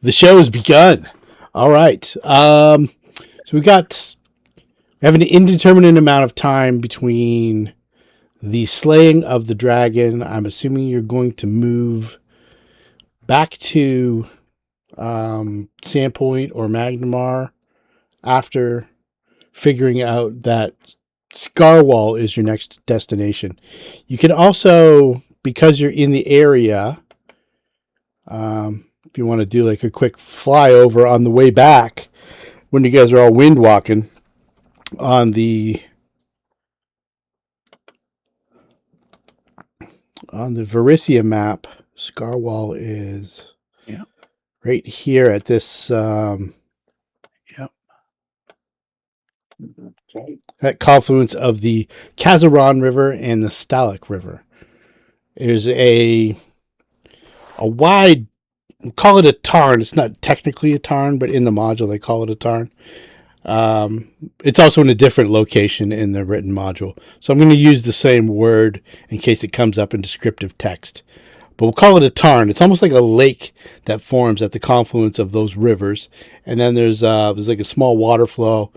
The show has begun. All right. So we have an indeterminate amount of time between the slaying of the dragon. I'm assuming you're going to move back to Sandpoint or Magnamar after figuring out that Scarwall is your next destination. You can also, because you're in the area, if you want to do like a quick flyover on the way back, when you guys are all wind walking on the Varicia map, Scarwall is right here at this that confluence of the Kazaron River and the Stalak River. There's a wide, call it a tarn. It's not technically a tarn, but in the module they call it a tarn. It's also in a different location in the written module. So I'm going to use the same word in case it comes up in descriptive text. But we'll call it a tarn. It's almost like a lake that forms at the confluence of those rivers. And then there's like a small water flow.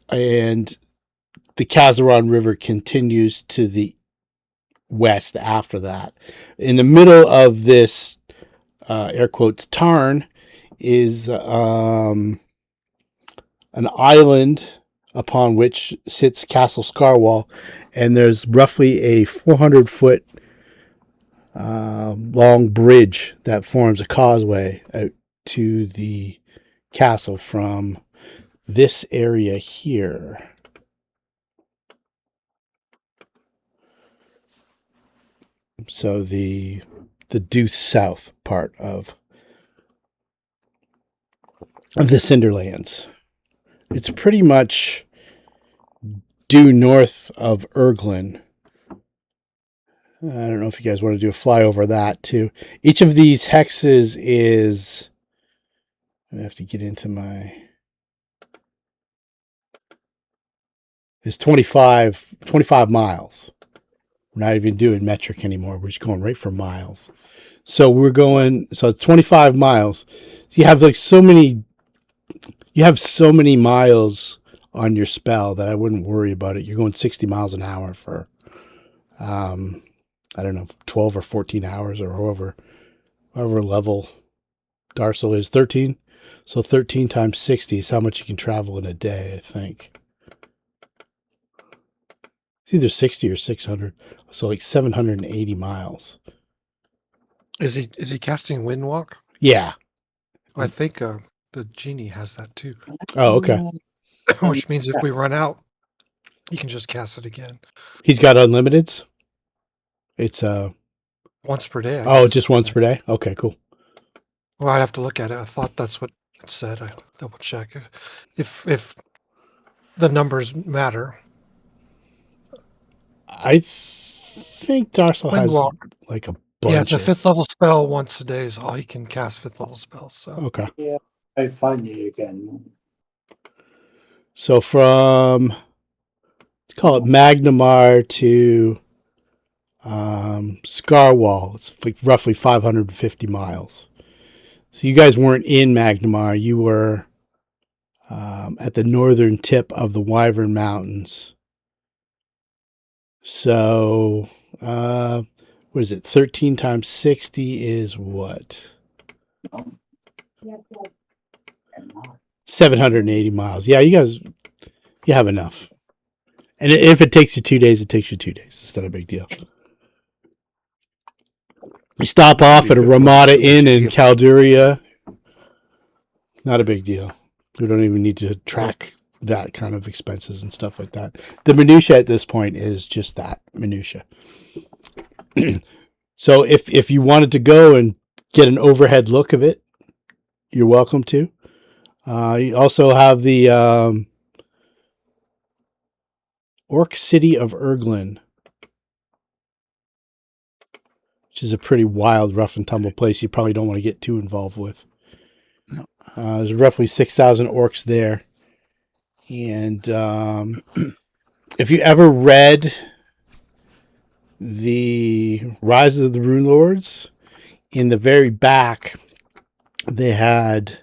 And the Kazaron River continues to the west after that. In the middle of this, air quotes, tarn is an island upon which sits Castle Scarwall, and there's roughly a 400-foot long bridge that forms a causeway out to the castle from this area here. So the due south part of the Cinderlands. It's pretty much due north of Urglin. I don't know if you guys want to do a flyover of that too. Each of these hexes is, I have to get into my, is 25 miles. We're not even doing metric anymore. We're just going right for miles. So it's 25 miles. So you have like so many miles on your spell that I wouldn't worry about it. You're going 60 miles an hour for, I don't know, 12 or 14 hours or however level Darcel is. 13. So 13 times 60 is how much you can travel in a day, I think. It's either 60 or 600. So like 780 miles. Is he casting Windwalk? Yeah. I think the genie has that too. Oh, okay. Which means if we run out, he can just cast it again. He's got unlimiteds? It's once per day. Oh, just once per day? Okay, cool. Well, I'd have to look at it. I thought that's what it said. I double check if the numbers matter. I think Darcel has like a bunch. Yeah, it's a 5th level spell. Once a day is all you can cast 5th level spells. So okay. Yeah, I find you again. So from, let's call it Magnamar to Scarwall, it's like roughly 550 miles. So you guys weren't in Magnamar. You were at the northern tip of the Wyvern Mountains. So, what is it? 13 times 60 is what? 780 miles. Yeah, you guys, you have enough. And if it takes you 2 days, it takes you 2 days. It's not a big deal. You stop off at a Ramada Inn in Calduria. Not a big deal. We don't even need to track that kind of expenses and stuff like that. The minutia at this point is just that, minutia. So if you wanted to go and get an overhead look of it, you're welcome to. You also have the Orc City of Urglin, which is a pretty wild, rough and tumble place you probably don't want to get too involved with. No. There's roughly 6,000 orcs there. And if you ever read the Rise of the Runelords, in the very back, they had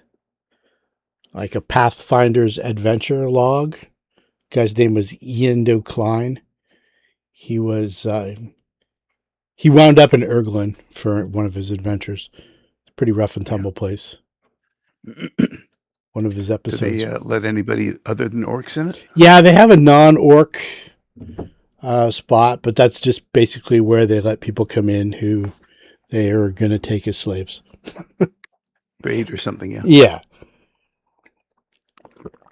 like a Pathfinder's adventure log. Guy's name was Ian Klein. He was he wound up in Erglin for one of his adventures. It's a pretty rough and tumble place. One of his Do episodes. they let anybody other than orcs in it? Yeah, they have a non-orc spot, but that's just basically where they let people come in who they are going to take as slaves. Raid or something, yeah.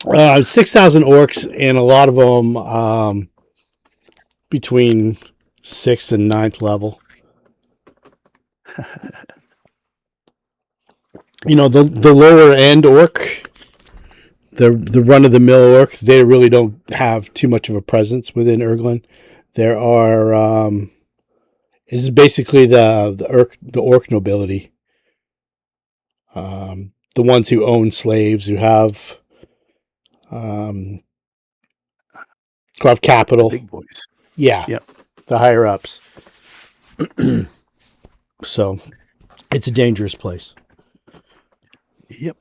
Yeah. 6,000 orcs, and a lot of them between 6th and 9th level. You know, the lower end orc, the run-of-the-mill orc, they really don't have too much of a presence within Erglin. There are... it's basically the orc nobility. The ones who own slaves, who have capital. Big boys. Yeah. Yep. The higher ups. So it's a dangerous place. Yep.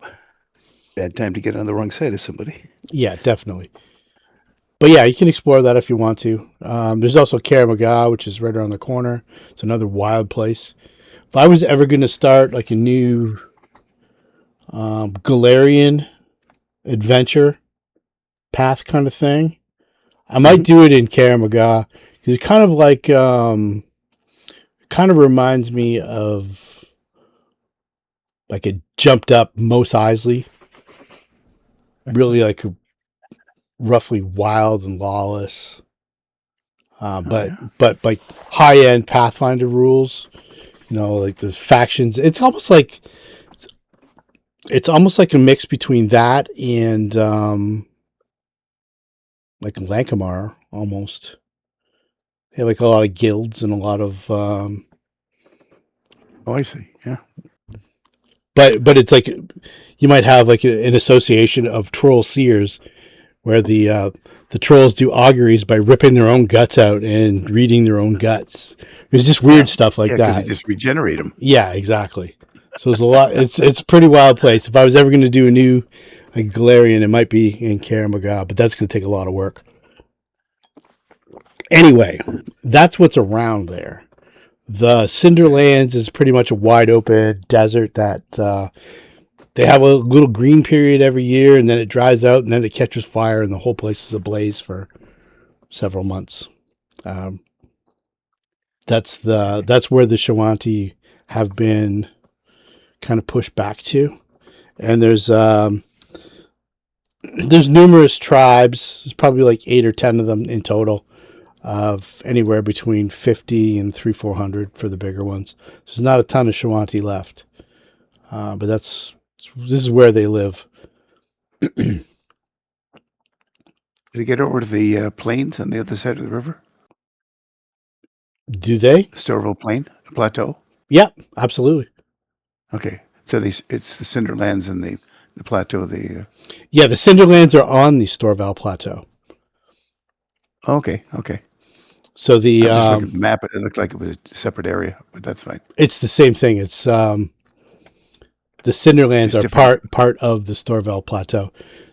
Bad time to get on the wrong side of somebody. Yeah, definitely. But yeah, you can explore that if you want to. There's also Karamagah, which is right around the corner. It's another wild place. If I was ever going to start like a new Galarian adventure path kind of thing, I might do it in Karamagah. It's kind of like, kind of reminds me of like a jumped up Mos Eisley. Really like roughly wild and lawless. But like high end Pathfinder rules, you know, like the factions. It's almost like a mix between that and like Lankamar almost. They have like a lot of guilds and a lot of Oh, I see. Yeah. but it's like you might have like an association of troll seers where the trolls do auguries by ripping their own guts out and reading their own guts. There's just weird stuff like that. You just regenerate them. Yeah, exactly. So there's a lot. It's a pretty wild place. If I was ever going to do a new like Galarian, it might be in Karamagah, but that's going to take a lot of work. Anyway, that's what's around there. The Cinderlands is pretty much a wide open desert that they have a little green period every year, and then it dries out, and then it catches fire, and the whole place is ablaze for several months. That's where the Shawanti have been kind of pushed back to, and there's numerous tribes. There's probably like 8 or 10 of them in total, of anywhere between 50 and 400 for the bigger ones. There's not a ton of Shawanti left, but this is where they live. Did you get over to the plains on the other side of the river? Do they? The Storville Plain, the plateau? Yep, absolutely. Okay. So it's the Cinderlands and the plateau. Yeah, the Cinderlands are on the Storval Plateau. Okay. So I just looked at the map. It looked like it was a separate area, but that's fine. it's the same thing. It's the Cinderlands Just are different. part of the Storval Plateau.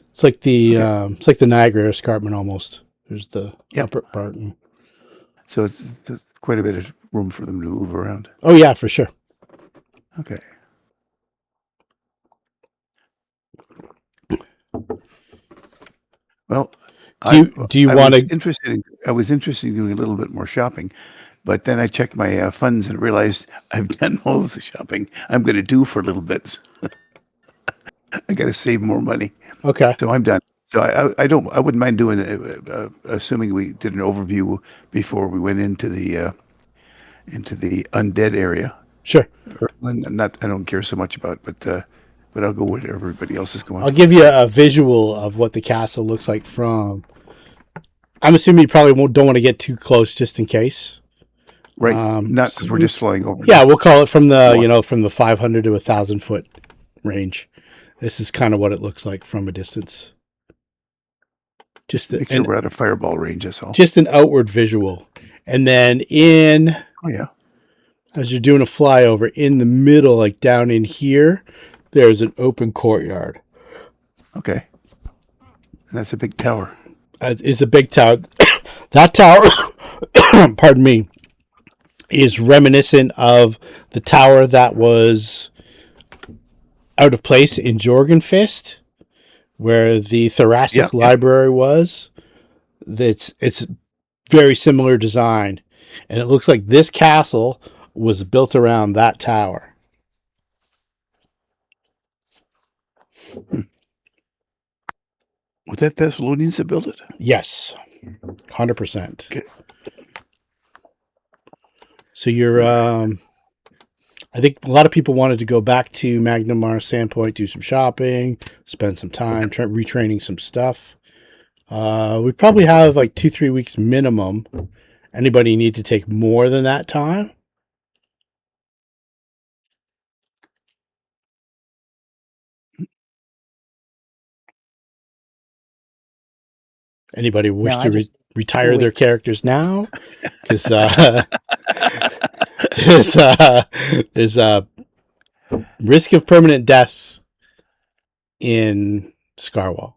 It's like the Niagara Escarpment almost. There's the upper part. So there's quite a bit of room for them to move around. Oh yeah, for sure. Okay. Well, Do you want to? I was interested in doing a little bit more shopping, but then I checked my funds and realized I've done all of the shopping I'm going to do for a little bit. I got to save more money, Okay. so I'm done. So I wouldn't mind doing assuming we did an overview before we went into the undead area. Sure. I don't care so much about, but I'll go where everybody else is going. I'll give you a visual of what the castle looks like from. I'm assuming you probably don't want to get too close, just in case. Right. Not because we're just flying over. Yeah, we'll call it from the 500 to 1,000 foot range. This is kind of what it looks like from a distance. Make sure we're out of fireball range. That's all. Just an outward visual, and then Oh yeah. as you're doing a flyover in the middle, like down in here, there's an open courtyard. Okay. And that's a big tower. It's a big tower. That tower, pardon me, is reminiscent of the tower that was out of place in Jorgenfist, where the Thoracic Library was. It's very similar design, and it looks like this castle was built around that tower. Was that Thessalonians that built it? Yes, 100%. Okay. So you're, I think a lot of people wanted to go back to Magnamar Sandpoint, do some shopping, spend some time retraining some stuff. We probably have like 2-3 weeks minimum. Anybody need to take more than that time? Anybody wish to retire their characters now? Because there's a risk of permanent death in Scarwall.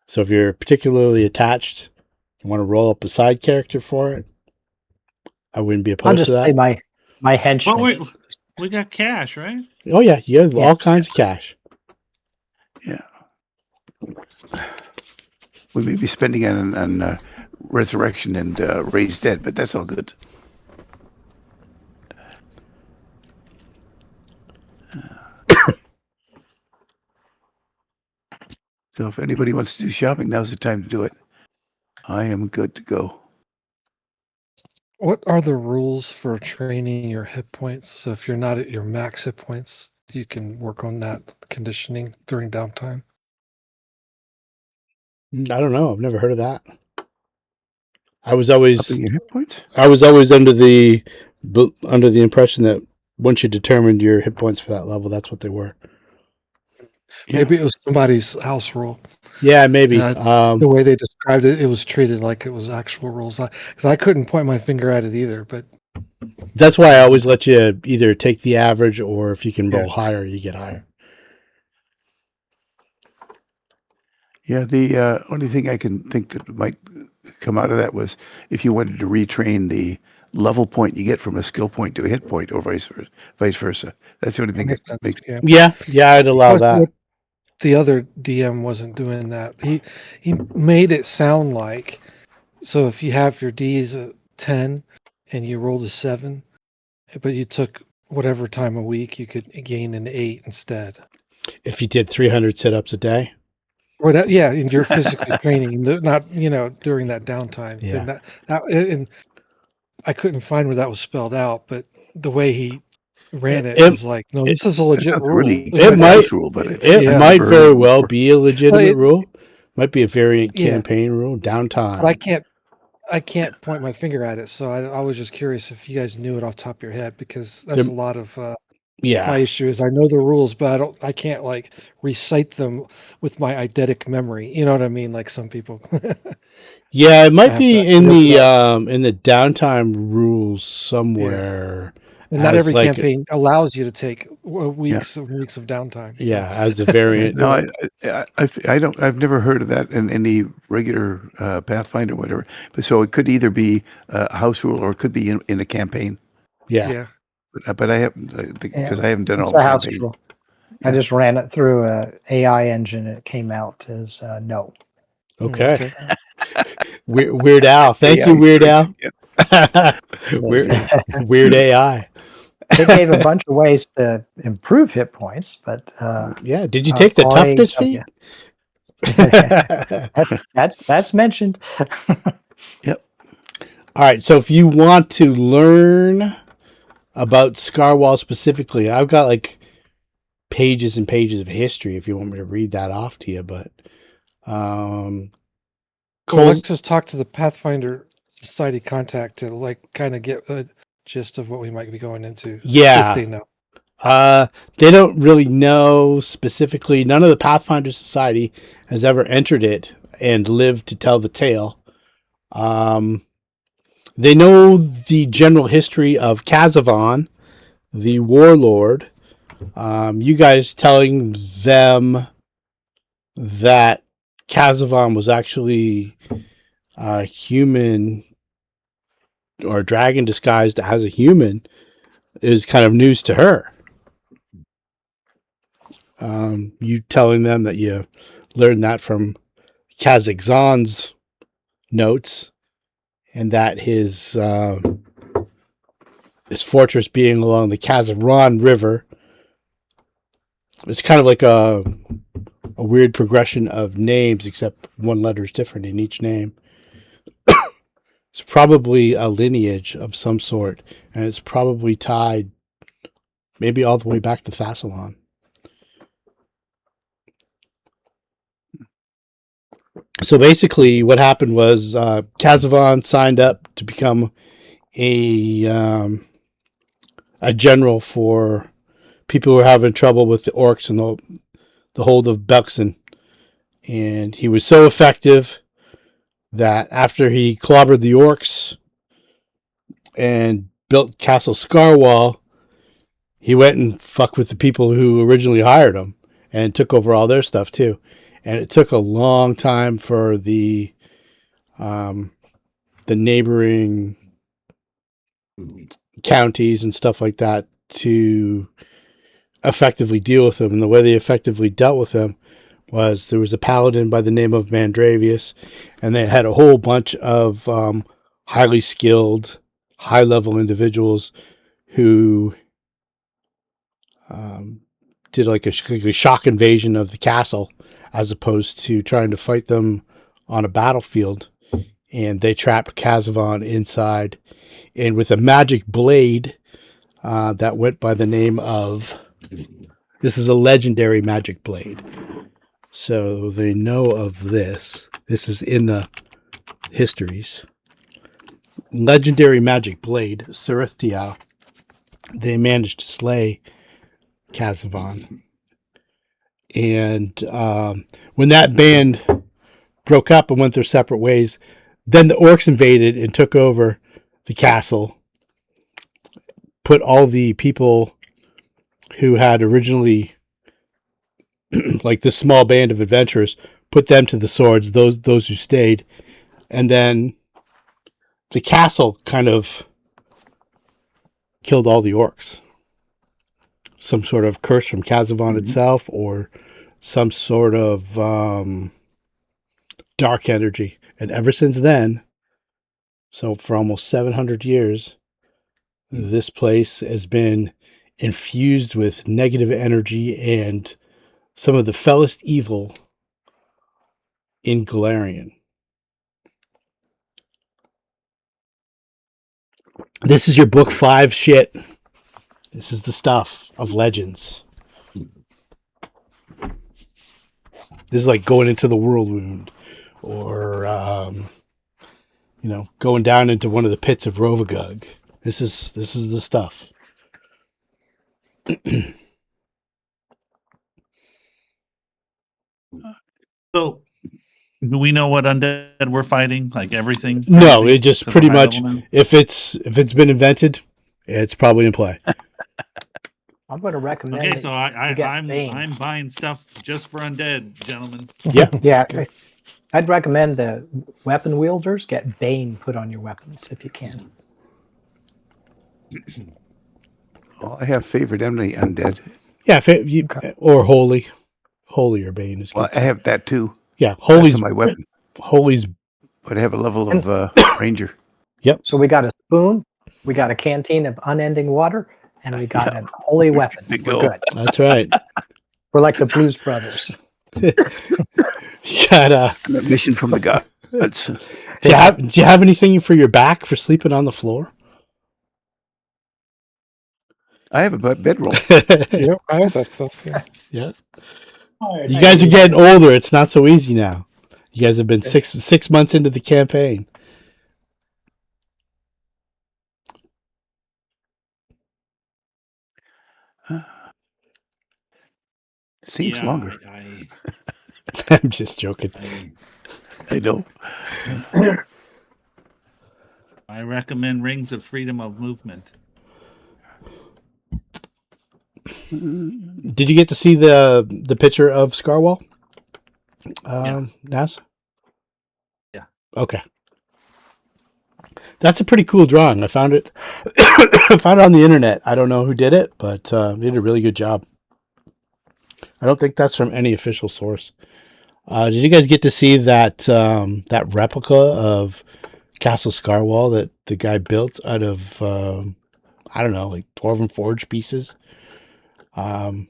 So if you're particularly attached, you want to roll up a side character for it, I wouldn't be opposed to that. I'll just play my henchman. Well, we got cash, right? Oh yeah, you have all kinds of cash. Yeah. We may be spending on resurrection and raised dead, but that's all good. So if anybody wants to do shopping, now's the time to do it. I am good to go. What are the rules for training your hit points? So if you're not at your max hit points, you can work on that conditioning during downtime. I don't know. I've never heard of that. I was always Upping your hit points? under the impression that once you determined your hit points for that level, that's what they were. Maybe it was somebody's house rule. Yeah, maybe. The way they described it, it was treated like it was actual rules. Because I couldn't point my finger at it either. But that's why I always let you either take the average, or if you can roll higher, you get higher. Yeah, the only thing I can think that might come out of that was if you wanted to retrain the level point you get from a skill point to a hit point, or vice versa. That's the only thing that makes. Yeah, I'd allow that. The other DM wasn't doing that. He made it sound like, so if you have your D's at 10 and you rolled a 7, but you took whatever time a week, you could gain an 8 instead. If you did 300 sit-ups a day? Or that, yeah, and you're physically training, not during that downtime. Yeah. And I couldn't find where that was spelled out, but the way he ran it was like, no, this is a legit rule. Really, it might rule, but it might very well be a legitimate rule. Might be a variant campaign rule. Downtime. But I can't point my finger at it, so I was just curious if you guys knew it off the top of your head, because that's a lot of my issue is I know the rules, but I can't like recite them with my eidetic memory. You know what I mean? Like some people. Yeah, it might be in the downtime rules somewhere. Yeah. And not every campaign allows you to take weeks of downtime. So. Yeah, as a variant. No, I don't. I've never heard of that in any regular Pathfinder, or whatever. But so it could either be a house rule or it could be in a campaign. Yeah. But I haven't because I haven't done all the the house campaign. rule. I just ran it through a AI engine and it came out as no. Okay. Weird Al. Thank you, Weird Al. Weird AI. They gave a bunch of ways to improve hit points, but yeah. Did you take the toughness feat? That's mentioned. Yep. All right. So if you want to learn about Scarwall specifically, I've got like pages and pages of history if you want me to read that off to you, but let's just talk to the Pathfinder Society contact to like kind of get a gist of what we might be going into. Yeah. If they know. They don't really know specifically. None of the Pathfinder Society has ever entered it and lived to tell the tale. They know the general history of Kazaron, the warlord, You guys telling them that Kazavan was actually a human or a dragon disguised as a human is kind of news to her. You telling them that you learned that from Kazakhstan's notes, and that his fortress being along the Kazaron River. It's kind of like a weird progression of names, except one letter is different in each name. It's probably a lineage of some sort, and it's probably tied maybe all the way back to Thassilon. So basically what happened was Kazavan signed up to become a general for people who are having trouble with the orcs and the hold of Belkson. And he was so effective that after he clobbered the orcs and built Castle Scarwall, he went and fucked with the people who originally hired him and took over all their stuff too. And it took a long time for the neighboring counties and stuff like that to effectively deal with him. And the way they effectively dealt with him was there was a paladin by the name of Mandravius, and they had a whole bunch of highly skilled, high-level individuals who did like a shock invasion of the castle as opposed to trying to fight them on a battlefield. And they trapped Kazavan inside. And with a magic blade that went by the name of... This is a legendary magic blade. So they know of this. This is in the histories. Legendary magic blade, Serithtiau. They managed to slay Kazavan. And when that band broke up and went their separate ways, then the orcs invaded and took over the castle, put all the people who had originally, like this small band of adventurers, put them to the swords, those who stayed. And then the castle kind of killed all the orcs. Some sort of curse from Kazavan itself, or some sort of dark energy. And ever since then, so for almost 700 years, this place has been infused with negative energy and some of the fellest evil in Golarion. This is your book 5 shit. This is the stuff of legends. This is like going into the Whirlwind, or going down into one of the pits of Rovagug. This is the stuff. So, do we know what undead we're fighting? Like everything? No, Everything it just to the pretty high much, level now? if it's been invented, it's probably in play. I'm going to recommend. Okay, that so you get I'm Bane. buying stuff just for undead, gentlemen. Yeah. Yeah, I'd recommend the weapon wielders get Bane put on your weapons if you can. Well, I have favored enemy undead. Yeah, or holy. Holy or Bane is good. Well, I have that too. Yeah, That's holy's my weapon, but I have a level of ranger. So we got a spoon, we got a canteen of unending water, and we got a holy weapon. Good We're go. good. That's right. We're like the Blues Brothers. You got Mission from the gods. do you have anything for your back for sleeping on the floor? I have a bedroll. Yep, I have that stuff. Yeah. Yeah. All right, You guys are getting older. It's not so easy now. You guys have been six months into the campaign. Seems Yeah, longer. I'm just joking. I know. I recommend Rings of Freedom of Movement. Did you get to see the picture of Scarwall? Nas? Yeah. Okay. That's a pretty cool drawing. I found it. I found it on the internet. I don't know who did it, but they did a really good job. I don't think that's from any official source. Did you guys get to see that replica of Castle Scarwall that the guy built out of I don't know, like dwarven forge pieces? It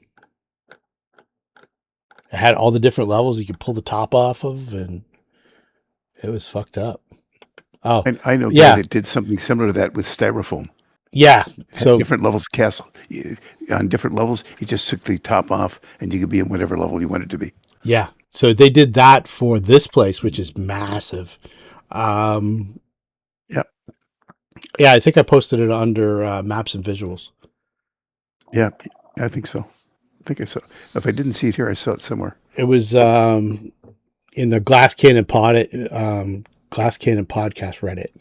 had all the different levels you could pull the top off of, and it was fucked up. Oh, I know a yeah. guy that did something similar to that with styrofoam. Yeah. Had So different levels of castle. On different levels, he just took the top off, and you could be in whatever level you wanted to be. yeah. So they did that for this place, which is massive. Um, Yeah. Yeah, I think I posted it under maps and visuals. Yeah, I think so. I think I saw. If I didn't see it here, I saw it somewhere. It was in the Glass Cannon podcast Reddit.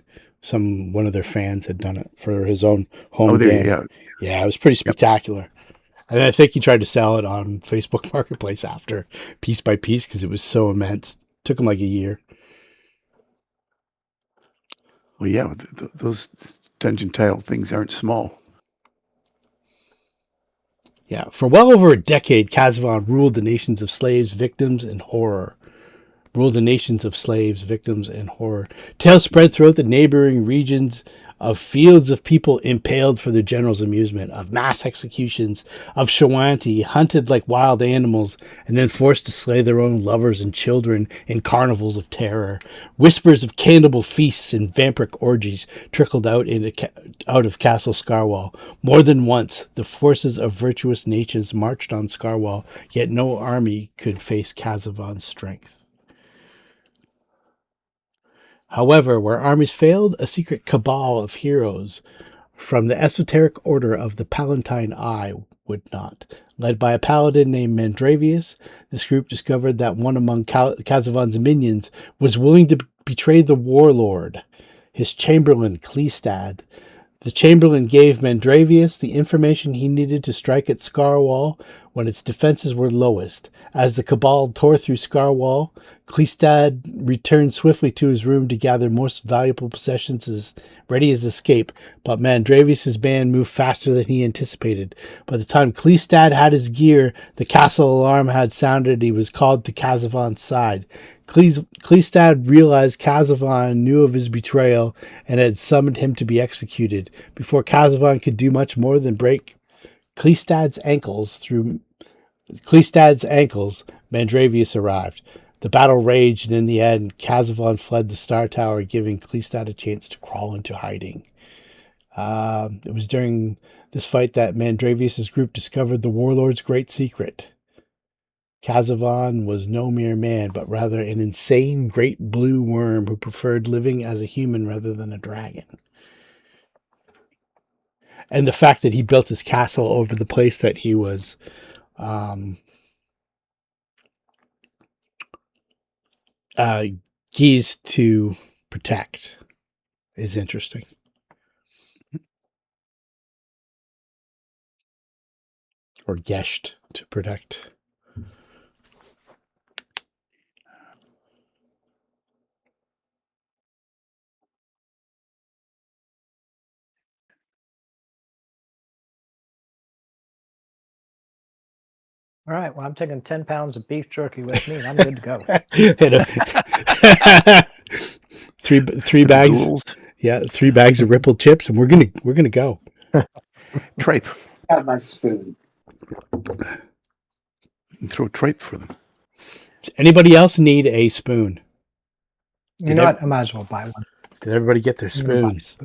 One of their fans had done it for his own home game. Yeah. Yeah, it was pretty spectacular. And I think he tried to sell it on Facebook Marketplace after, piece by piece, because it was so immense. Took him like a year. Well, yeah, those dungeon tile things aren't small. Yeah, for well over a decade, Kazaron ruled the nations of slaves, victims, and horror. Tales spread throughout the neighboring regions of fields of people impaled for their general's amusement, of mass executions, of Shawanti hunted like wild animals and then forced to slay their own lovers and children in carnivals of terror. Whispers of cannibal feasts and vampiric orgies trickled out of Castle Scarwall. More than once, the forces of virtuous nations marched on Scarwall, yet no army could face Kazavon's strength. However, where armies failed, a secret cabal of heroes from the esoteric order of the Palatine Eye would not. Led by a paladin named Mandravius, this group discovered that one among Kazavon's minions was willing to betray the warlord, his chamberlain Cleestad. The chamberlain gave Mandravius the information he needed to strike at Scarwall when its defenses were lowest. As the cabal tore through Scarwall, Cleestad returned swiftly to his room to gather most valuable possessions as ready as escape, but Mandravius' band moved faster than he anticipated. By the time Cleestad had his gear, the castle alarm had sounded and he was called to Kazavon's side. Cleestad realized Kazavon knew of his betrayal and had summoned him to be executed. Before Kazavon could do much more than break Cleestad's ankles, Mandravius arrived. The battle raged, and in the end, Kazavon fled the Star Tower, giving Cleestad a chance to crawl into hiding. It was during this fight that Mandravius' group discovered the warlord's great secret. Kazavon was no mere man, but rather an insane great blue worm who preferred living as a human rather than a dragon. And the fact that he built his castle over the place that he was geezed to protect is interesting. Or geshed to protect. All right. Well, I'm taking 10 pounds of beef jerky with me, and I'm good to go. three bags. Ghouls. Yeah, 3 bags of rippled chips, and we're gonna go. Tripe. Have my spoon. And throw tripe for them. Does anybody else need a spoon? You know what? I might as well buy one. Did everybody get their spoons?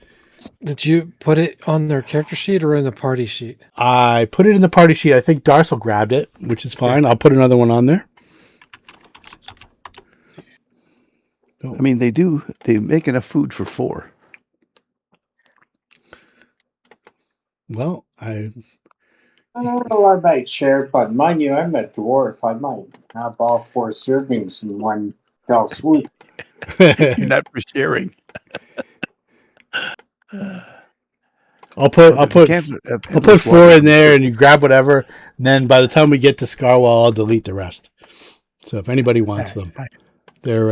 Did you put it on their character sheet or in the party sheet? I put it in the party sheet. I think Darcel grabbed it, which is fine. I'll put another one on there. I mean, they make enough food for 4. Well, I don't know, I might share, but mind you, I'm a dwarf. I might have all 4 servings in one fell swoop. Not for sharing. I'll put Well, there's a can of I'll put endless 4 water. in there, and you grab whatever. And then by the time we get to Scarwall, I'll delete the rest. So if anybody wants them, they're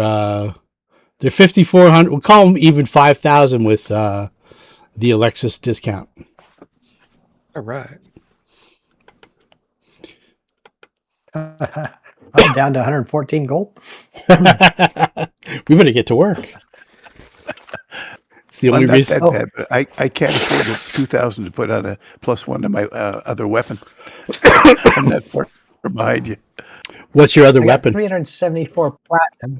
5,400. We'll call them even 5,000 with the Alexis discount. All right. I'm down to 114 gold. We better get to work. It's the only Not reason. that bad, but I can't afford the 2,000 to put on a +1 to my other weapon. I'm not far behind you. What's your other I got weapon? 374 platinum.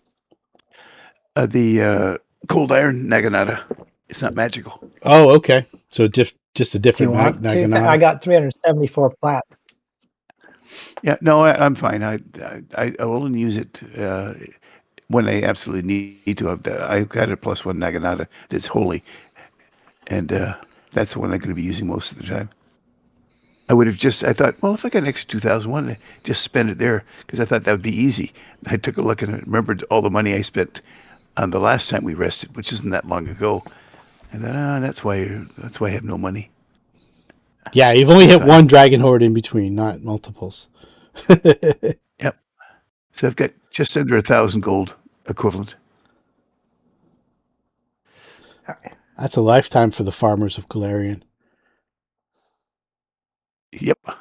The cold iron Naginata. It's not magical. Oh, okay. So just a Do you different want to? Naginata. I got 374 platinum. Yeah, no, I'm fine. I will only use it when I absolutely need to. I've got a +1 Naginata that's holy, and that's the one I'm going to be using most of the time. I thought, well, if I got an extra 2,000, why don't I just spend it there? Because I thought that would be easy. I took a look and remembered all the money I spent on the last time we rested, which isn't that long ago. And then that's why I have no money. Yeah, you've only hit one dragon horde in between, not multiples. Yep. So I've got just under 1,000 gold equivalent. That's a lifetime for the farmers of Galarian. Yep. All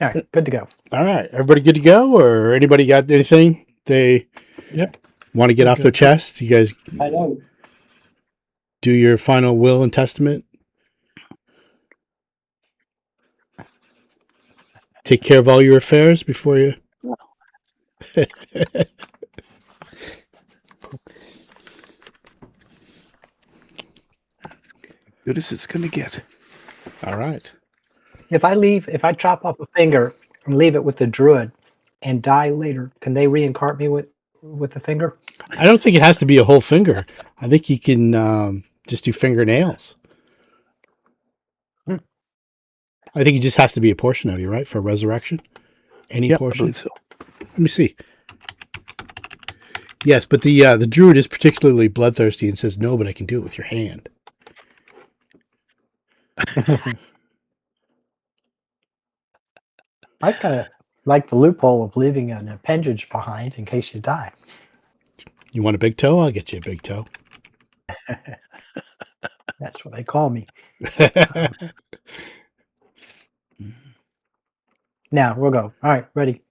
right, good to go. All right, everybody good to go, or anybody got anything they want to get off their chest? You guys I don't. do your final will and testament. Take care of all your affairs before you. Good as it's going to get. All right. If I chop off a finger and leave it with the druid and die later, can they reincarnate me with the finger? I don't think it has to be a whole finger. I think you can just do fingernails. I think it just has to be a portion of you, right? For resurrection? Any portion? I believe so. Let me see. Yes, but the druid is particularly bloodthirsty and says, no, but I can do it with your hand. I kind of like the loophole of leaving an appendage behind in case you die. You want a big toe? I'll get you a big toe. That's what they call me. Now we'll go. All right, ready.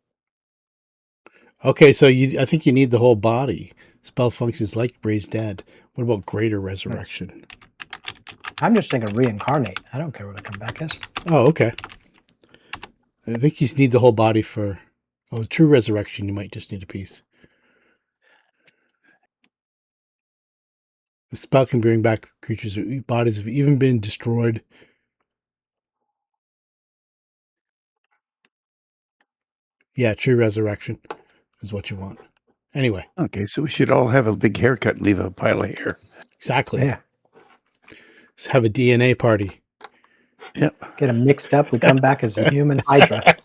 Okay, so I think you need the whole body. Spell functions like raise dead. What about greater resurrection? I'm just thinking reincarnate. I don't care what I come back as. Oh, okay. I think you need the whole body for... Oh, true resurrection, you might just need a piece. The spell can bring back creatures whose bodies have even been destroyed. Yeah, true resurrection is what you want. Anyway. Okay, so we should all have a big haircut and leave a pile of hair. Exactly. Yeah. Just have a DNA party. Yep. Get them mixed up. We come back as a human hydra.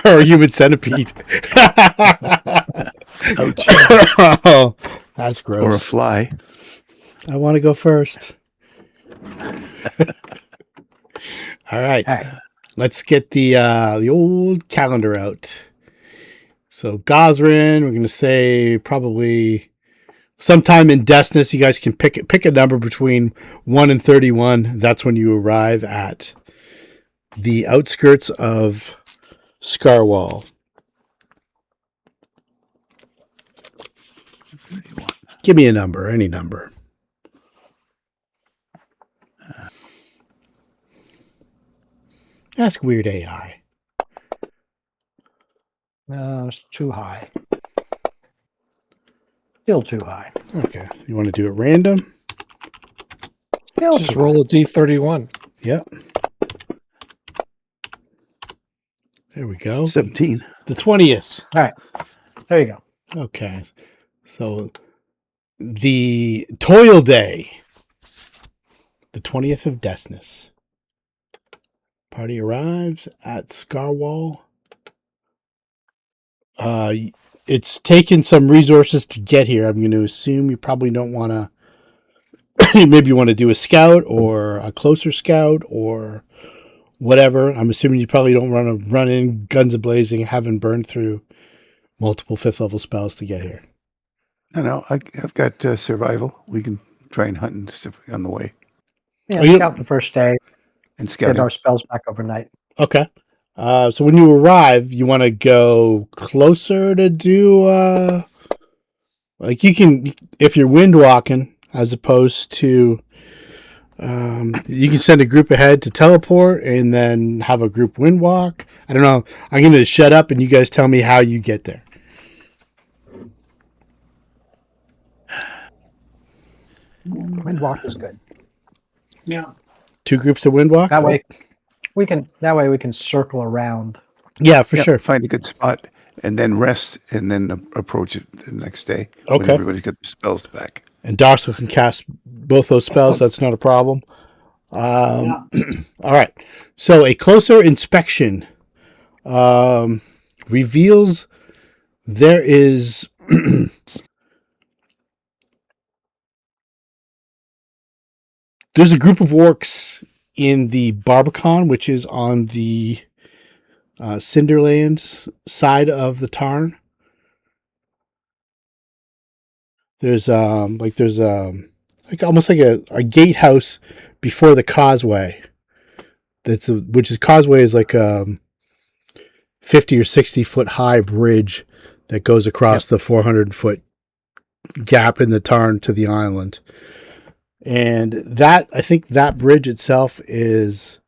Or a human centipede. Ouch. Oh, that's gross. Or a fly. I want to go first. All right. Let's get the old calendar out. So Kazaron, we're going to say probably sometime in Desnus. You guys can pick a number between 1 and 31. That's when you arrive at the outskirts of Scarwall. Give me a number, any number. Ask Weird AI. No, it's too high. Still too high. Okay. You want to do it random? Still Just too roll a D31. Yep. There we go. 17. The 20th. high. All right. There you go. Okay. So the toil day, the 20th of Desnus. Party arrives at Scarwall. It's taken some resources to get here. I'm going to assume you probably don't want to maybe you want to do a scout or a closer scout or whatever. I'm assuming you probably don't want to run in guns a-blazing, having burned through multiple 5th level spells to get here. No, I've got survival. We can try and hunt and stuff on the way. Yeah, Oh, you- scout the first day. And Get scouting. our spells back overnight. Okay. So when you arrive, you want to go closer to do, like you can, if you're wind walking, as opposed to, you can send a group ahead to teleport and then have a group wind walk. I don't know. I'm going to shut up and you guys tell me how you get there. Windwalk is good. Yeah. 2 groups of wind walk? That way we can circle around. Yeah, for Yep, sure. Find a good spot and then rest and then approach it the next day. When Okay. everybody's got their spells back. And Darcy can cast both those spells. That's not a problem. All right. So a closer inspection reveals there is there's a group of orcs in the Barbican, which is on the Cinderlands side of the Tarn. There's like almost like a gatehouse before the causeway. Causeway is like a 50 or 60 foot high bridge that goes across the 400-foot gap in the Tarn to the island. And I think that bridge itself is,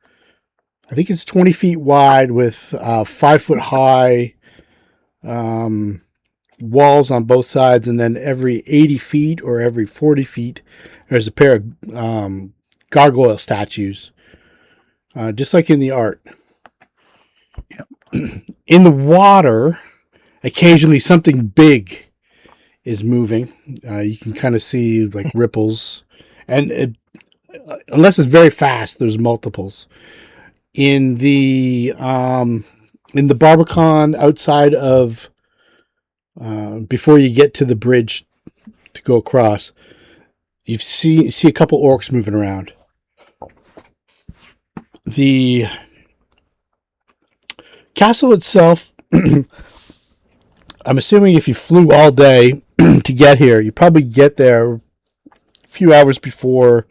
I think it's 20 feet wide with 5 foot high walls on both sides. And then every 80 feet or every 40 feet, there's a pair of gargoyle statues, just like in the art. Yep. In the water, occasionally something big is moving. You can kind of see like ripples. And unless it's very fast, there's multiples. In the Barbican outside of before you get to the bridge to go across, you see a couple orcs moving around. The castle itself, I'm assuming if you flew all day to get here, you probably get there a few hours before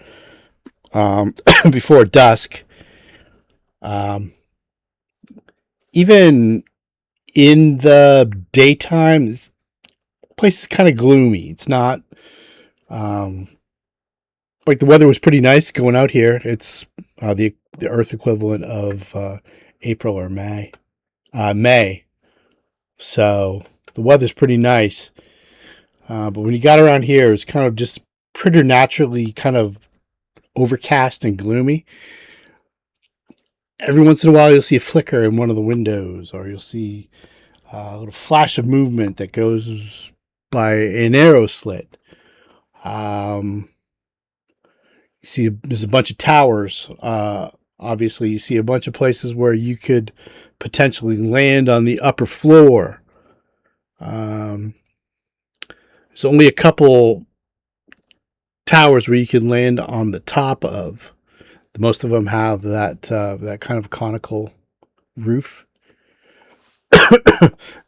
before dusk. Even in the daytime, this place is kind of gloomy. It's not like the weather was pretty nice going out here. It's the Earth equivalent of April or May. May. So the weather's pretty nice. But when you got around here, it's kind of just preternaturally kind of overcast and gloomy. Every once in a while, you'll see a flicker in one of the windows, or you'll see a little flash of movement that goes by an arrow slit. You see there's a bunch of towers. Obviously, you see a bunch of places where you could potentially land on the upper floor. There's only a couple towers where you can land on the top of. Most of them have that kind of conical roof.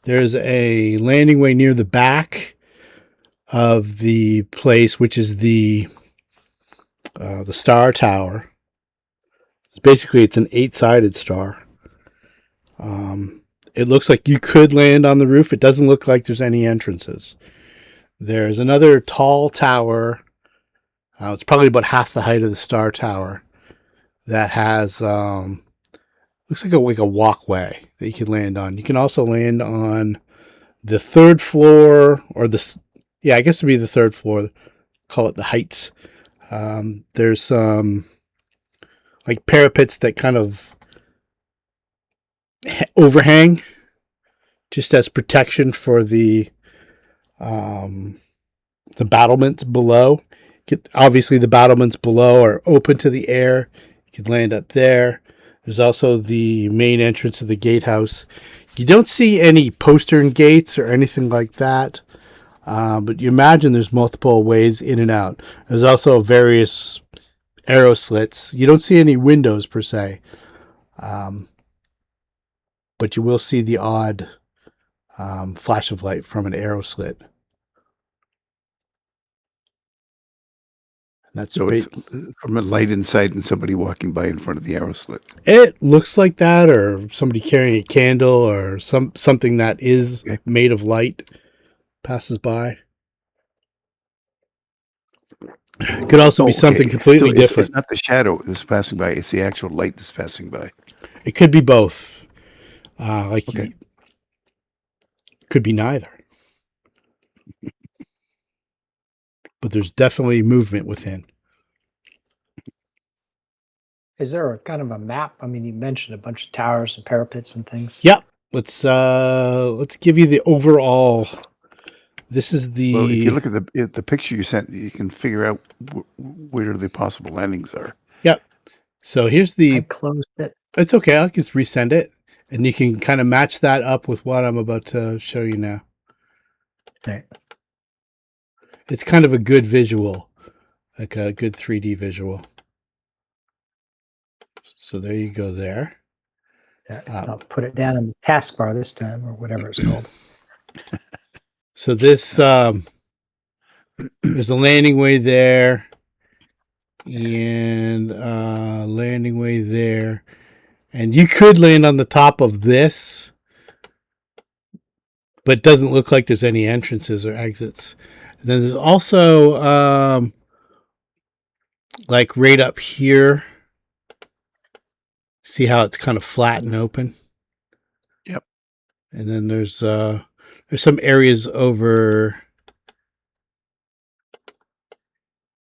There's a landing way near the back of the place, which is the star tower. Basically, it's an 8-sided star. It looks like you could land on the roof. It doesn't look like there's any entrances. There's another tall tower. It's probably about half the height of the star tower. That has looks like a walkway that you can land on. You can also land on the 3rd floor, or I guess it'd be the 3rd floor. Call it the heights. There's some like parapets that kind of overhang, just as protection for the battlements below. Obviously, the battlements below are open to the air. You can land up there. There's also the main entrance of the gatehouse. You don't see any postern gates or anything like that. But you imagine there's multiple ways in and out. There's also various arrow slits. You don't see any windows per se, but you will see the odd flash of light from an arrow slit. And that's So it's from a light inside and somebody walking by in front of the arrow slit. it looks like that, or somebody carrying a candle, or something that is made of light passes by. It could also be something completely different. It's not the shadow that's passing by; it's the actual light that's passing by. It could be both. Could be neither. But there's definitely movement within. Is there a kind of a map? I mean, you mentioned a bunch of towers and parapets and things. Yep. Let's give you the overall. This is the. Well, if you look at the picture you sent, you can figure out where the possible landings are. Yep. So here's the. I closed it. It's okay. I'll just resend it, and you can kind of match that up with what I'm about to show you now. Right. It's kind of a good visual, like a good 3D visual. So there you go there. Yeah, I'll put it down in the taskbar this time, or whatever it's called. So this, there's a landing way there, and landing way there. And you could land on the top of this, but it doesn't look like there's any entrances or exits. And then there's also, like right up here, see how it's kind of flat and open? Yep. And then there's some areas over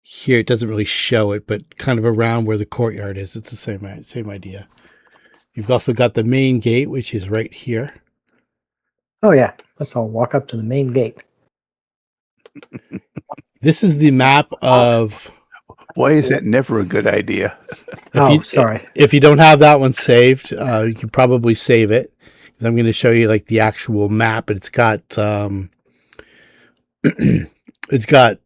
here. It doesn't really show it, but kind of around where the courtyard is. It's the same idea. You've also got the main gate, which is right here. Oh yeah, let's all walk up to the main gate. This is the map of. Why is that never a good idea? Sorry. If you don't have that one saved, you can probably save it. Because I'm going to show you like the actual map, and it's got it's got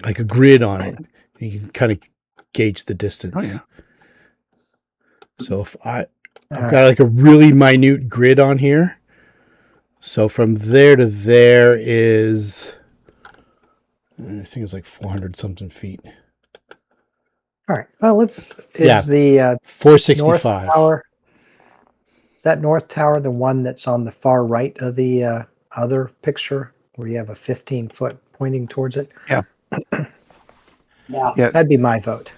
like a grid on it. You can kind of gauge the distance. Oh yeah. So if I've got like a really minute grid on here. So from there to there is, I think it's like 400 something feet. All right. Well, the 465. North Tower? Is that North Tower the one that's on the far right of the other picture, where you have a 15-foot pointing towards it? Yeah. Yeah. That'd be my vote.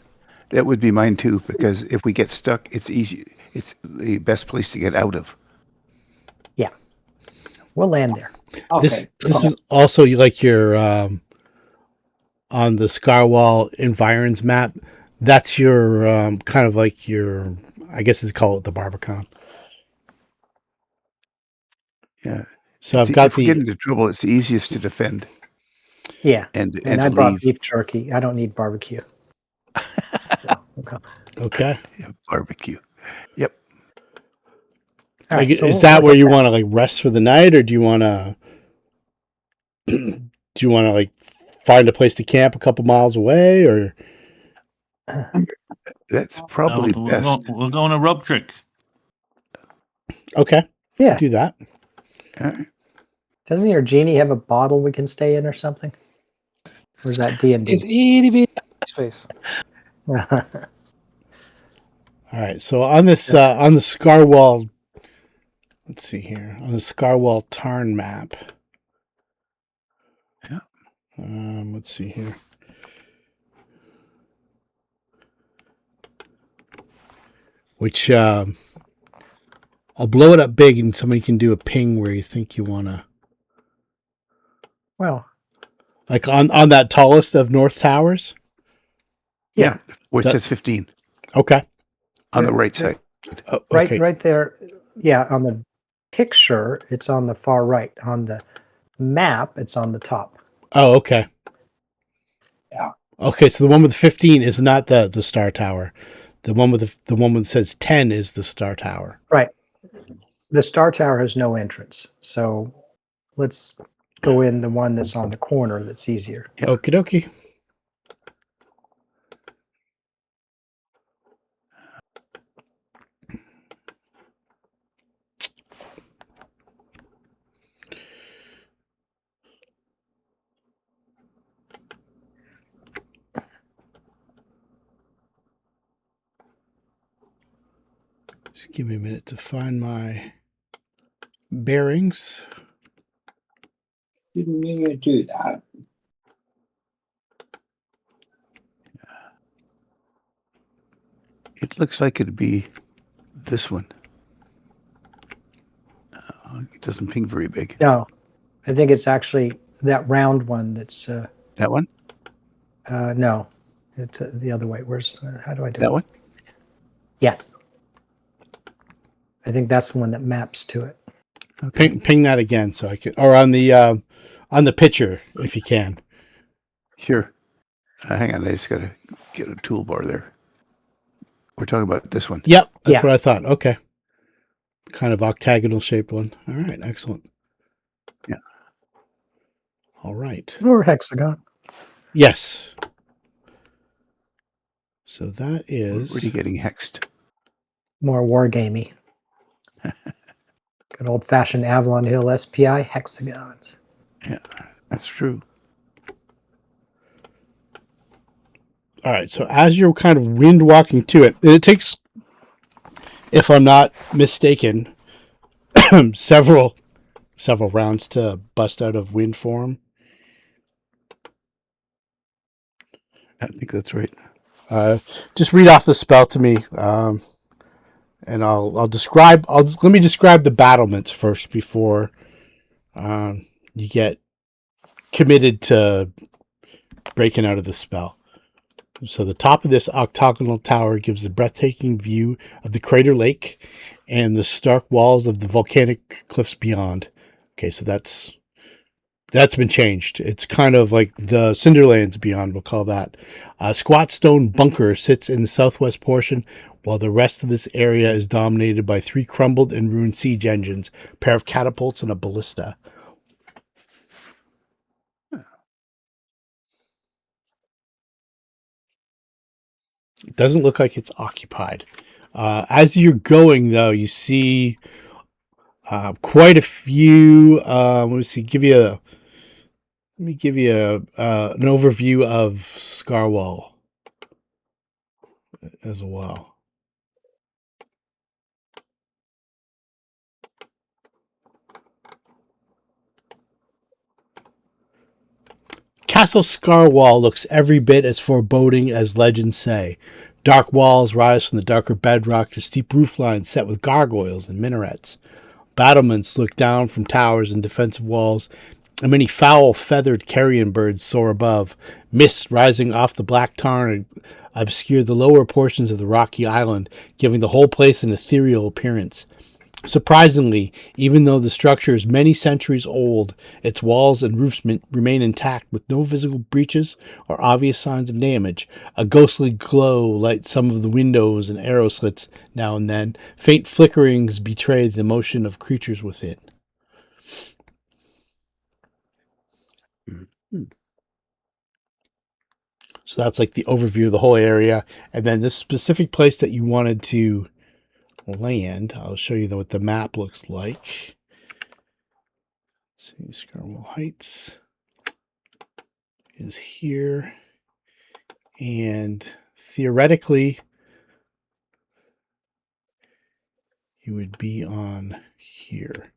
That would be mine too, because if we get stuck, it's easy. It's the best place to get out of. Yeah. So we'll land there. Okay. This is also like your on the Scarwall environs map. That's your kind of like your, I guess it's called the barbican. Yeah. So I've got if we get into trouble, it's the easiest to defend. Yeah. And I to brought leave. beef jerky. I don't need barbecue. Okay. Yeah, barbecue. Yep. All right, so is that where you want to like rest for the night, or do you want to like find a place to camp a couple miles away, or? That's probably best. We'll go on a rope trick. Okay. Yeah. Do that. All right. Doesn't your genie have a bottle we can stay in or something? Or is that D&D? It's itty bitty space. All right. So on this on the Scarwall, let's see here, on the Scarwall Tarn map. Yeah. Let's see here. Which I'll blow it up big, and somebody can do a ping where you think you want to. Well, like on that tallest of North Towers. Yeah. Where it says 15 Okay. on the right side. Oh, okay. right there. Yeah, on the picture, it's on the far right. On the map, it's on the top. Oh, okay. Yeah. Okay, so the one with the 15 is not the Star Tower. The one with the one that says 10 is the Star Tower. Right. The Star Tower has no entrance, so let's go in the one that's on the corner that's easier. Yep. Okie dokie. Just give me a minute to find my bearings. Didn't mean to do that. It looks like it'd be this one. It doesn't ping very big. No, I think it's actually that round one that's, That one? no, it's the other way. Where's, how do I do it? That one? Yes. I think that's the one that maps to it. Okay. Ping that again so I can, or on the picture if you can. Sure. Hang on, I just gotta get a toolbar there. We're talking about this one. Yep, that's Yeah. what I thought. Okay. Kind of octagonal shaped one. All right, excellent. Yeah. All right. Or hexagon. Yes. So that We're is already getting hexed. More wargamey. Good old fashioned Avalon Hill SPI hexagons. Yeah, that's true. all right. So as you're kind of wind walking to it, and it takes, if I'm not mistaken, several rounds to bust out of wind form. I think that's right. Just read off the spell to me, and I'll describe. Let me describe the battlements first before you get committed to breaking out of the spell. So the top of this octagonal tower gives a breathtaking view of the crater lake and the stark walls of the volcanic cliffs beyond. Okay, so that's been changed. It's kind of like the Cinderlands beyond, we'll call that. A squat stone bunker sits in the southwest portion, while the rest of this area is dominated by 3 crumbled and ruined siege engines, a pair of catapults, and a ballista. It doesn't look like it's occupied. As you're going, though, you see quite a few. Let me see. Let me give you an overview of Scarwall as well. Castle Scarwall looks every bit as foreboding as legends say. Dark walls rise from the darker bedrock to steep rooflines set with gargoyles and minarets. Battlements look down from towers and defensive walls, and many foul feathered carrion birds soar above. Mist rising off the black tarn obscure the lower portions of the rocky island, giving the whole place an ethereal appearance. Surprisingly, even though the structure is many centuries old, its walls and roofs remain intact with no visible breaches or obvious signs of damage. A ghostly glow lights some of the windows and arrow slits now and then. Faint flickerings betray the motion of creatures within. So that's like the overview of the whole area. And then this specific place that you wanted to land, I'll show you what the map looks like. Let's see, Scarwall Heights is here. And theoretically, you would be on here.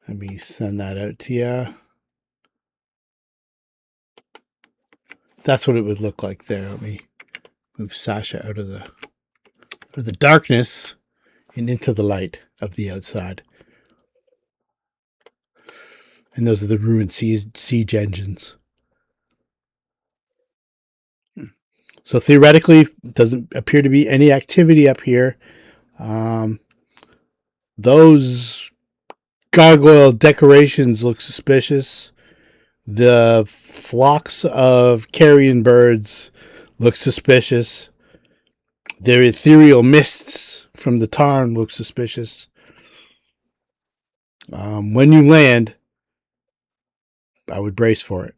Let me send that out to you. That's what it would look like there. Let me move Sasha out of the darkness and into the light of the outside. And those are the ruined siege engines. So theoretically, doesn't appear to be any activity up here. Those gargoyle decorations look suspicious. The flocks of carrion birds look suspicious. The ethereal mists from the tarn look suspicious. When you land, I would brace for it.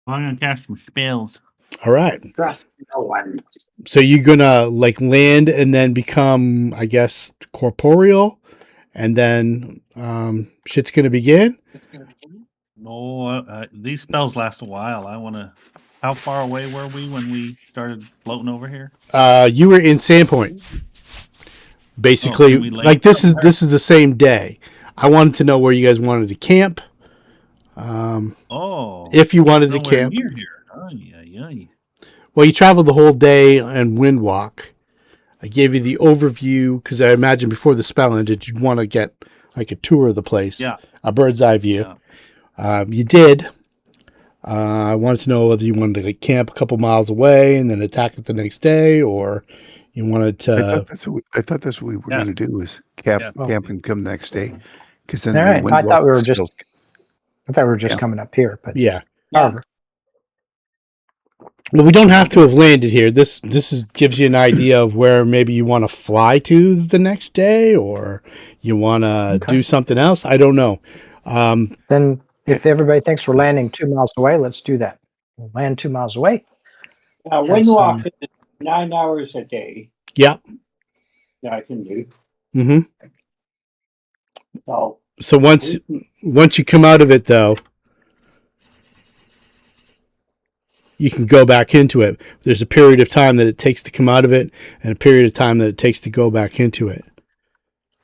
I'm gonna cast some spells. All right. Trust no one. So you're gonna like land and then become, I guess, corporeal, and then shit's gonna begin. No, these spells last a while. I want to. How far away were we when we started floating over here? You were in Sandpoint, basically. we laid Like this is the same day. I wanted to know where you guys wanted to camp. If you wanted to nowhere camp, near here. Ay. well, you traveled the whole day and Windwalk. I gave you the overview because I imagine before the spell ended, you'd want to get like a tour of the place, a bird's eye view. Yeah. You did. I wanted to know whether you wanted to like, camp a couple miles away and then attack it the next day, or you wanted to. I thought that's what we were going to do was camp and come the next day, because then All right. I thought we were just. skills- I thought we were just coming up here, but Yeah. however, Well, we don't have to have landed here. This gives you an idea of where maybe you want to fly to the next day, or you want to do something else. I don't know. then if everybody thinks we're landing 2 miles away, let's do that. We'll land 2 miles away. Windwalk is 9 hours a day. Yeah. That I can do. Mm-hmm. So once you come out of it, though, you can go back into it. There's a period of time that it takes to come out of it, and a period of time that it takes to go back into it.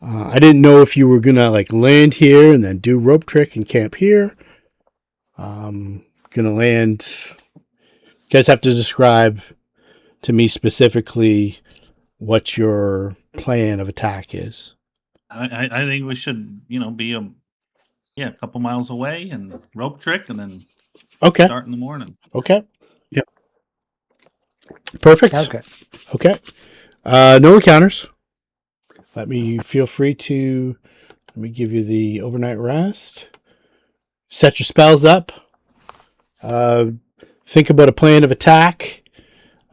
I didn't know if you were gonna like land here and then do rope trick and camp here. Gonna land. You guys have to describe to me specifically what your plan of attack is. I think we should, be a couple miles away and rope trick, and then Okay. start in the morning. Okay. Yep. Perfect. Sounds good. Okay. No encounters. Let me give you the overnight rest. Set your spells up. Think about a plan of attack.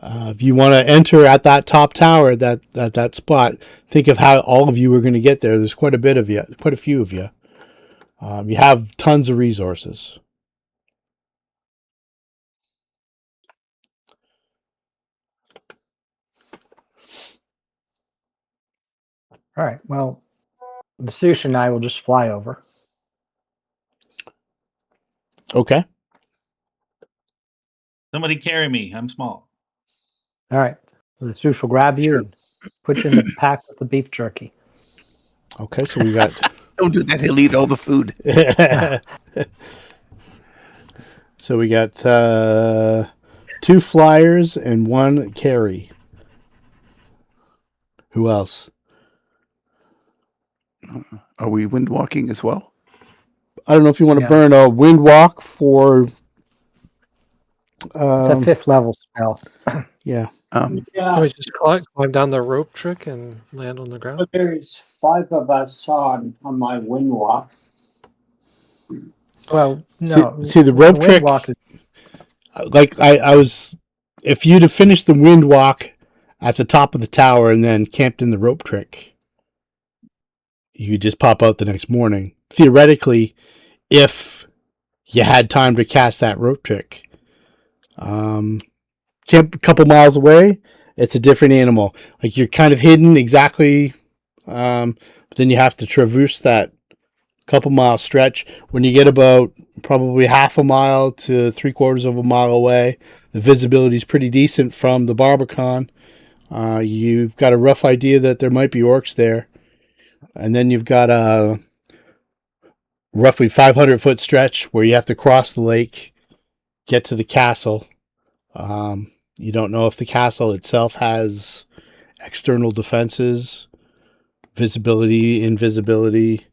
If you want to enter at that top tower, that spot, think of how all of you are going to get there. There's quite a few of you. You have tons of resources. All right. Well, the Sush and I will just fly over. Okay. Somebody carry me. I'm small. All right. So the Sush will grab you and put you in the pack with the beef jerky. Okay, so we got. Don't do that. He'll eat all the food. So we got 2 flyers and 1 carry. Who else? Are we wind walking as well? I don't know if you want to burn a wind walk for. It's a 5th level spell. Yeah. Can we just climb down the rope trick and land on the ground? But there's 5 of us on my windwalk. Well, no. See the rope trick. Walk is, Like I was, if you'd have finished the wind walk at the top of the tower and then camped in the rope trick, you could just pop out the next morning. Theoretically, if you had time to cast that rope trick. Camp a couple miles away, it's a different animal. Like you're kind of hidden exactly, but then you have to traverse that couple mile stretch. When you get about probably half a mile to 3/4 of a mile away, the visibility is pretty decent from the barbican. You've got a rough idea that there might be orcs there, and then you've got a roughly 500-foot stretch where you have to cross the lake, get to the castle. You don't know if the castle itself has external defenses, visibility, invisibility.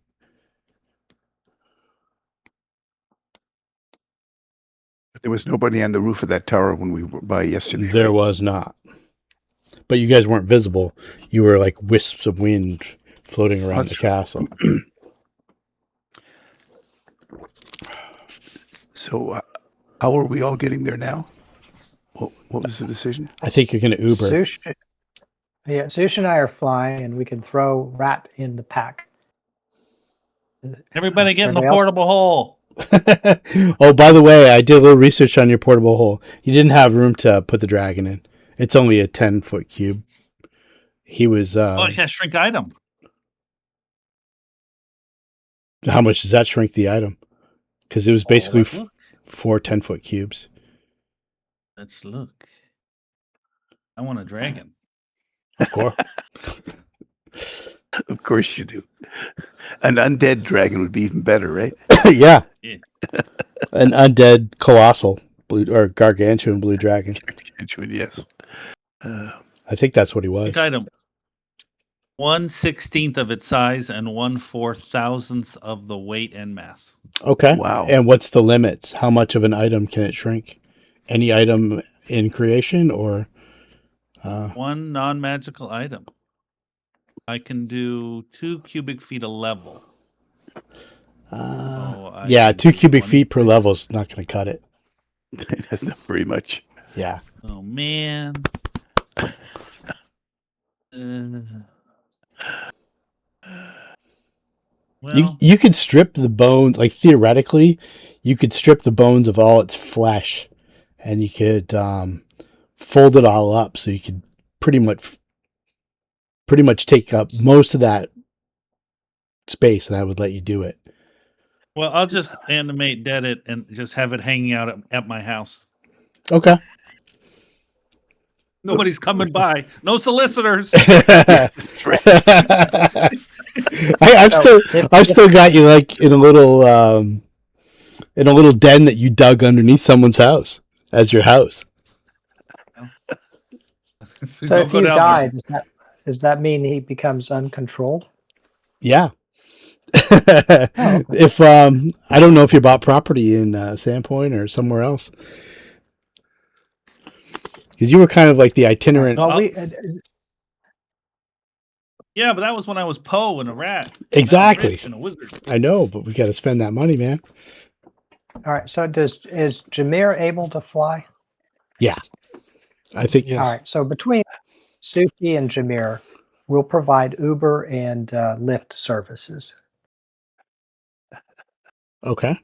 There was nobody on the roof of that tower when we were by yesterday. There was not. But you guys weren't visible. You were like wisps of wind floating around the castle. So, how are we all getting there now? What was the decision? I think you're going to Uber. Sush, Yeah, Zeus and I are flying, and we can throw Rat in the pack. Everybody get in the Everybody else? portable hole. Oh, by the way, I did a little research on your portable hole. You didn't have room to put the dragon in. It's only a 10-foot cube. He was. Oh, yeah, shrink item. How much does that shrink the item? Because it was basically let's look. 4 10-foot cubes. Let's look. I want a dragon. Of course. Of course you do. An undead dragon would be even better, right? Yeah. Yeah. An undead colossal blue or gargantuan blue dragon. Yes. I think that's what he was. Shrink item. 1/16 of its size and 1/4000th of the weight and mass. Okay. Wow. And what's the limits? How much of an item can it shrink? Any item in creation or? One non-magical item. I can do 2 cubic feet a level. Yeah, 2 cubic 20. feet per level is not going to cut it. That's not very much. Yeah. Oh man. Well, You could strip the bones, like theoretically, you could strip the bones of all its flesh, and you could fold it all up, so you could pretty much take up most of that space, and I would let you do it. well, I'll just animate dead it and just have it hanging out at my house. Okay. Nobody's coming by. No solicitors. That's right. I've still got you like in a little den that you dug underneath someone's house as your house. So Don't if go you down die, does that mean he becomes uncontrolled? Yeah. okay. If I don't know if you bought property in Sandpoint or somewhere else, because you were kind of like the itinerant. Well, Yeah, but that was when I was Poe and a rat. Exactly. Rich and a wizard. I know, but we got to spend that money, man. all right. So is Jameer able to fly? Yeah, I think. Yes. All right. So between Sufi and Jameer, we'll provide Uber and Lyft services. Okay.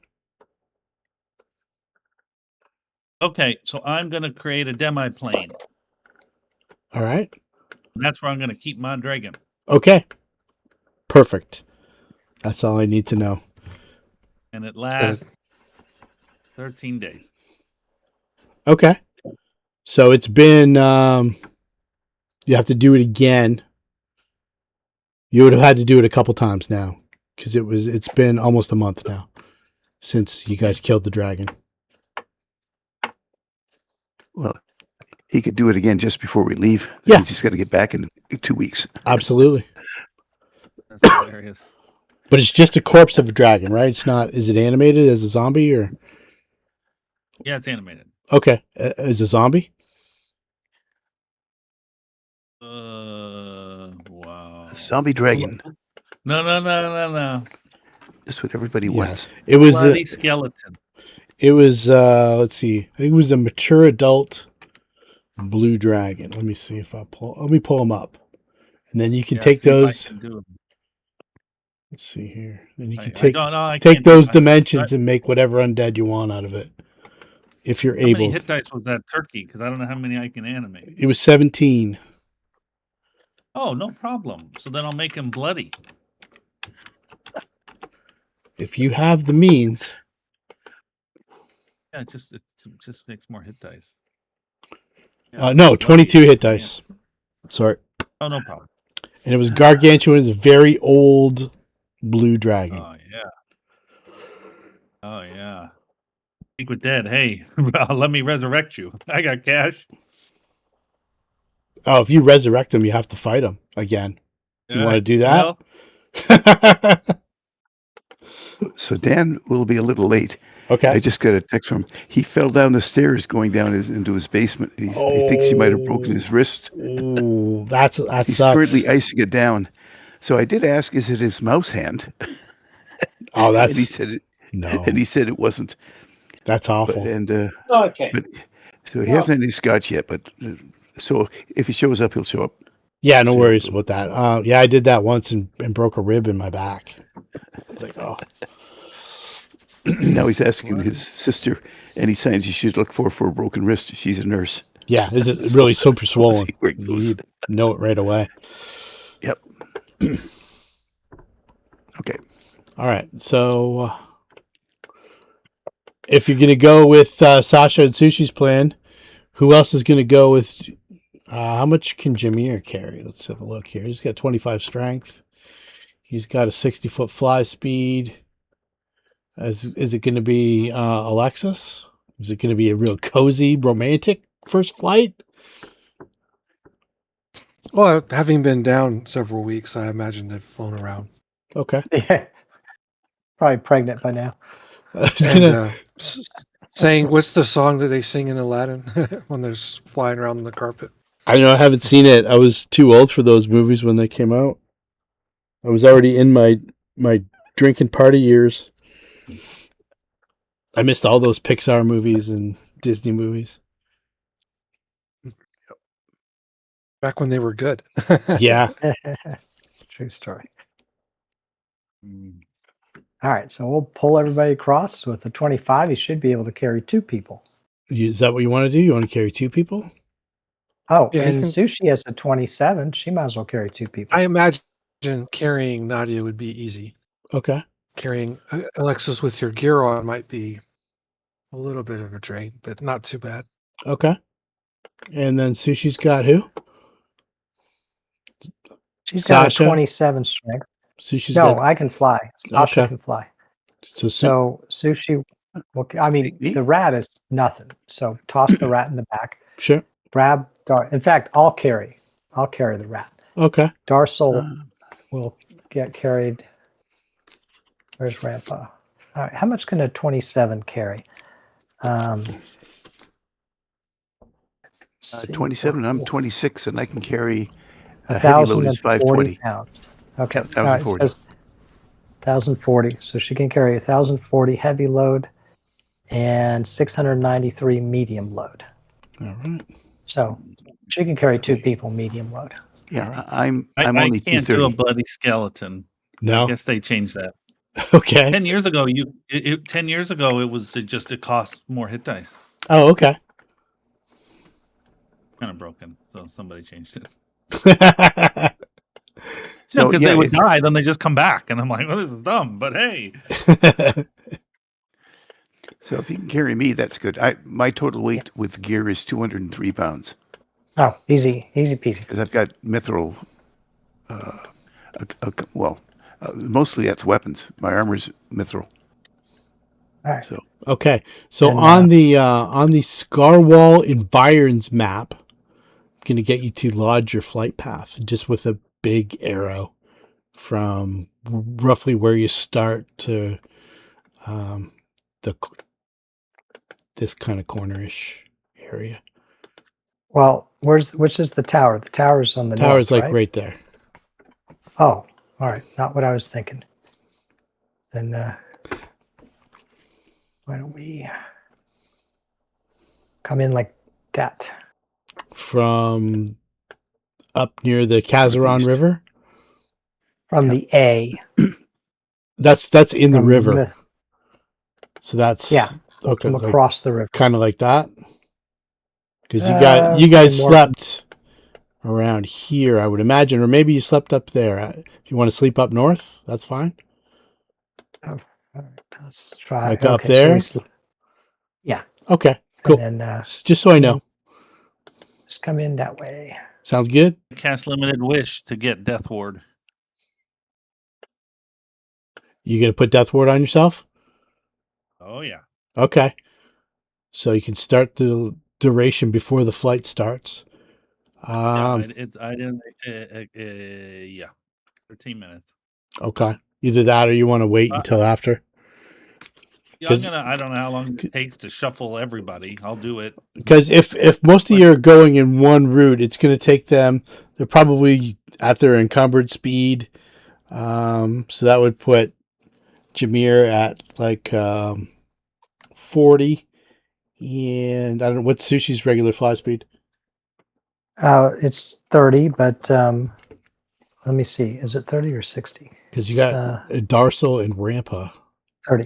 Okay, so I'm going to create a demi-plane. All right. That's where I'm going to keep my dragon. Okay. Perfect. That's all I need to know. And it lasts 13 days. Okay. So it's been. You have to do it again. You would have had to do it a couple times now, because it's been almost a month now since you guys killed the dragon. Well, he could do it again just before we leave. Yeah. He's just got to get back in 2 weeks. Absolutely. That's hilarious. But it's just a corpse of a dragon, right? It's not. Is it animated as a zombie or? Yeah, it's animated. Okay, as a zombie. Wow. Zombie dragon. No. That's what everybody Yeah. wants. It was. Bloody skeleton. It was. Let's see. It was a mature adult blue dragon. Let me see if I pull. Let me pull them up, and then you can take see if I those. can do it. Let's see here. Then you I can take don't know. I take can't do those it. dimensions and make whatever undead you want out of it, if you're How many able. hit dice was that turkey? Because I don't know how many I can animate. It was 17. Oh, no problem. So then I'll make him bloody. If you have the means. Yeah, it just makes more hit dice. Yeah, No, bloody. 22 hit dice. Sorry. Oh, no problem. And it was gargantuan. It's a very old blue dragon. Oh yeah. Speak with dead. Hey, let me resurrect you. I got cash. Oh, if you resurrect him, you have to fight him again. You want to do that? Well, So Dan will be a little late. Okay. I just got a text from him. He fell down the stairs going down into his basement. He thinks he might have broken his wrist. Ooh, that He's sucks. currently icing it down. So I did ask, is it his mouse hand? Oh, and he that's said it. no. And he said it wasn't. That's awful. Okay. So he hasn't any scotch yet. But so if he shows up, he'll show up. Yeah, no So- worries about that. Yeah, I did that once and broke a rib in my back. It's like, oh, Now he's asking What? his sister any signs you should look for a broken wrist. She's a nurse. yeah, is it So, really super we'll swollen? see where it goes. You know it right away. Yep. Okay. All right, so if you're gonna go with Sasha and Sushi's plan, who else is gonna go with? How much can Jameer carry? Let's have a look here. He's got 25 strength. He's got a 60-foot fly speed. Is it going to be Alexis? Is it going to be a real cozy, romantic first flight? Well, having been down several weeks, I imagine they've flown around. Okay. Yeah. Probably pregnant by now. I was And gonna, saying, what's the song that they sing in Aladdin when they're flying around the carpet? I know I haven't seen it. I was too old for those movies when they came out. I was already in my drinking party years. I missed all those Pixar movies and Disney movies. Back when they were good. Yeah. True story. Mm. All right, so we'll pull everybody across. With the 25, you should be able to carry 2 people. Is that what you want to do? You want to carry 2 people? Oh, Yeah, you and can- Sushi has a 27. She might as well carry 2 people. I imagine carrying Nadia would be easy. Okay. Carrying Alexis with your gear on might be a little bit of a drain, but not too bad. Okay. And then Sushi's got who? She's got Sasha? a 27 strength. Sushi's No, got. I can fly. Sasha Okay. can fly. So So Sushi, well, I mean, Me? the rat is nothing. So toss the rat in the back. sure. Grab Dar. In fact, I'll carry the rat. Okay. Darsal Uh, will get carried. Where's Rampa? All right, how much can a 27 carry? Let's see. 27. I'm 26, and I can carry a A heavy load is 1,040 520. pounds. Okay, Yeah, all right, it 1,040. says 1,040. So she can carry 1,040 heavy load and 693 medium load. All right. So she can carry 2 people medium load. Yeah, I'm I only can't do a 230. bloody skeleton. I No. guess they changed that. Okay. 10 years ago, 10 years ago, it cost more hit dice. Oh, okay. Kind of broken, so somebody changed it. So No, because yeah, they would die, then they just come back, and I'm like, well, this is dumb, but hey. so if you can carry me, that's good. My total weight with gear is 203 pounds Oh, easy peasy. because I've got mithril. Mostly that's weapons. My armor's mithril. All right. So Okay. So And, on the Scarwall environs map, I'm gonna get you to lodge your flight path just with a big arrow from roughly where you start to this kind of cornerish area. Well, which is the tower? The tower's on the Tower's north, like right there. Oh, all right. Not what I was thinking. Then why don't we come in like that? From up near the Kazaron Northeast. River. From the A. That's in the from river. So that's Yeah. okay. From Like, across the river. kind of like that. Because you say guys more- slept around here, I would imagine, or maybe you slept up there. If you want to sleep up north, that's fine. All right, let's try. Like up okay, there? Yeah. Okay, cool. And then Just so I know. just come in that way. Sounds good. Cast limited wish to get Death Ward. You gonna put Death Ward on yourself? Oh yeah. Okay. So you can start the duration before the flight starts. I didn't. Yeah, 13 minutes. Okay. Either that or you want to wait Uh, until after. Yeah, 'Cause- I don't know how long it takes to shuffle everybody. I'll do it. Because if most of you are going in one route, it's going to take them. They're probably at their encumbered speed. So that would put Jameer at like 40, and I don't know what's Sushi's regular fly speed. It's 30, but let me see. Is it 30 or 60? Because you It's, got Darsal and Rampa. 30.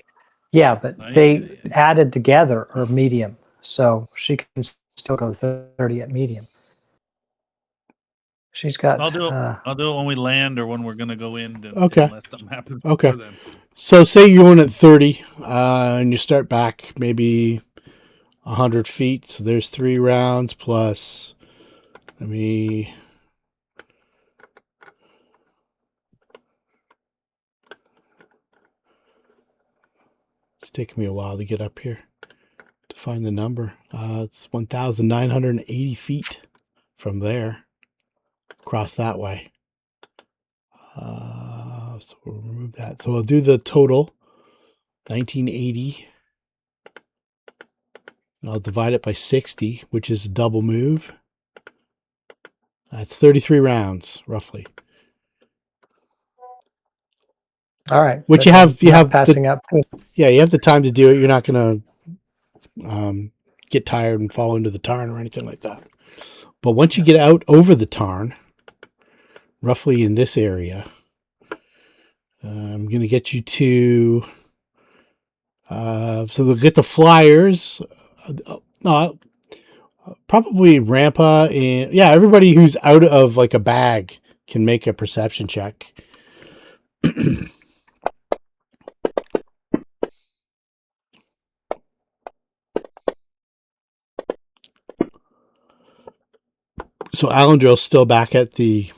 Yeah, but Nice. they added together are medium, so she can still go 30 at medium. She's got. I'll do it when we land or when we're gonna go in. Okay. Unless something happens. Okay. before then. So say you're going at 30, and you start back maybe 100 feet. So there's 3 rounds plus. Let me. It's taking me a while to get up here to find the number. It's 1,980 feet from there. Across that way. So we'll remove that. So we'll do the total 1980. And I'll divide it by 60, which is a double move. That's 33 rounds, roughly. All right. Which but you not have passing up. Yeah, you have the time to do it. You're not going to get tired and fall into the tarn or anything like that. But once you get out over the tarn, roughly in this area, I'm going to get you to. So they'll get the flyers. Probably Rampa and everybody who's out of like a bag can make a perception check. So Alandrill's still back at the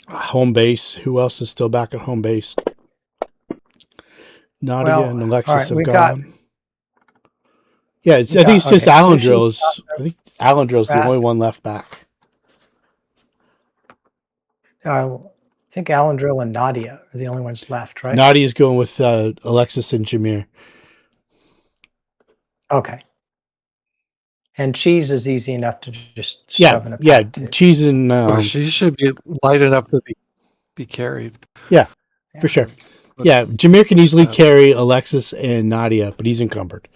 home base. Who else is still back at home base? Nadia and Alexis have gone. I think it's just Alandrill's. I think Alandrill's the only one left back. I think Alandrill and Nadia are the only ones left, right? Nadia's going with Alexis and Jameer. Okay. And cheese is easy enough to just shove in a pack too. Cheese and She should be light enough to be carried. Yeah, for sure. Yeah, Jameer can easily carry Alexis and Nadia, but he's encumbered.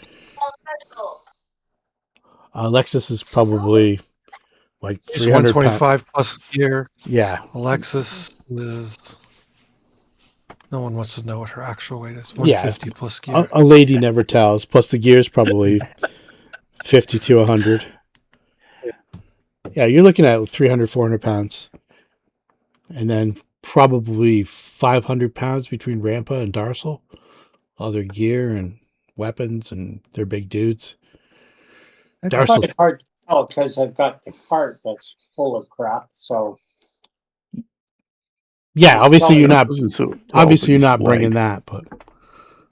Alexis is probably like 300 125 plus gear. Yeah. Alexis is. No one wants to know what her actual weight is. 150 plus gear. A lady never tells. Plus the gear is probably 50 to 100. Yeah, you're looking at 300, 400 pounds. And then probably 500 pounds between Rampa and Darsal. All their gear and weapons, and they're big dudes. Darsal's hard to tell because I've got the cart that's full of crap. So yeah, obviously you're not. Obviously you're not bringing that, but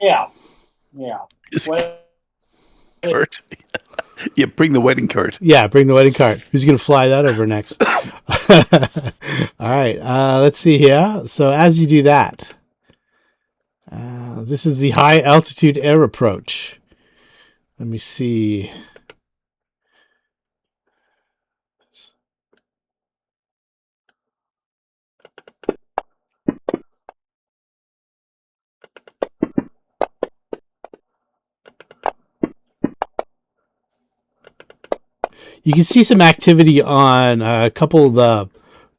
yeah. Cart. Yeah, bring the wedding cart. Yeah, bring the wedding cart. Who's going to fly that over next? All right, let's see here. So as you do that, this is the high altitude air approach. Let me see. You can see some activity on a couple of the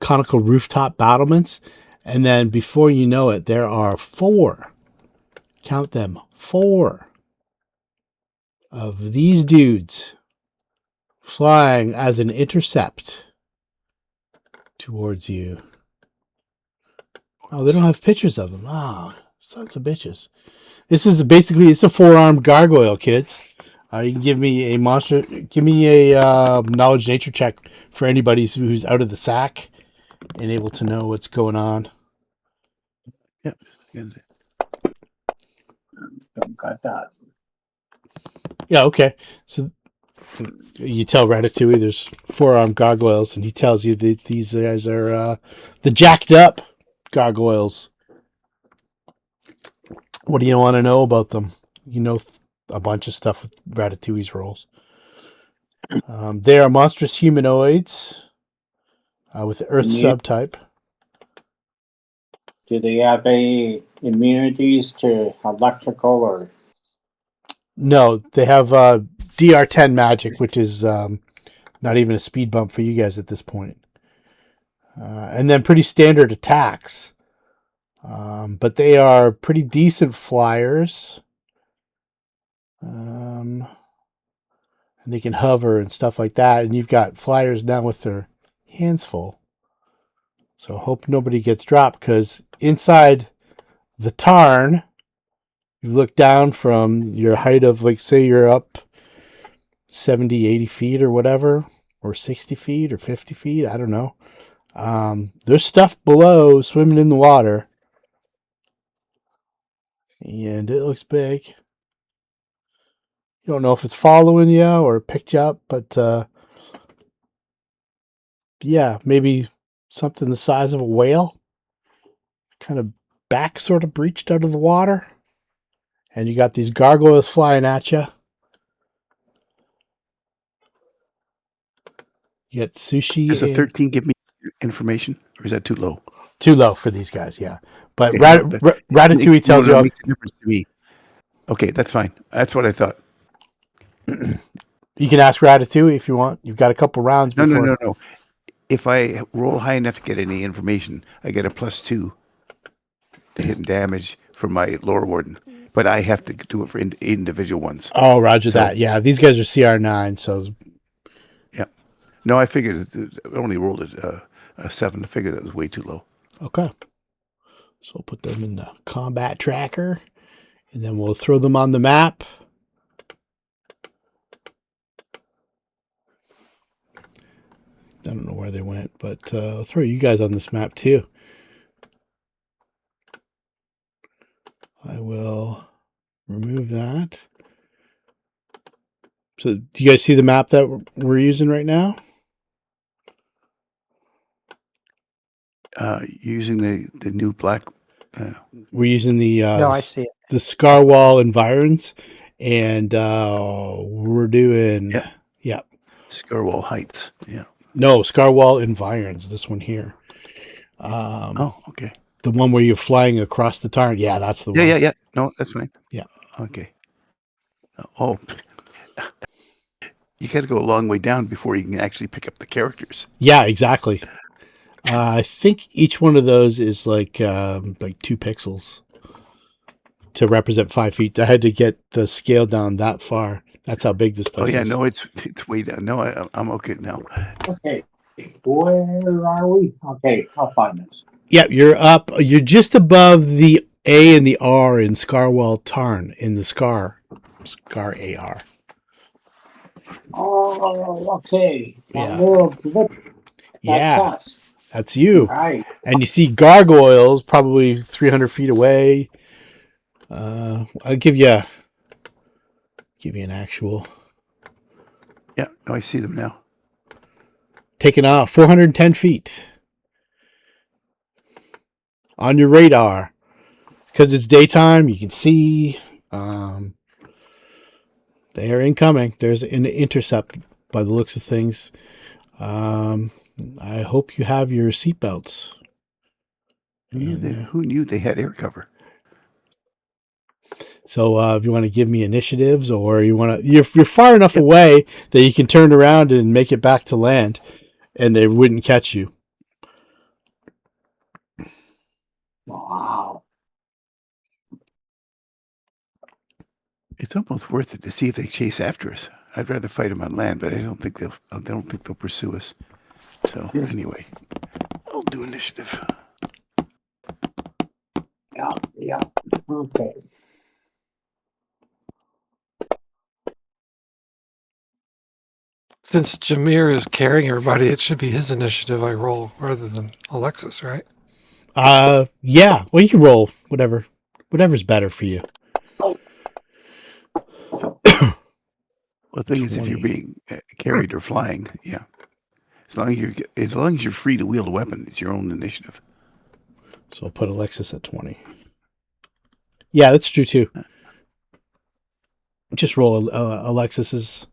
conical rooftop battlements. And then before you know it, there are 4, count them, 4 of these dudes flying as an intercept towards you. Oh, they don't have pictures of them. Oh, sons of bitches. This is basically, it's a 4-armed gargoyle, kids. You can give me a knowledge nature check for anybody who's out of the sack and able to know what's going on. Yep. Got that. Yeah, okay. So you tell Ratatouille there's 4-armed gargoyles, and he tells you that these guys are the jacked up gargoyles. What do you want to know about them? You know a bunch of stuff with Ratatouille's rolls. They are monstrous humanoids with the Earth subtype. Do they have any immunities to electrical or? No, they have DR10 magic, which is Not even a speed bump for you guys at this point. And then pretty standard attacks. But they are pretty decent flyers. And they can hover and stuff like that. And you've got flyers now with their hands full. So hope nobody gets dropped, because inside the tarn, you look down from your height of, like, say you're up 70, 80 feet or whatever, or 60 feet or 50 feet. I don't know. There's stuff below swimming in the water. And it looks big. You don't know if it's following you or picked you up, but yeah, maybe something the size of a whale. Kind of back sort of breached out of the water. And you got these gargoyles flying at you. You got sushi. Does a 13 give me information, or is that too low? Too low for these guys, yeah. But Okay, Ratatouille tells you. Makes a difference to me. Okay, that's fine. That's what I thought. You can ask Ratatouille if you want. You've got a couple rounds before. No. If I roll high enough to get any information, I get a +2 to hit and damage for my lore warden. But I have to do it for individual ones. Oh, roger that. Yeah, these guys are CR9, so. Yeah. No, I figured I only rolled a 7. I figured that was way too low. Okay. So we'll put them in the combat tracker, and then we'll throw them on the map. I don't know where they went, but I'll throw you guys on this map too. I will remove that. So do you guys see the map that we're using right now? Using the new black. We're using the No, I see it. the Scarwall environs, and we're doing Scarwall Heights. Yeah. No, Scarwall environs. This one here. Okay. The one where you're flying across the tarn. Yeah, that's the one. Yeah. No, that's fine. Yeah. Okay. Oh, you got to go a long way down before you can actually pick up the characters. Yeah, exactly. I think each one of those is like 2 pixels to represent 5 feet. I had to get the scale down that far. That's how big this place is. Oh yeah, no, it's way down. No, I'm okay now. Okay, where are we? Okay, I'll find this. Yeah, you're up. You're just above the A and the R in Scarwall Tarn in the Scar AR. Oh, okay. Yeah. That little blip. That's us. That's you. Right. And you see gargoyles probably 300 feet away. I'll give you an actual. Yeah, no, I see them now. Taking off 410 feet on your radar. Because it's daytime, you can see they are incoming. There's an intercept by the looks of things. I hope you have your seatbelts. Who knew they had air cover? So if you want to give me initiatives, or you want to, you're far enough away that you can turn around and make it back to land, and they wouldn't catch you. Wow. It's almost worth it to see if they chase after us. I'd rather fight them on land, but I don't think they'll pursue us. So anyway, I'll do initiative. Yeah. Okay. Since Jameer is carrying everybody, it should be his initiative I roll rather than Alexis, right? Yeah. Well, you can roll whatever's better for you. Well, the thing is, if you're being carried or flying, yeah, as long as you're free to wield a weapon, it's your own initiative. So I'll put Alexis at 20. Yeah, that's true too. Just roll Alexis's.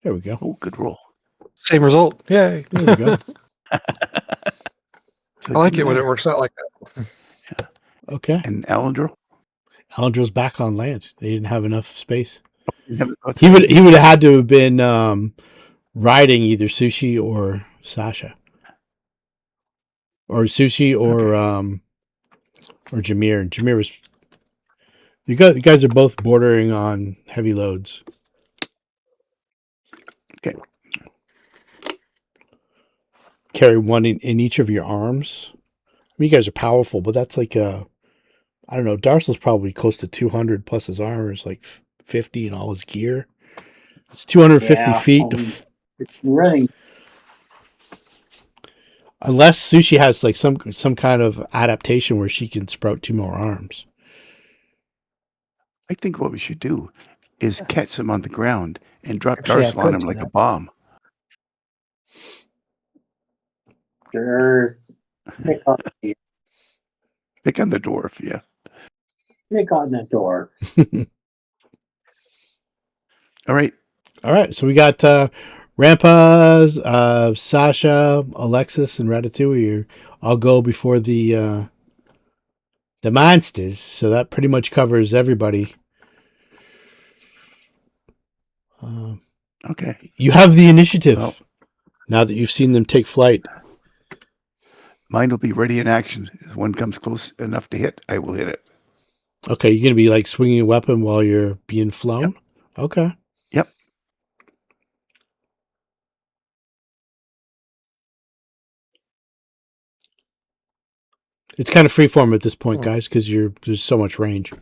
There we go. Oh, good roll. Same result. Yay. There we go. I like it when it works out like that. Okay. And Alendro? Alendro's back on land. They didn't have enough space. He would have had to have been riding either Sushi or Sasha, or Sushi or Jameer. And Jameer was. You guys are both bordering on heavy loads. Okay. Carry one in each of your arms. I mean, you guys are powerful, but that's like I don't know. Darcel's probably close to 200 plus his armor is like 50 and all his gear. It's 250 feet. Running. Unless Sushi has like some kind of adaptation where she can sprout 2 more arms. I think what we should do is catch them on the ground and drop Actually, I Darcel on could them do like a that. bomb. Sure. Pick on the Pick on the dwarf, yeah. door. All right. All right, so we got Rampa, Sasha, Alexis, and Ratatouille. I'll go before the monsters, so that pretty much covers everybody. Okay. You have the initiative Well, now that you've seen them take flight. mine will be ready in action. If one comes close enough to hit, I will hit it. Okay, you're going to be like swinging a weapon while you're being flown? Yep. Okay. Yep. It's kind of freeform at this point, guys, because there's so much range.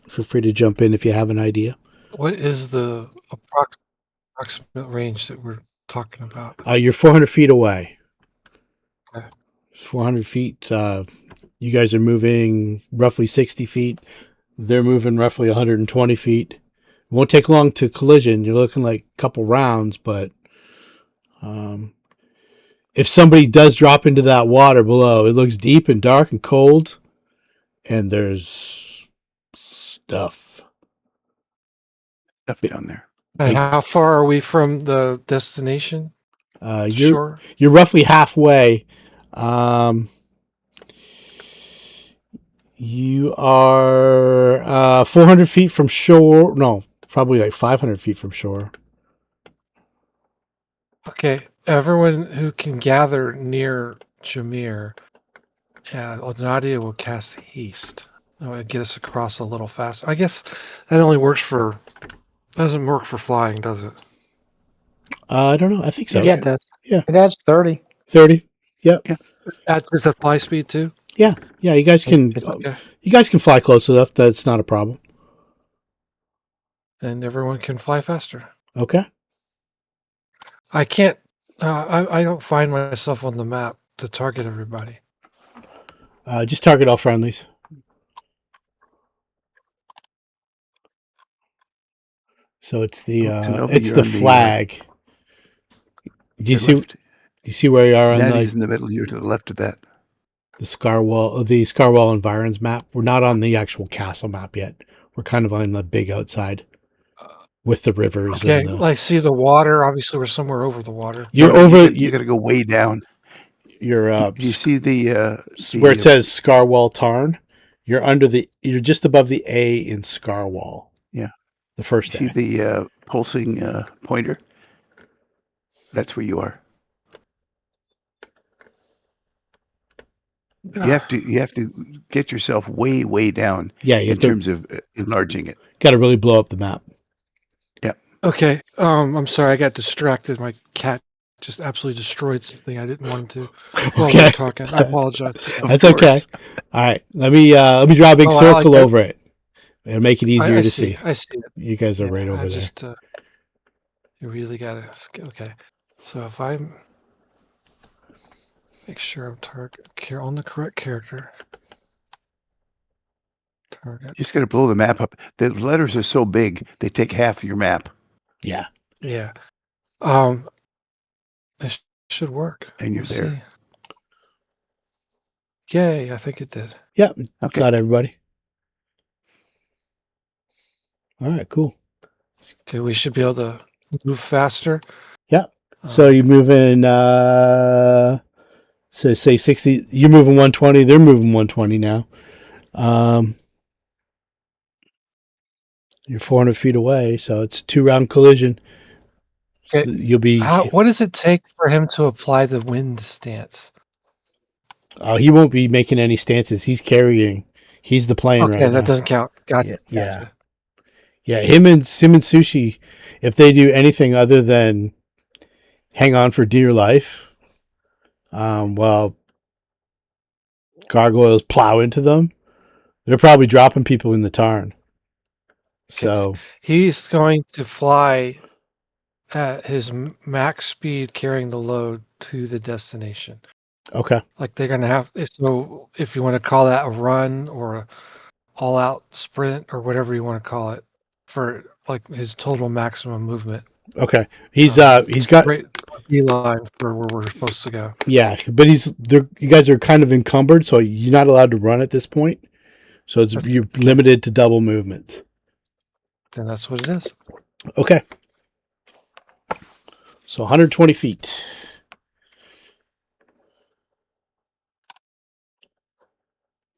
Feel free to jump in if you have an idea. What is the approximate range that we're talking about? You're 400 feet away. Okay. 400 feet. You guys are moving roughly 60 feet. They're moving roughly 120 feet. It won't take long to collision. You're looking like a couple rounds, but if somebody does drop into that water below, it looks deep and dark and cold, and there's stuff Down there. And how far are we from the destination? You're roughly halfway. You are 400 feet from shore. No, probably like 500 feet from shore. Okay, everyone who can gather near Jameer, Nadia will cast haste. That would get us across a little faster. I guess that only doesn't work for flying, does it? I don't know. I think so. Yeah, it does. Yeah. It adds 30. 30. Yep. Is it fly speed too? Yeah. You guys can. Okay. You guys can fly close enough. That's not a problem. Then everyone can fly faster. Okay. I can't. I don't find myself on the map to target everybody. Just target all friendlies. So it's the flag. Do you see? Left. Do you see where you are on That is in the middle. You're to the left of that. the Scarwall Environs map? We're not on the actual castle map yet. We're kind of on the big outside with the rivers. Okay, and I see the water. Obviously, we're somewhere over the water. you're No, over. You got to go way down. You're Do you see the where it says Scarwall Tarn. You're just above the A in Scarwall. Yeah. The first see A. the pulsing pointer? That's where you are. You have to get yourself way down. Yeah, you in have to, terms of enlarging it. got to really blow up the map. Okay. I'm sorry. I got distracted. My cat just absolutely destroyed something I didn't want him to. While we were talking. I apologize. That's okay. All right. Let me draw a big circle like over it. It'll make it easier to see. I see it. You guys are right over there. You really gotta. Okay. So if I make sure I'm on the correct character. Target. You just got to blow the map up. The letters are so big, they take half your map. Yeah. Yeah. It should work. And you're there. See. Yay! I think it did. Yeah. Okay. Got everybody. All right. Cool. Okay, we should be able to move faster. Yeah. So you're moving. So say 60. You're moving 120. They're moving 120 now. You're 400 feet away, so it's a 2-round collision. So Okay. you'll be. What does it take for him to apply the wind stance? He won't be making any stances. He's carrying. He's the plane Okay, right that now. doesn't count. Gotcha. Yeah. Gotcha. Yeah, him and Sushi, if they do anything other than hang on for dear life, while gargoyles plow into them, they're probably dropping people in the tarn. So He's going to fly at his max speed, carrying the load to the destination. okay, Like they're going to have. So if you want to call that a run or a all-out sprint or whatever you want to call it, for like his total maximum movement. okay. He's got Right beeline for where we're supposed to go. yeah, but you guys are kind of encumbered, so you're not allowed to run at this point. So you're limited to double movement. Then that's what it is. Okay. So 120 feet.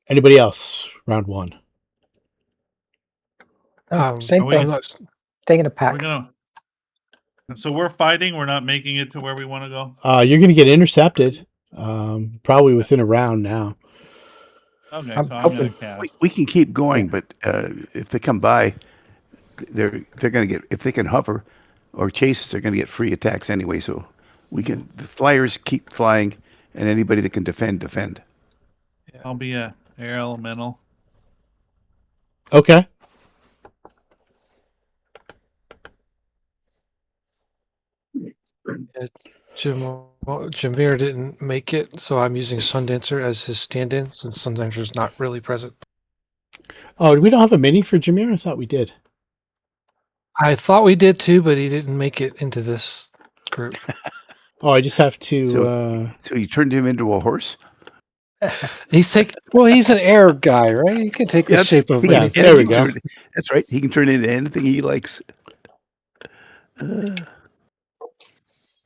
Anybody else? Round 1. Same are we- thing. Taking a We're pack. gonna. So we're fighting. We're not making it to where we want to go. You're going to get intercepted. Probably within a round now. Okay, I'm so I'm gonna hoping- cast. We can keep going, but if they come by, they're going to get, if they can hover or chase us, they're going to get free attacks anyway. So the flyers keep flying, and anybody that can defend. I'll be a air elemental. Okay. Jameer didn't make it, so I'm using Sundancer as his stand-in since Sundancer's not really present. Oh, we don't have a mini for Jameer? I thought we did. I thought we did too, but he didn't make it into this group. Oh, I just have to. So you turned him into a horse? He's an air guy, right? He can take the shape of Yeah, anything. there we he can go. That's right. He can turn into anything he likes.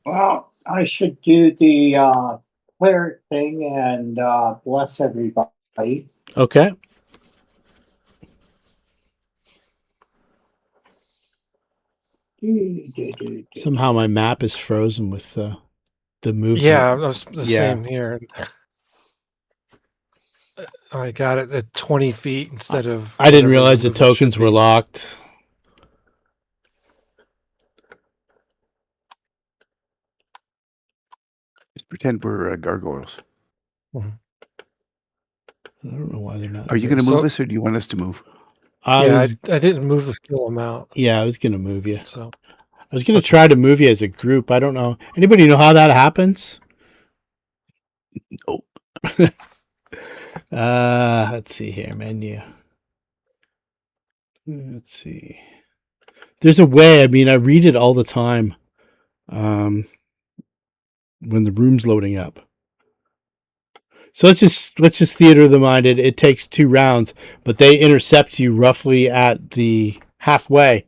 Well, I should do the cleric thing and bless everybody. Okay. Somehow my map is frozen with the movement. Yeah, that's the Yeah. same here. I got it at 20 feet instead of. I didn't whatever realize the movement should tokens were be. locked. Just pretend we're gargoyles. I don't know why they're not. Are you going to So- move us, or do you want us to move? I didn't move the full amount. Yeah, I was going to move you. So I was going to try to move you as a group. I don't know. Anybody know how that happens? Nope. Let's see here. Menu. Let's see. There's a way. I mean, I read it all the time. When the room's loading up. So let's just theater the mind. It takes 2 rounds, but they intercept you roughly at the halfway.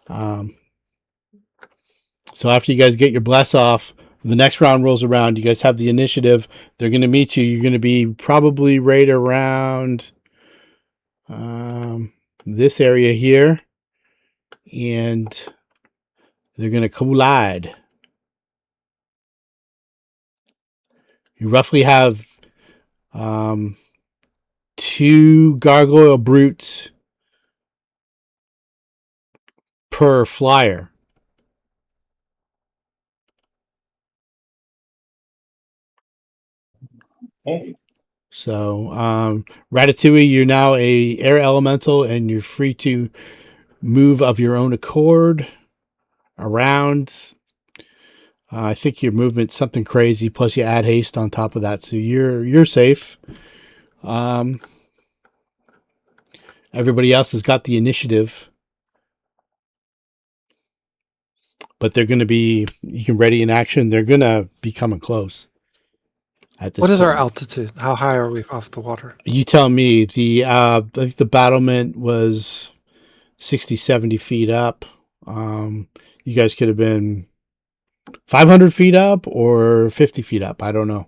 So after you guys get your bless off, the next round rolls around. You guys have the initiative. They're going to meet you. You're going to be probably right around this area here, and they're going to collide. You roughly have 2 gargoyle brutes per flyer. Hey, So, Ratatouille, you're now a air elemental, and you're free to move of your own accord around. I think your movement's something crazy. Plus, you add haste on top of that, so you're safe. Everybody else has got the initiative, but they're going to be. You can ready in action. They're going to be coming close. At this what is our point. altitude? How high are we off the water? You tell me. I think the battlement was 60, 70 feet up. You guys could have been 500 feet up or 50 feet up. I don't know.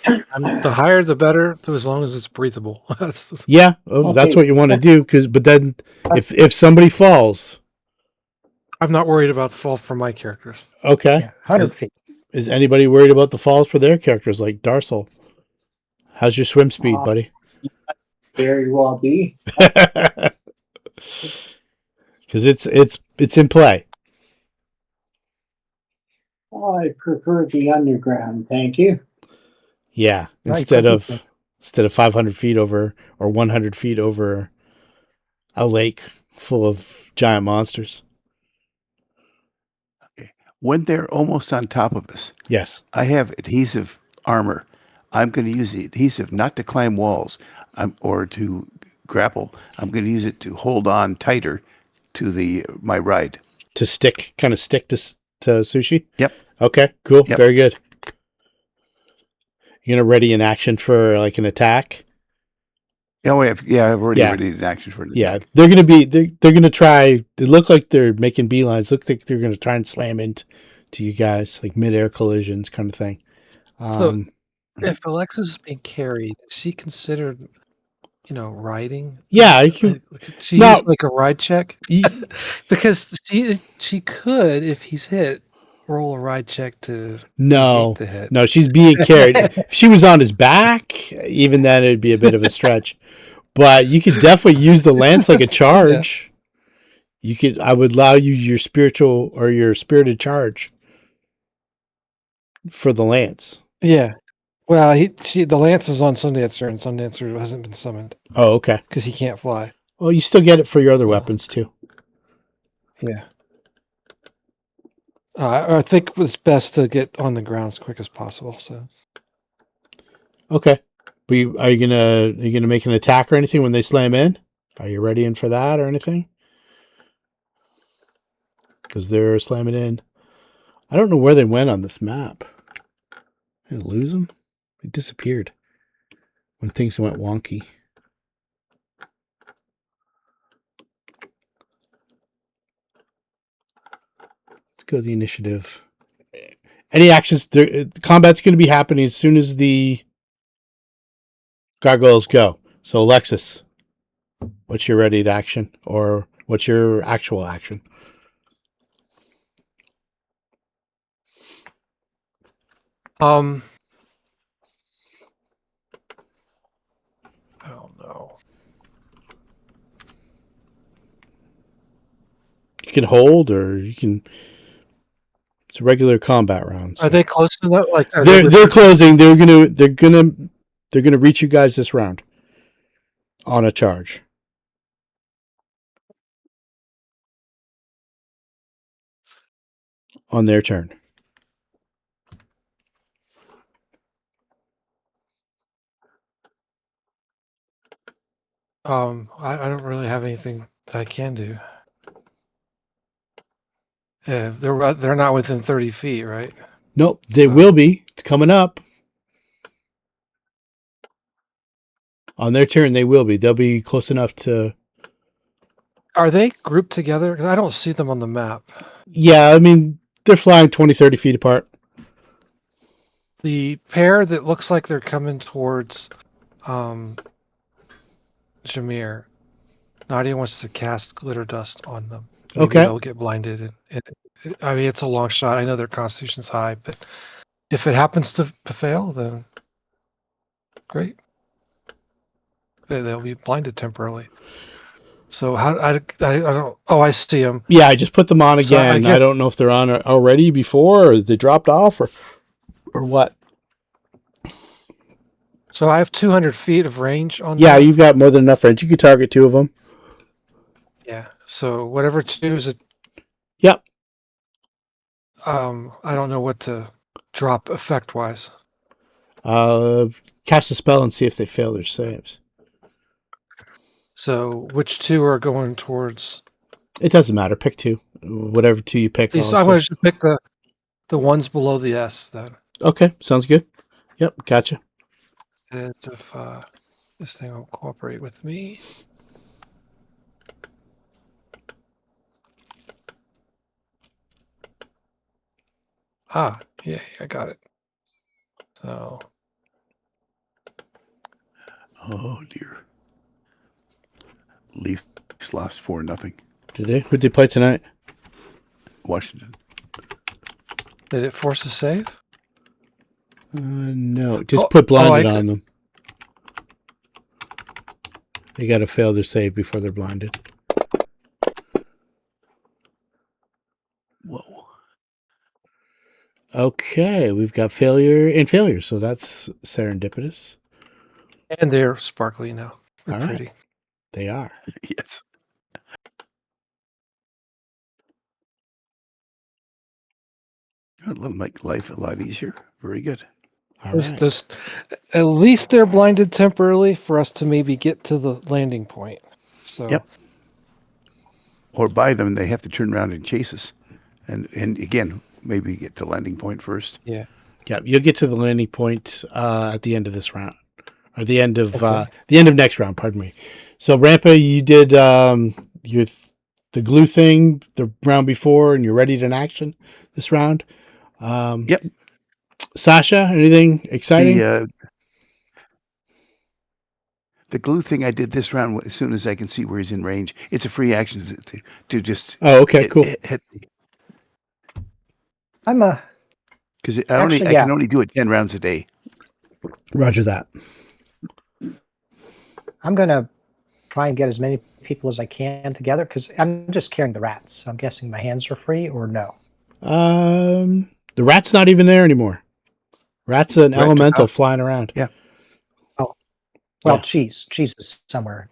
The higher the better, as long as it's breathable. Yeah, that's Okay. what you want to do. But then if somebody falls, I'm not worried about the fall for my characters. okay. Yeah, 100 feet. Is anybody worried about the falls for their characters like Darcel? How's your swim speed, buddy? Very well be. Because it's in play. I prefer the underground, thank you. Yeah, Right, instead of perfect. 500 feet over or 100 feet over a lake full of giant monsters. When they're almost on top of us, Yes. I have adhesive armor. I'm going to use the adhesive not to climb walls or to grapple. I'm going to use it to hold on tighter to my ride. To stick to sushi? Yep. Okay, cool. Yep. Very good. You're going to ready an action for like an attack? Oh, I've already Yeah. ready an action for an Yeah, attack. they're gonna try. They look like they're making beelines. Look like they're gonna try and slam into you guys, like mid-air collisions, kind of thing. So, if Alexis is being carried, is she considered, riding? Yeah, Could she no. use like a ride check? Because she could, if he's hit, roll a ride check to negate the hit. No, she's being carried. If she was on his back, even then it'd be a bit of a stretch. But you could definitely use the lance like a charge. Yeah. I would allow you your spiritual or your spirited charge for the lance. Yeah. Well, the lance is on Sundancer, and Sundancer hasn't been summoned. Oh, okay. Because he can't fly. Well, you still get it for your other weapons too. Yeah. I think it's best to get on the ground as quick as possible. So. Okay. Are you gonna make an attack or anything when they slam in? Are you ready in for that or anything? Because they're slamming in. I don't know where they went on this map. Did I lose them? They disappeared when things went wonky. Let's go to the initiative. Any actions? Combat's going to be happening as soon as the gargoyles go. So, Alexis, what's your ready to action? Or what's your actual action? I don't know. You can hold, or you can. It's a regular combat round. So. Are they close enough? Like they're closing. They're gonna reach you guys this round on a charge on their turn. I don't really have anything that I can do. They're not within 30 feet, right? Nope, they will be. It's coming up. On their turn, they will be. They'll be close enough to... Are they grouped together? 'Cause I don't see them on the map. Yeah, I mean, they're flying 20, 30 feet apart. The pair that looks like they're coming towards Jameer, Nadia wants to cast glitter dust on them. Maybe Okay. they'll get blinded. I mean, it's a long shot. I know their constitution's high, but if it happens to fail, then great. They'll be blinded temporarily. So how I don't. Oh, I see them. Yeah, I just put them on So again. I don't know if they're on already before, or they dropped off, or what. So I have 200 feet of range on. Yeah, them. you've got more than enough range. You could target two of them. Yeah. So whatever choose it. Yep. I don't know what to drop effect wise. Cast a spell and see if they fail their saves. So which two are going towards? It doesn't matter. Pick two. Whatever two you pick. I'm going to pick the ones below the S then. Okay, sounds good. Yep, gotcha. And if this thing will cooperate with me. Yeah, I got it. So Oh dear. Leafs lost 4-0. Did they? Who'd they play tonight? Washington. Did it force a save? No, just Oh, put blinded I on them. They got to fail their save before they're blinded. Whoa. Okay, we've got failure and failure, so that's serendipitous. And they're sparkly now. They're All right. pretty. They are. Yes. It'll make life a lot easier. Very good. All right. At least they're blinded temporarily for us to maybe get to the landing point. So Yep. Or buy them, they have to turn around and chase us. And again, maybe get to landing point first. yeah. Yeah, you'll get to the landing point at the end of this round, or the end of Okay. next round. Pardon me. So Rampa, you did the glue thing the round before, and you're ready to action this round. Yep. Sasha, anything exciting? The glue thing I did this round as soon as I can see where he's in range. It's a free action to just Oh, okay, cool. hit I'm a because I Actually, can only do it 10 rounds a day. Roger that. I'm gonna try and get as many people as I can together because I'm just carrying the rats. I'm guessing my hands are free or no. The rat's not even there anymore. Rat's an Rat elemental out. flying around. Yeah. Well, Yeah. cheese is somewhere.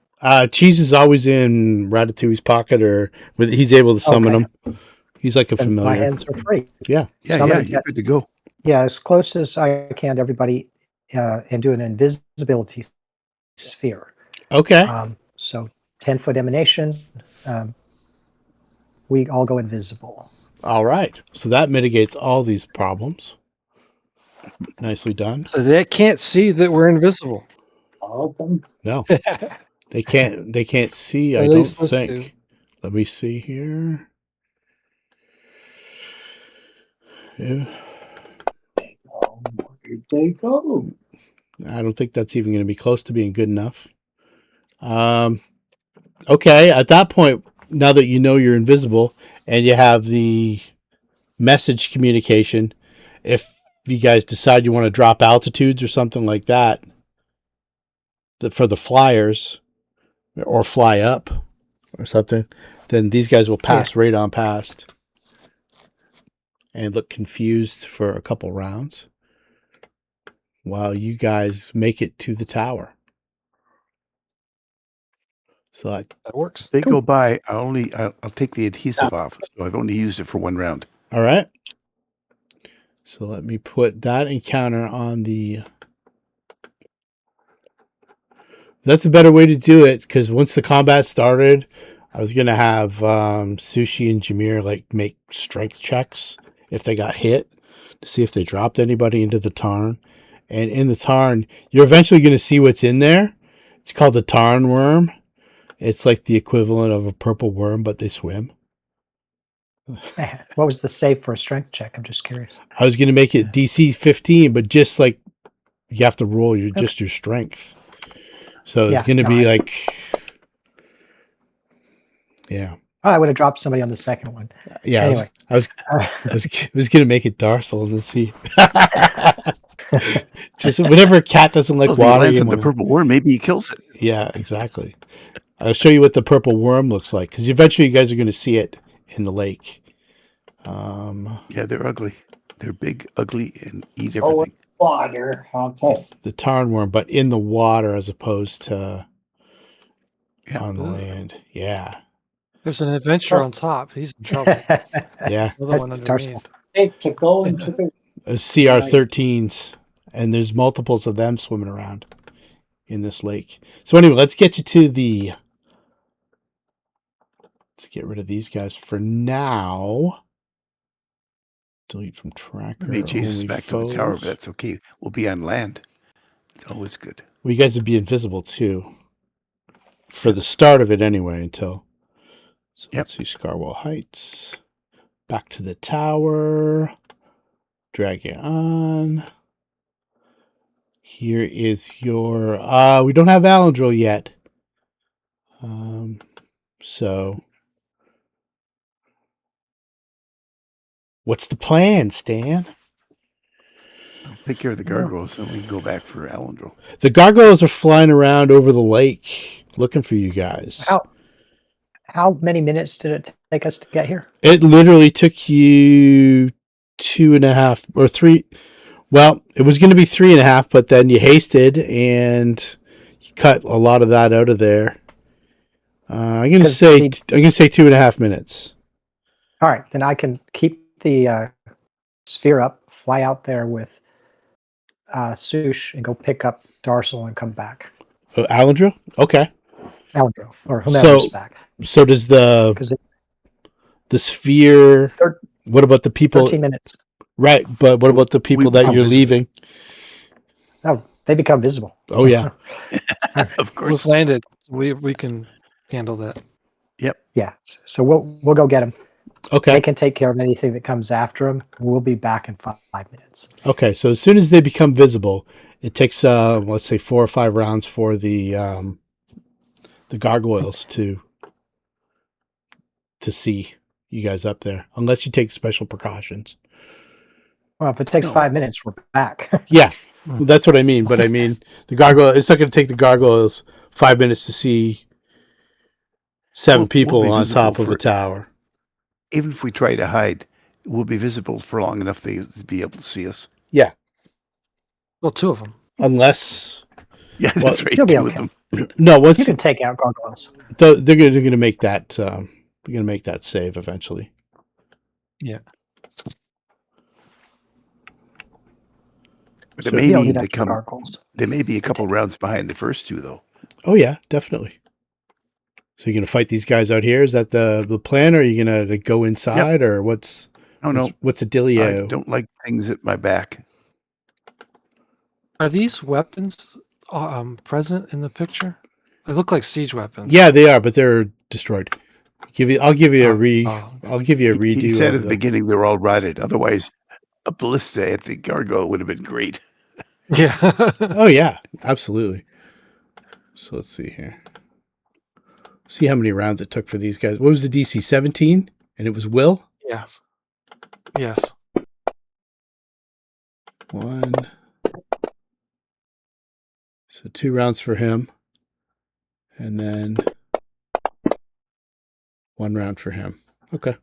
Cheese is always in Ratatouille's pocket, or he's able to summon Okay. him. He's like a And my familiar. hands are free. Yeah. Somebody You're good to go. Yeah, as close as I can to everybody, and do an invisibility sphere. Okay. So 10-foot emanation. We all go invisible. All right. So that mitigates all these problems. Nicely done. So they can't see that we're invisible. All of them. No, they can't. They can't see. I At don't least those think. two. Let me see here. Yeah, Oh, where did they go? I don't think that's even going to be close to being good enough. Okay. At that point, now that you know you're invisible and you have the message communication, if you guys decide you want to drop altitudes or something like that, for the flyers, or fly up or something, then these guys will pass right on past and look confused for a couple rounds while you guys make it to the tower. So That works. They go by. I'll take the adhesive off. So I've only used it for one round. all right. So let me put that encounter on the. That's a better way to do it, because once the combat started, I was gonna have Sushi and Jameer make strength checks if they got hit to see if they dropped anybody into the tarn. And in the tarn, you're eventually gonna see what's in there. It's called the tarn worm. It's like the equivalent of a purple worm, but they swim. What was the save for a strength check? I'm just curious. I was gonna make it DC 15, but just like you have to roll your strength. So it's gonna be yeah. Oh, I would have dropped somebody on the second one. Yeah, Anyway. I was gonna make it Darsal and then see. Just whenever a cat doesn't like Well, if he water, lands you on the wanna- purple worm, maybe he kills it. yeah, exactly. I'll show you what the purple worm looks like, because eventually you guys are gonna see it in the lake. Yeah, they're ugly. They're big, ugly, and eat Oh, everything. water. Okay. the tarn worm, but in the water as opposed to Yeah. on the land. Yeah, There's an adventurer on top. He's in trouble. yeah. Another one That's underneath. Hey, to go into the CR13s, and there's multiples of them swimming around in this lake. So anyway, let's get you to the. Let's get rid of these guys for now. Delete from tracker. They chase us only back to the tower, foes. but that's okay. We'll be on land. It's always good. Well, you guys would be invisible too. For the start of it anyway, until. So Yep. let's see Scarwall Heights. Back to the tower. Drag it on. Here is your. We don't have Alendril yet. So, what's the plan, Stan? Take care of the gargoyles, and we can go back for Alendril. The gargoyles are flying around over the lake looking for you guys. How many minutes did it take us to get here? It literally took you 2.5 or 3. Well, it was going to be 3.5, but then you hasted and you cut a lot of that out of there. I'm going to say 2.5 minutes. All right, then I can keep the sphere up, fly out there with Sush, and go pick up Darsal and come back. Alendril? Okay. Alendril, or whomever's back. So does the sphere? What about the people? 13 minutes. Right, but what about the people that you're leaving? Oh, they become visible. Oh yeah, Of course. We've landed. We can handle that. Yep. Yeah, so we'll go get them. Okay. They can take care of anything that comes after them. We'll be back in 5 minutes. Okay, so as soon as they become visible, it takes let's say 4 or 5 rounds for the gargoyles to see you guys up there, unless you take special precautions. Well, if it takes 5 minutes, we're back. Yeah, that's what I mean. But I mean, the gargoyle. It's not going to take the gargoyles 5 minutes to see 7 people be on visible top of a for- tower. Even if we try to hide, we'll be visible for long enough to be able to see us. Yeah, Well, 2 of them. unless Yeah, Well, that's right. you'll be 2 okay. of them. no, once You can take out gargoyles. they're going to make that. They're going to make that save eventually. Yeah. But So it may You don't be need they extra come. gargoyles. They may be a couple rounds behind the first 2, though. Oh yeah, definitely. So you're going to fight these guys out here? Is that the plan, or are you going to go inside, or what's No, what's a I dealio? don't like things at my back. Are these weapons present in the picture? They look like siege weapons. Yeah, they are, but they're destroyed. I'll give you a I'll give you a redo. He said of at the beginning they were all rotted. Otherwise, a ballista at the gargoyle would have been great. Yeah. Oh yeah, absolutely. So let's see here. See how many rounds it took for these guys. What was the DC? 17, and it was Will. Yes. Yes. 1. So 2 rounds for him, and then 1 round for him. Okay,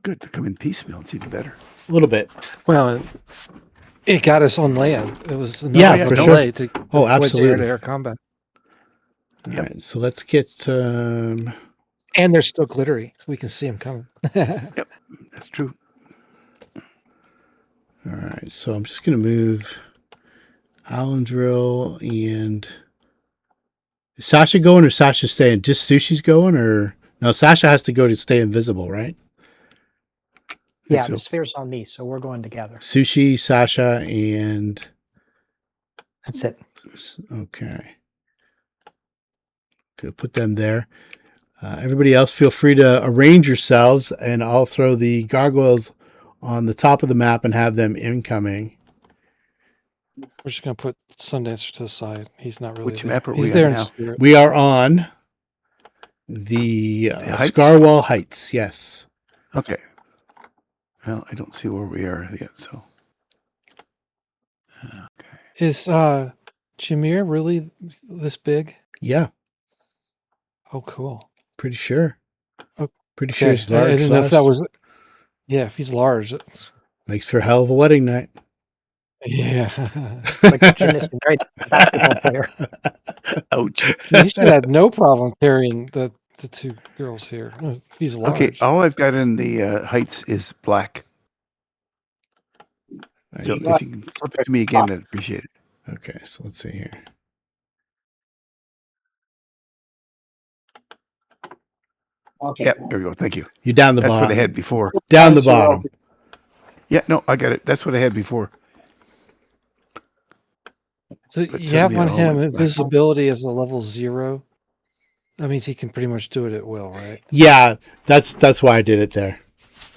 Good to come in piecemeal. It's even better. a little bit. Well, it got us on land. It was Yeah, enough for of a sure. delay to Oh, avoid absolutely. air-to-air combat. All Yep. right, so let's get. And they're still glittery, so we can see them coming. That's true. All right, so I'm just going to move Alendril and. Is Sasha going or Sasha staying? Just Sushi's going, or no? Sasha has to go to stay invisible, right? Yeah, so. the sphere's on me, so we're going together. Sushi, Sasha, and That's it. okay. Good, put them there. Everybody else, feel free to arrange yourselves, and I'll throw the gargoyles on the top of the map and have them incoming. We're just going to put Sundancer to the side. He's not really Which there. map are He's we there on in now? spirit. We are on the Heights? Scarwall Heights. Yes. Okay. Well, I don't see where we are yet, so. Okay. Is Jameer really this big? Yeah. Oh, cool. Pretty sure. Okay. Pretty sure it's I large. didn't know if that sized. was. Yeah, if he's large. Makes for a hell of a wedding night. Yeah. Like a gymnast and great basketball player. Ouch. He should have no problem carrying the 2 girls here. If he's large. Okay, all I've got in the heights is black. So if you can flip it to me again, I'd appreciate it. Okay, so let's see here. Okay. Yeah, there we go. Thank you. You're down the That's bottom. what I had before. Down the So, bottom. Yeah, no, I got it. That's what I had before. So But you have suddenly on I him went black. invisibility as a level 0. That means he can pretty much do it at will, right? Yeah, that's why I did it there.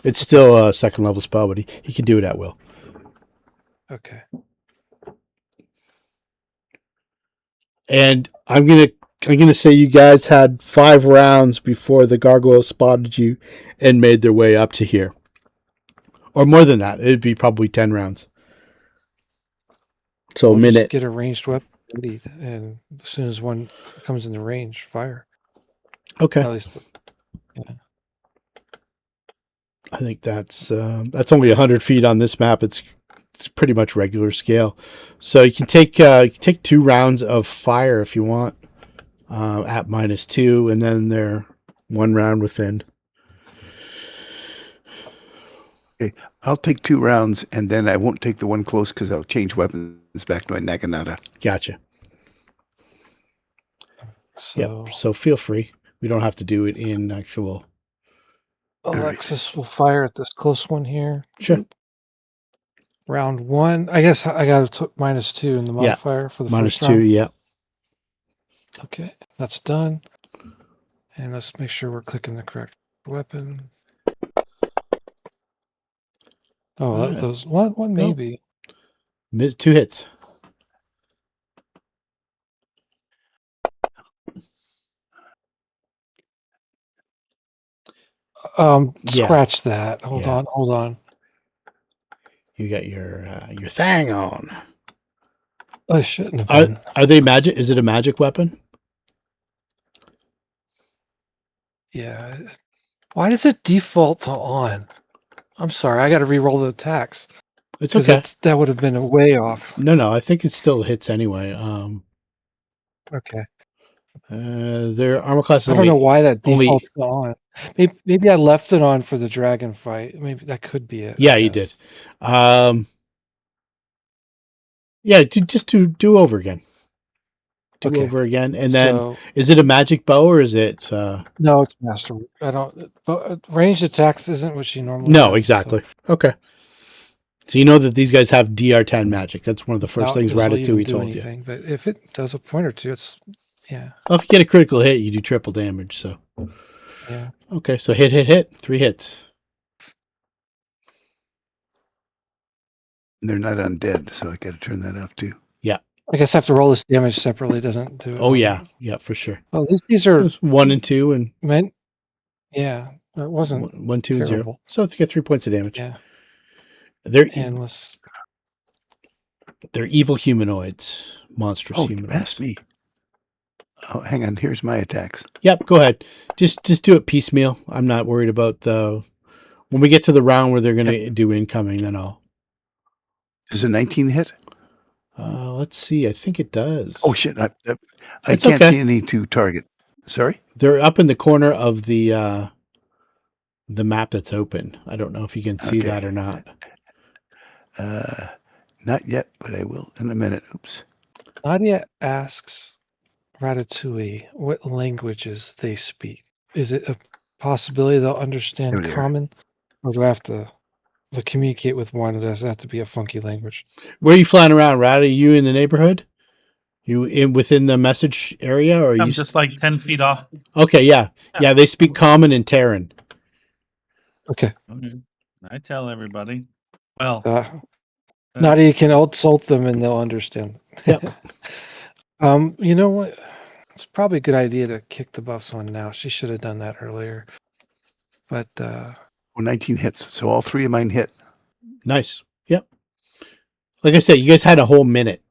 It's still a 2nd level spell, but he can do it at will. Okay. And I'm gonna say you guys had 5 rounds before the gargoyle spotted you and made their way up to here. Or more than that. It'd be probably 10 rounds. So a We'll just minute. get a ranged weapon ready, and as soon as one comes in the range, fire. Okay. At least, I think that's only 100 feet on this map. It's pretty much regular scale. So you can take 2 rounds of fire if you want at -2, and then they're 1 round within. Okay, I'll take 2 rounds, and then I won't take the one close because I'll change weapons back to my Naginata. Gotcha. so Yep. So feel free. We don't have to do it in actual. Alexis will fire at this close one here. Sure. Round 1. I guess I got to -2 in the Yeah, modifier for the -2. first round. Yeah. Okay, that's done. And let's make sure we're clicking the correct weapon. Oh, Alright. those one Nope. maybe. 2 hits. Yeah. Scratch that. Hold Yeah. on. You got your thang on. I shouldn't have been. Are they magic? Is it a magic weapon? Yeah. Why does it default to on? I'm sorry, I got to re-roll the attacks. It's 'Cause okay. that would have been a way off. No, I think it still hits anyway. Okay. Their armor class is I don't know only why that only- defaults to on. Maybe I left it on for the dragon fight. Maybe that could be it. Yeah, you did. Yeah, just do over again. Okay. Over again, and then So, is it a magic bow or is it? no, it's master. I don't. But ranged attacks isn't what she normally. No, does, exactly. Okay. So you know that these guys have DR10 magic. That's one of the So first things this will even Ratatouille do told you. anything, but if it does a point or two, it's yeah. Well, if you get a critical hit, you do triple damage. So Yeah. okay, so hit, 3 hits. They're not undead, so I got to turn that off too. I guess I have to roll this damage separately. Doesn't do it. Oh yeah, for sure. Well, at least these are 1 and 2 and meant. Yeah, that wasn't 1, 2, and 0. terrible. So you get 3 points of damage. Yeah. They're Evil humanoids, monstrous Oh, humanoids. past me. Oh, hang on. Here's my attacks. Yep, go ahead. Just do it piecemeal. I'm not worried about when we get to the round where they're going to do incoming, then I'll. Does a 19 hit? Let's see. I think it does. Oh shit! I It's can't okay. see any to target. Sorry. They're up in the corner of the map that's open. I don't know if you can see Okay. that or not. Not yet, but I will in a minute. Oops. Nadia asks Ratatouille what languages they speak. Is it a possibility they'll understand There they are. common, or do I have to communicate with one? Does it have to be a funky language? Where are you flying around, Rat? Are you in the neighborhood? You within the message area, or are I'm you just like 10 feet off. Okay, yeah. They speak Common and Terran. Okay. I tell everybody. Well, Nadia can insult them and they'll understand. Yep. You know what? It's probably a good idea to kick the buffs on now. She should have done that earlier. But Well, 19 hits, so all 3 of mine hit. Nice. Yep. Like I said, you guys had a whole minute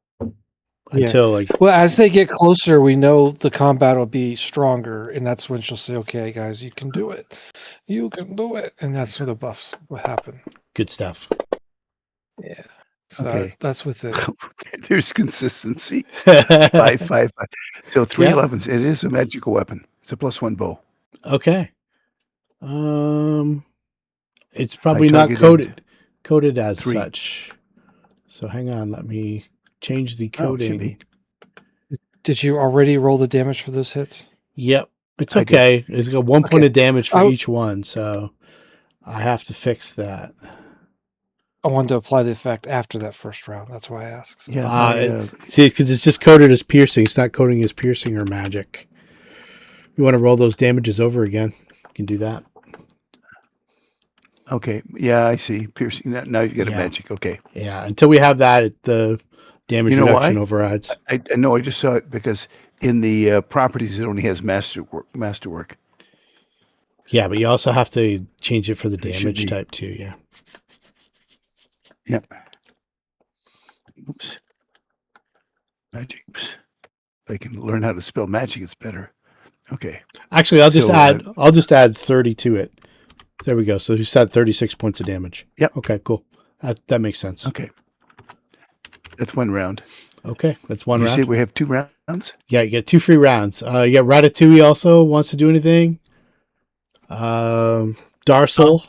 until well, as they get closer, we know the combat will be stronger, and that's when she'll say, "Okay, guys, you can do it. You can do it," and that's where the buffs will happen. Good stuff. Yeah. So Okay. that's with it. There's consistency. 5. So 3 Yeah. 11s. It is a magical weapon. It's a +1 bow. Okay. It's probably not targeted coded as 3. such. So hang on, let me change the Oh, it should coding. be. Did you already roll the damage for those hits? Yep. It's I did. okay. It's got 1 point Okay. of damage for Oh. each one, so I have to fix that. I wanted to apply the effect after that first round. That's why I asked. So. Yeah. See, because it's just coded as piercing. It's not coding as piercing or magic. You want to roll those damages over again? You can do that. Okay. Yeah, I see. Piercing. Now you get Yeah. a magic. Okay. Yeah, until we have that, the damage You know reduction why? overrides. I know. I just saw it because in the properties it only has masterwork. Yeah, but you also have to change it for the It should damage be. type too. Yeah. Yep. Oops. Magic. Oops. If I can learn how to spell magic, it's better. Okay. Actually, I'll just So, add 30 to it. There we go. So you said 36 points of damage. Yep. Okay, cool. That makes sense. Okay. That's one round. Okay, that's one You round. say we have 2 rounds? Yeah, you get 2 free rounds. You got Ratatouille also wants to do anything. Darsal.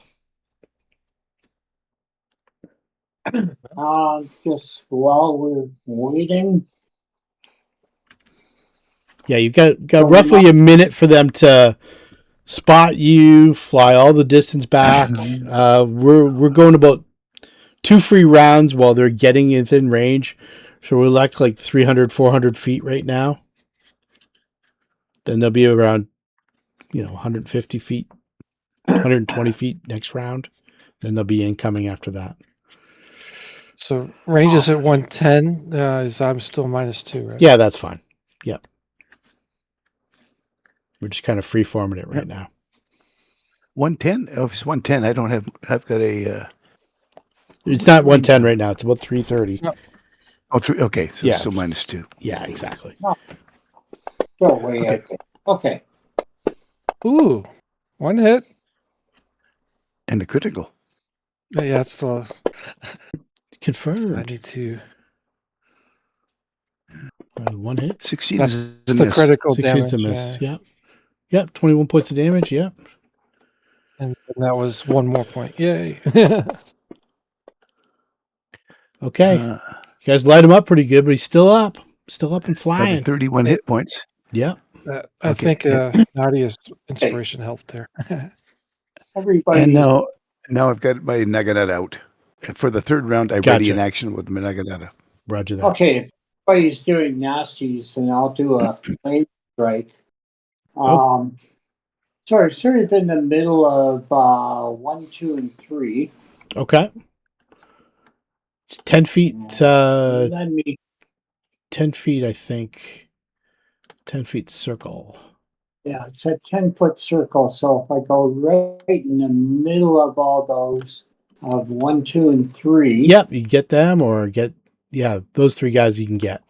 Just while we're waiting. Yeah, you got roughly a minute for them to spot you, fly all the distance back. We're going about 2 free rounds while they're getting within range. So we're like 300, 400 feet right now. Then they'll be around, 150 feet, 120 feet next round. Then they'll be incoming after that. So range is at 110. I'm still -2, right? Yeah, that's fine. Yep. We're just kind of free forming it right now. 110? Oh, if it's 110, I don't have. I've got a. It's not 110 right now. It's about 330. No. Oh, 3. Okay, so Yeah. it's still -2. Yeah, exactly. Go way Okay. out there. Okay. Ooh, 1 hit. And a critical. Yeah, it's still. I Confirmed. need to. 1 hit. 16 That's is a the miss. critical 16 damage. is a miss. Yeah. Yep. Yep. 21 points of damage. Yep. And that was 1 more point. Yay. Okay. You guys light him up pretty good, but he's still up. Still up and Another flying. 31 hit points. Yep. I Okay. think Nadia's inspiration helped there. Everybody. And now I've got my Naginata out. For the 3rd round, I'm ready in action with my Naginata. Roger that. Okay, if everybody's doing nasties, then I'll do a flame strike. Sorry, sort of in the middle of 1, 2, and 3. Okay. It's 10 feet. Let me. 10 feet, I think. 10 feet circle. Yeah, it's a 10-foot circle. So if I go right in the middle of all those of 1, 2, and 3. Yep. You get them or those 3 guys you can get.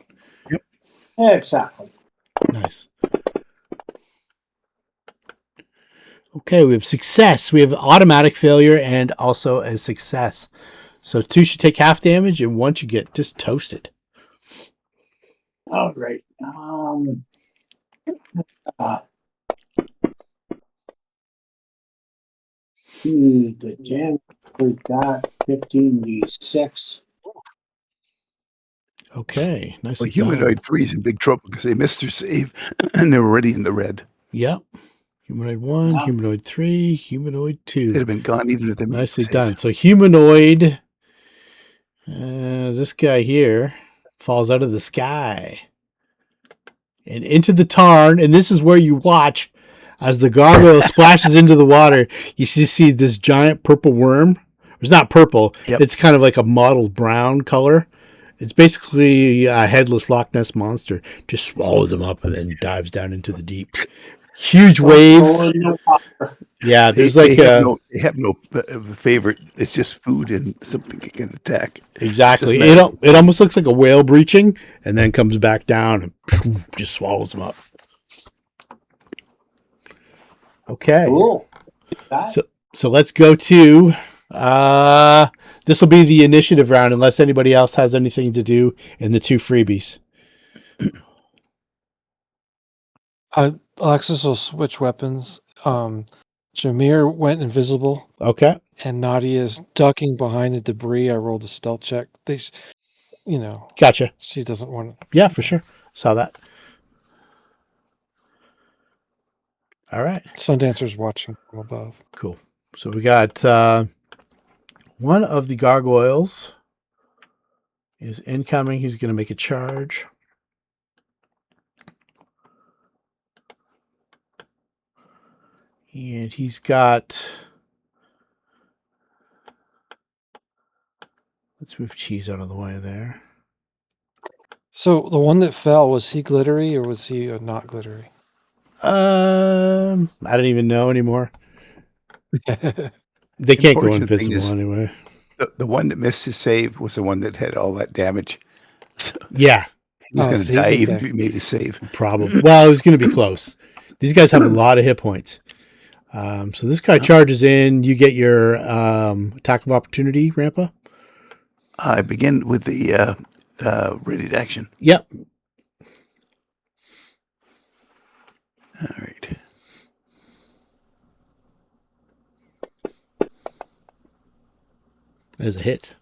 Yep. Exactly. Nice. Okay, we have success. We have automatic failure and also a success. So 2 should take half damage and 1 should get just toasted. All right. The damage for that 15d6. Okay, nice. Well, humanoid 3 is in big trouble because they missed their save and they were already in the red. Yep. Humanoid 1, Yeah. humanoid 3, humanoid 2. They'd have been gone even if they made Nicely the save. done. So humanoid, this guy here falls out of the sky and into the tarn. And this is where you watch as the gargoyle splashes into the water. You see this giant purple worm. It's not purple. Yep. It's kind of like a mottled brown color. It's basically a headless Loch Ness monster. Just swallows him up and then dives down into the deep. Huge wave. Yeah, there's they have no favorite. It's just food and something they can attack. Exactly. Doesn't It almost looks like a whale breaching and then comes back down and just swallows them up. Okay. Cool. So let's go to this will be the initiative round unless anybody else has anything to do in the 2 freebies. Alexis will switch weapons. Jameer went invisible, Okay. and Nadia is ducking behind the debris. I rolled a stealth check. Gotcha. She doesn't want to. Yeah, for sure. Saw that. All right. Sundancer's watching from above. Cool. So we got one of the gargoyles is incoming. He's going to make a charge. And he's got... Let's move cheese out of the way there. So the one that fell, was he glittery or was he not glittery? I don't even know anymore. They can't go Unfortunate thing invisible is- anyway. The one that missed his save was the one that had all that damage. So Yeah, he was Oh, going to see? die even Okay. if he made his save. probably. Well, it was going to be close. These guys have a lot of hit points. So this guy charges in. You get your attack of opportunity, Rampa. I begin with the ready to action. Yep. All right. There's a hit.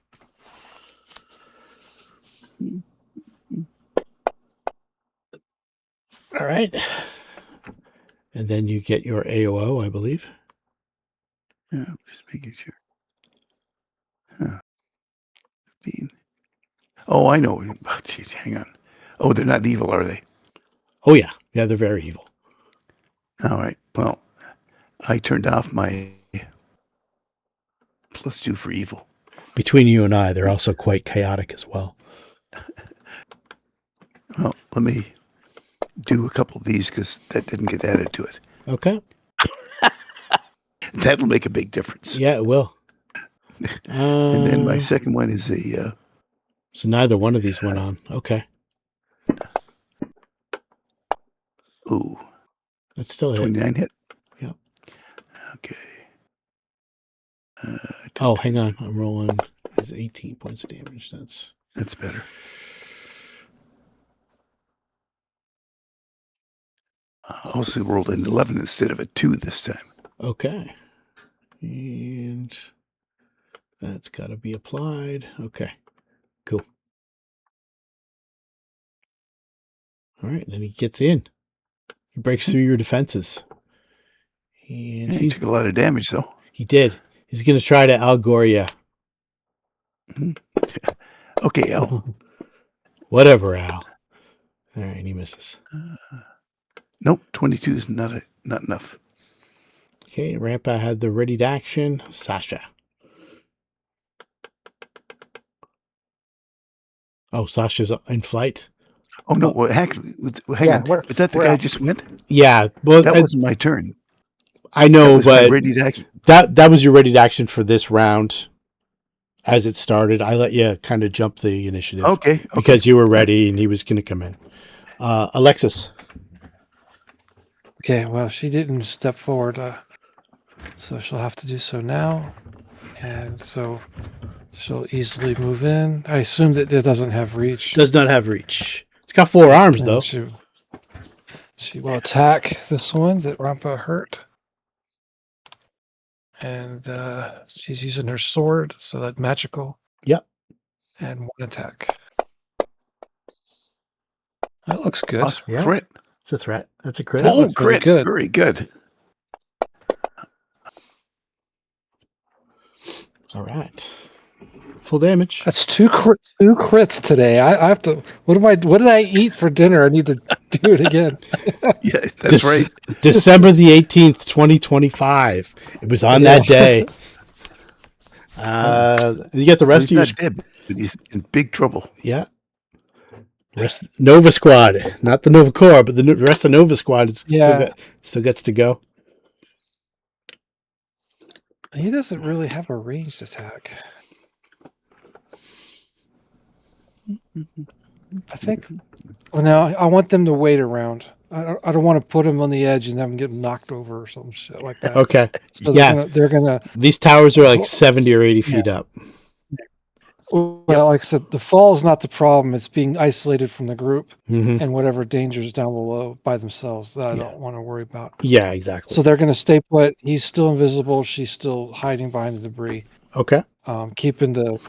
All right. And then you get your AOO, I believe. Yeah, just making sure. Huh. 15. Oh, I know. Oh, geez, hang on. Oh, they're not evil, are they? Oh, yeah. Yeah, they're very evil. All right. Well, I turned off my +2 for evil. Between you and I, they're also quite chaotic as well. Well, let me do a couple of these because that didn't get added to it. Okay. That'll make a big difference. Yeah, it will. And then my second one is a So neither one of these went on. Okay. That's still a hit. 29 hit. Yep. Okay. Oh, hang on. I'm rolling. It's 18 points of damage. That's better. I also rolled an 11 instead of a 2 this time. Okay. And that's got to be applied. Okay. Cool. All right. Then he gets in. He breaks through your defenses. And Yeah, he took a lot of damage, though. he did. He's going to try to Algor you. Okay, Al. Whatever, Al. All right. He misses. Nope, 22 is not enough. Okay. Rampa had the ready to action. Sasha. Oh, Sasha's in flight. Oh, no. Well, hang Yeah, on. we're- But that the we're guy out. just went? Yeah. Well, That wasn't my turn. I That know, was my but ready to action. that was your ready to action for this round. As it started, I let you kind of jump the initiative. Okay. Because you were ready and he was going to come in. Alexis. Okay, well, she didn't step forward, so she'll have to do so now. And so she'll easily move in. I assume that it doesn't have reach. Does not have reach. It's got 4 arms, And though. She will attack this one that Rampa hurt. And she's using her sword, so that's magical. Yep. And 1 attack. That looks good. Awesome. Yeah. Crit. It's a threat. That's a crit. That Oh, looked really crit. good. Very good. All right. Full damage. That's two crits today. I have to. What did I eat for dinner? I need to do it again. Yeah, that's right. December the 18th, 2025. It was on that day. You get the rest He's of your... not dead, but he's in big trouble. Yeah. Nova Squad. Not the Nova Corps, but the rest of Nova Squad still gets to go. He doesn't really have a ranged attack. I think. Well, now I want them to wait around. I don't want to put them on the edge and have them get knocked over or some shit like that. Okay. So Yeah. they're gonna. These towers are like 70 or 80 feet up. Well, like I said, the fall is not the problem. It's being isolated from the group Mm-hmm. and whatever dangers down below by themselves that I don't want to worry about. Yeah, exactly. So they're going to stay put. He's still invisible. She's still hiding behind the debris, Okay. keeping the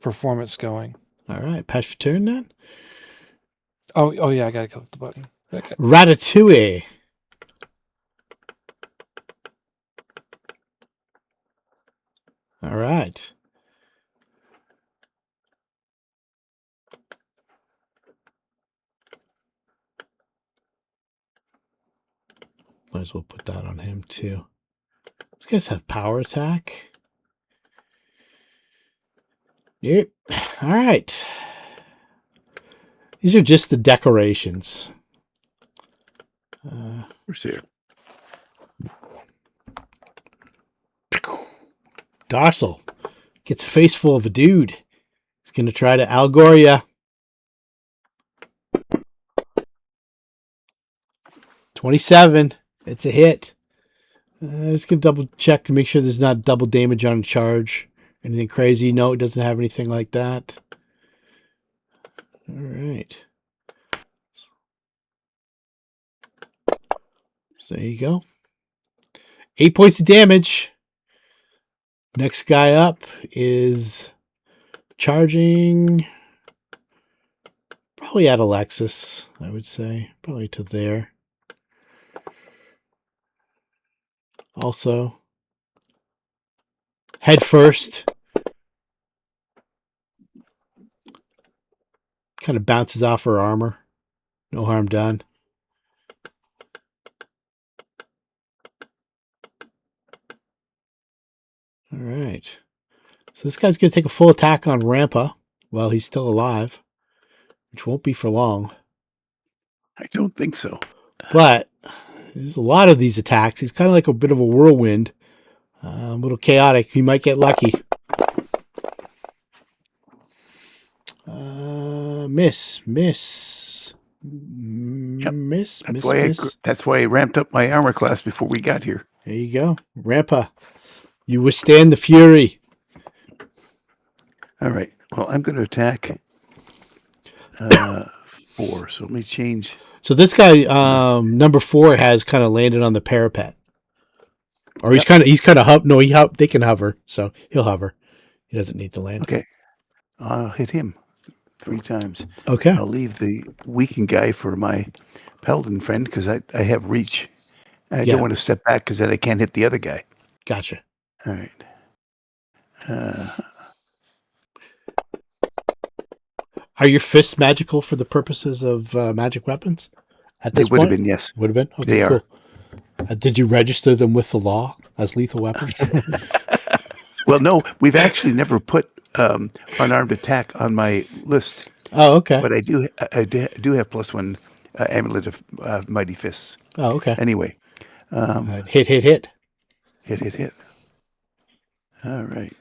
performance going. All right. Pass your turn then. Oh yeah, I got to click the button. Okay. Ratatouille. All right. Might as well put that on him too. These guys have power attack. Yep. All right. These are just the decorations. Where's there? Darsel gets a face full of a dude. He's going to try to Algor ya. 27. It's a hit. Just going to double check to make sure there's not double damage on charge. Anything crazy? No, it doesn't have anything like that. All right. So there you go. 8 points of damage. Next guy up is charging probably at Alexis, I would say. Probably to there. Also, head first. Kind of bounces off her armor. No harm done. All right. So this guy's going to take a full attack on Rampa while he's still alive, which won't be for long. I don't think so. But there's a lot of these attacks. He's kind of like a bit of a whirlwind. A little chaotic. He might get lucky. Miss. That's why I ramped up my armor class before we got here. There you go. Rampa. You withstand the fury. All right. Well, I'm going to attack 4. So let me change. So this guy, number 4, has kind of landed on the parapet. Or he's kind of no, they can hover, so he'll hover. He doesn't need to land. Okay. I'll hit him 3 times. Okay. I'll leave the weakened guy for my paladin friend because I have reach. And I don't want to step back because then I can't hit the other guy. Gotcha. All right. Are your fists magical for the purposes of magic weapons? At this They would point? have been, yes. Would have been? Okay, They cool. Did you register them with the law as lethal weapons? Well, no, we've actually never put unarmed attack on my list. Oh, okay. But I do have +1 amulet of mighty fists. Oh, okay. Anyway. Hit. Hit. All right.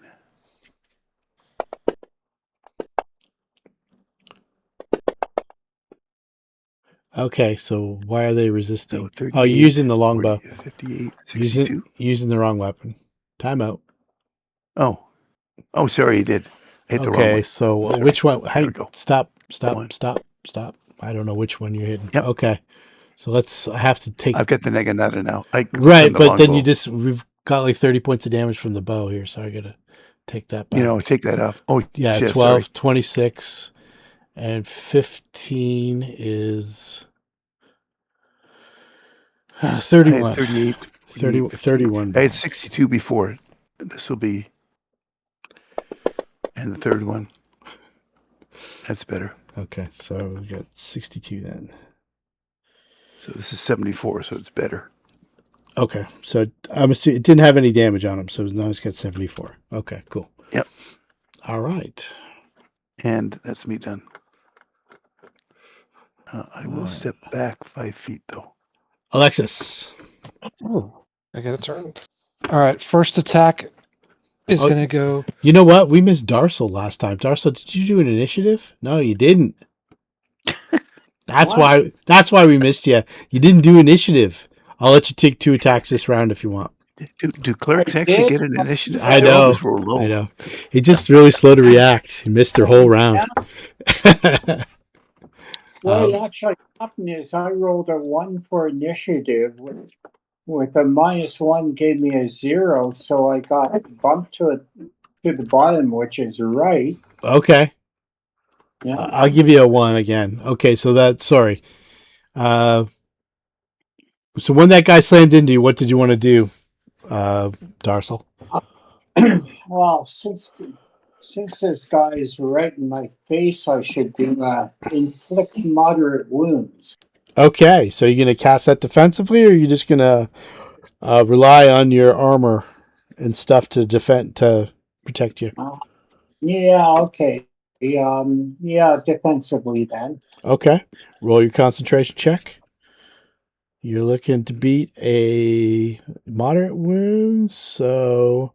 Okay, so why are they resisting? So Oh, you're using the longbow. 58, 62. Using the wrong weapon. Timeout. Oh, sorry, you did. Hit the wrong Okay, one. so Sorry. which one? There we go. Stop. on. Stop. I don't know which one you're hitting. Yep. Okay, so I have to take. I've got the Neganata now. Right, but then we've got like 30 points of damage from the bow here, so I got to take that back. Take that off. Oh, yeah, shit, 12, sorry. 26, and 15 is 31. I had 38. 31. I had 62 before. This will be, and the third one. That's better. Okay, so we got 62 then. So this is 74, so it's better. Okay, so I'm assuming it didn't have any damage on him, so now he's got 74. Okay, cool. Yep. All right. And that's me done. I will step back 5 feet, though. Alexis. Oh, I get a turn. All right, first attack is going to go. You know what? We missed Darsel last time. Darsel, did you do an initiative? No, you didn't. That's why we missed you. You didn't do initiative. I'll let you take 2 attacks this round if you want. Do clerks actually get an initiative? I know. Always roll low. I know. He's just really slow to react. He missed their whole round. Well, actually, what happened is I rolled a 1 for initiative, with a -1 gave me a 0, so I got bumped to the bottom, which is right. Okay. Yeah. I'll give you a 1 again. Okay, so sorry. So when that guy slammed into you, what did you want to do, Darsel? Well, since this guy is right in my face, I should do inflict moderate wounds. Okay, so you're going to cast that defensively, or are you just going to rely on your armor and stuff to protect you? Yeah, okay. Yeah, defensively then. Okay. Roll your concentration check. You're looking to beat a moderate wound, so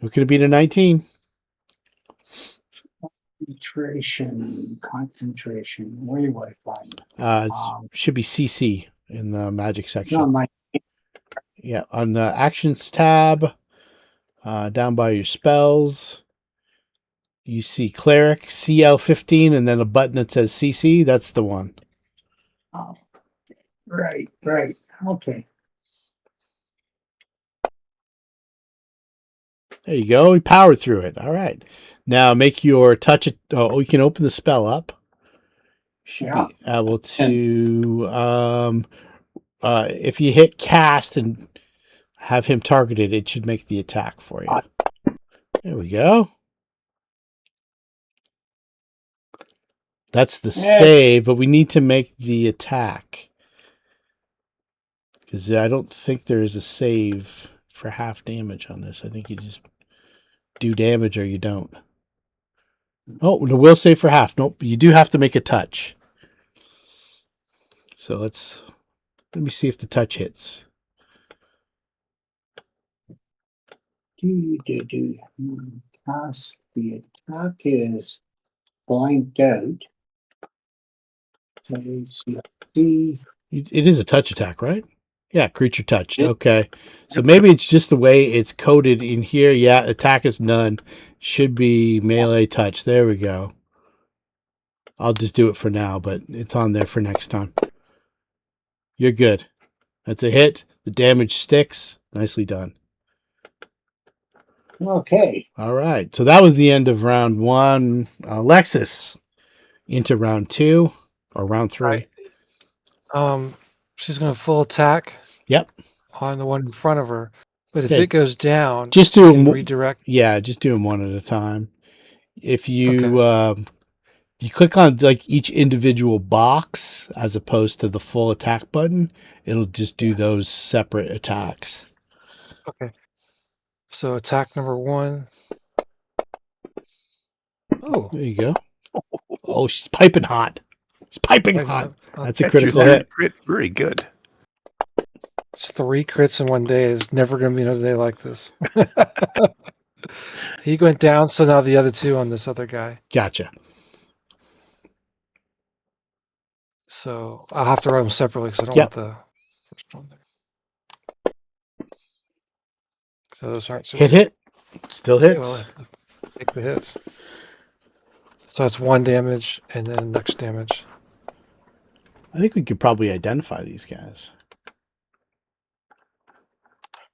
looking to beat a 19. Concentration. Where do I find it? It should be CC in the magic It's section. not my. Yeah, on the actions tab, down by your spells, you see cleric CL15 and then a button that says CC. That's the one. Oh, right. Okay. There you go. We powered through it. All right. Now make your touch it. Oh, you can open the spell up. Should be able to. If you hit cast and have him targeted, it should make the attack for you. There we go. That's the save, but we need to make the attack. Because I don't think there is a save for half damage on this. I think you just do damage or you don't. Oh, no, will save for half. Nope, you do have to make a touch. So let me see if the touch hits. Cast the attack is blanked out. It is a touch attack, right? Yeah, creature touched. Okay. So maybe it's just the way it's coded in here. Yeah, attack is none. Should be melee touch. There we go. I'll just do it for now, but it's on there for next time. You're good. That's a hit. The damage sticks. Nicely done. Okay. All right. So that was the end of round 1. Alexis, into round 2 or round 3. Right. She's going to full attack. Yep. On the one in front of her, but if Okay. it goes down, just do them. Redirect. Yeah, just do them one at a time. If you you click on like each individual box as opposed to the full attack button, it'll just do those separate attacks. Okay. So attack number 1. Oh, there you go. Oh, she's piping hot. She's piping hot. That's a critical hit. Crit. Very good. It's 3 crits in one day. It's never going to be another day like this. He went down, so now the other 2 on this other guy. Gotcha. So I'll have to write them separately because I don't want the first one there. So those aren't hit. Still hits. Well, take the hits. So that's 1 damage and then next damage. I think we could probably identify these guys.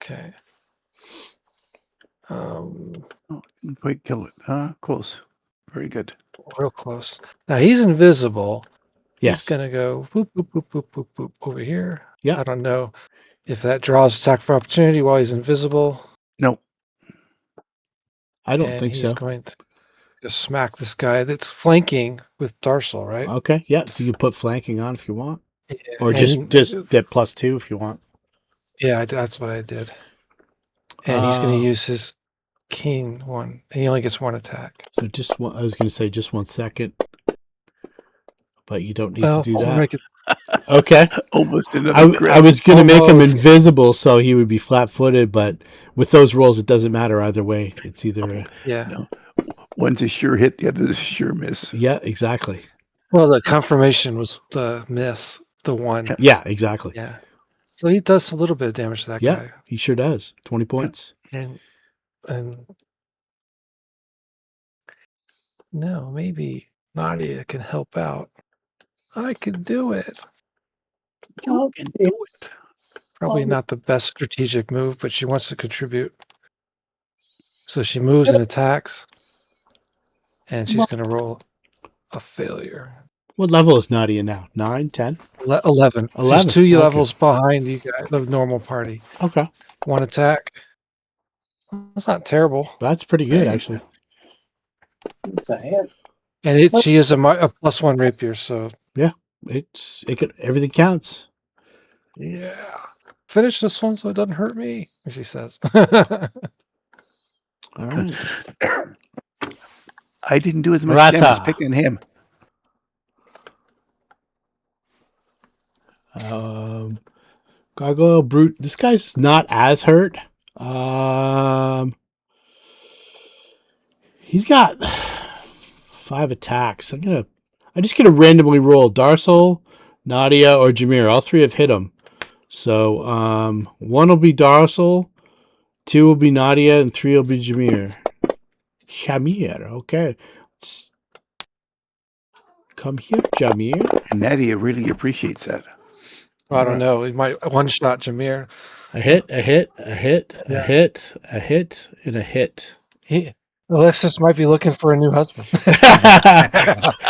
Okay. Didn't quite kill it. Close. Very good. Real close. Now he's invisible. Yes. He's gonna go boop boop boop boop boop boop over here. Yeah. I don't know if that draws attack for opportunity while he's invisible. No. I don't think so. He's going to smack this guy that's flanking with Darsal, right? Okay. Yeah. So you put flanking on if you want, Yeah, or just get +2 if you want. Yeah, that's what I did. And he's going to use his keen one. He only gets 1 attack. So I was going to say just 1 second, but you don't need to do that. Okay. Almost another I was going to make him invisible so he would be flat-footed, but with those rolls, it doesn't matter either way. It's either no. One's a sure hit, the other's a sure miss. Yeah, exactly. Well, the confirmation was the miss, the 1. Yeah, exactly. Yeah. So he does a little bit of damage to that guy. Yeah, he sure does. 20 points. And no, maybe Nadia can help out. I can do it. You can do it. Probably not the best strategic move, but she wants to contribute. So she moves and attacks. And she's going to roll a failure. What level is Nadia now? 9, 10? 11. She's 2 levels behind you guys, the normal party. Okay. 1 attack. That's not terrible. That's pretty good, actually. It's a hit. And she is a +1 rapier, so yeah, everything counts. Yeah, finish this one so it doesn't hurt me, she says. All right. I didn't do as much damage Rata. picking him. Gargoyle brute. This guy's not as hurt. He's got 5 attacks. I'm just gonna randomly roll Darsal, Nadia, or Jameer. All 3 have hit him. So 1 will be Darsal, 2 will be Nadia, and 3 will be Jameer. Jameer, okay. Come here, Jameer. And Nadia really appreciates that. I don't know. He might one-shot Jameer. A hit, a hit, a hit, a Yeah. hit, a hit, and a hit. Alexis might be looking for a new husband.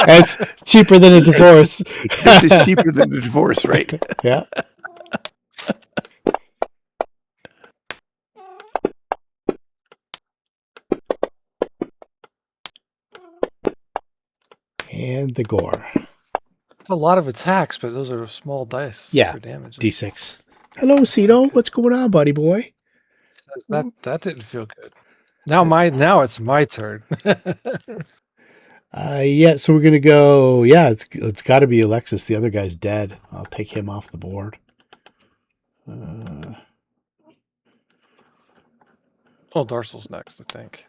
It's cheaper than a divorce. This is cheaper than a divorce, right? Yeah. And the gore. It's a lot of attacks, but those are small dice Yeah, for damage. D6. Hello, Cito. What's going on, buddy boy? That didn't feel good. Now it's my turn. Yeah, so we're gonna go. Yeah, it's got to be Alexis. The other guy's dead. I'll take him off the board. Oh, Darcel's next, I think.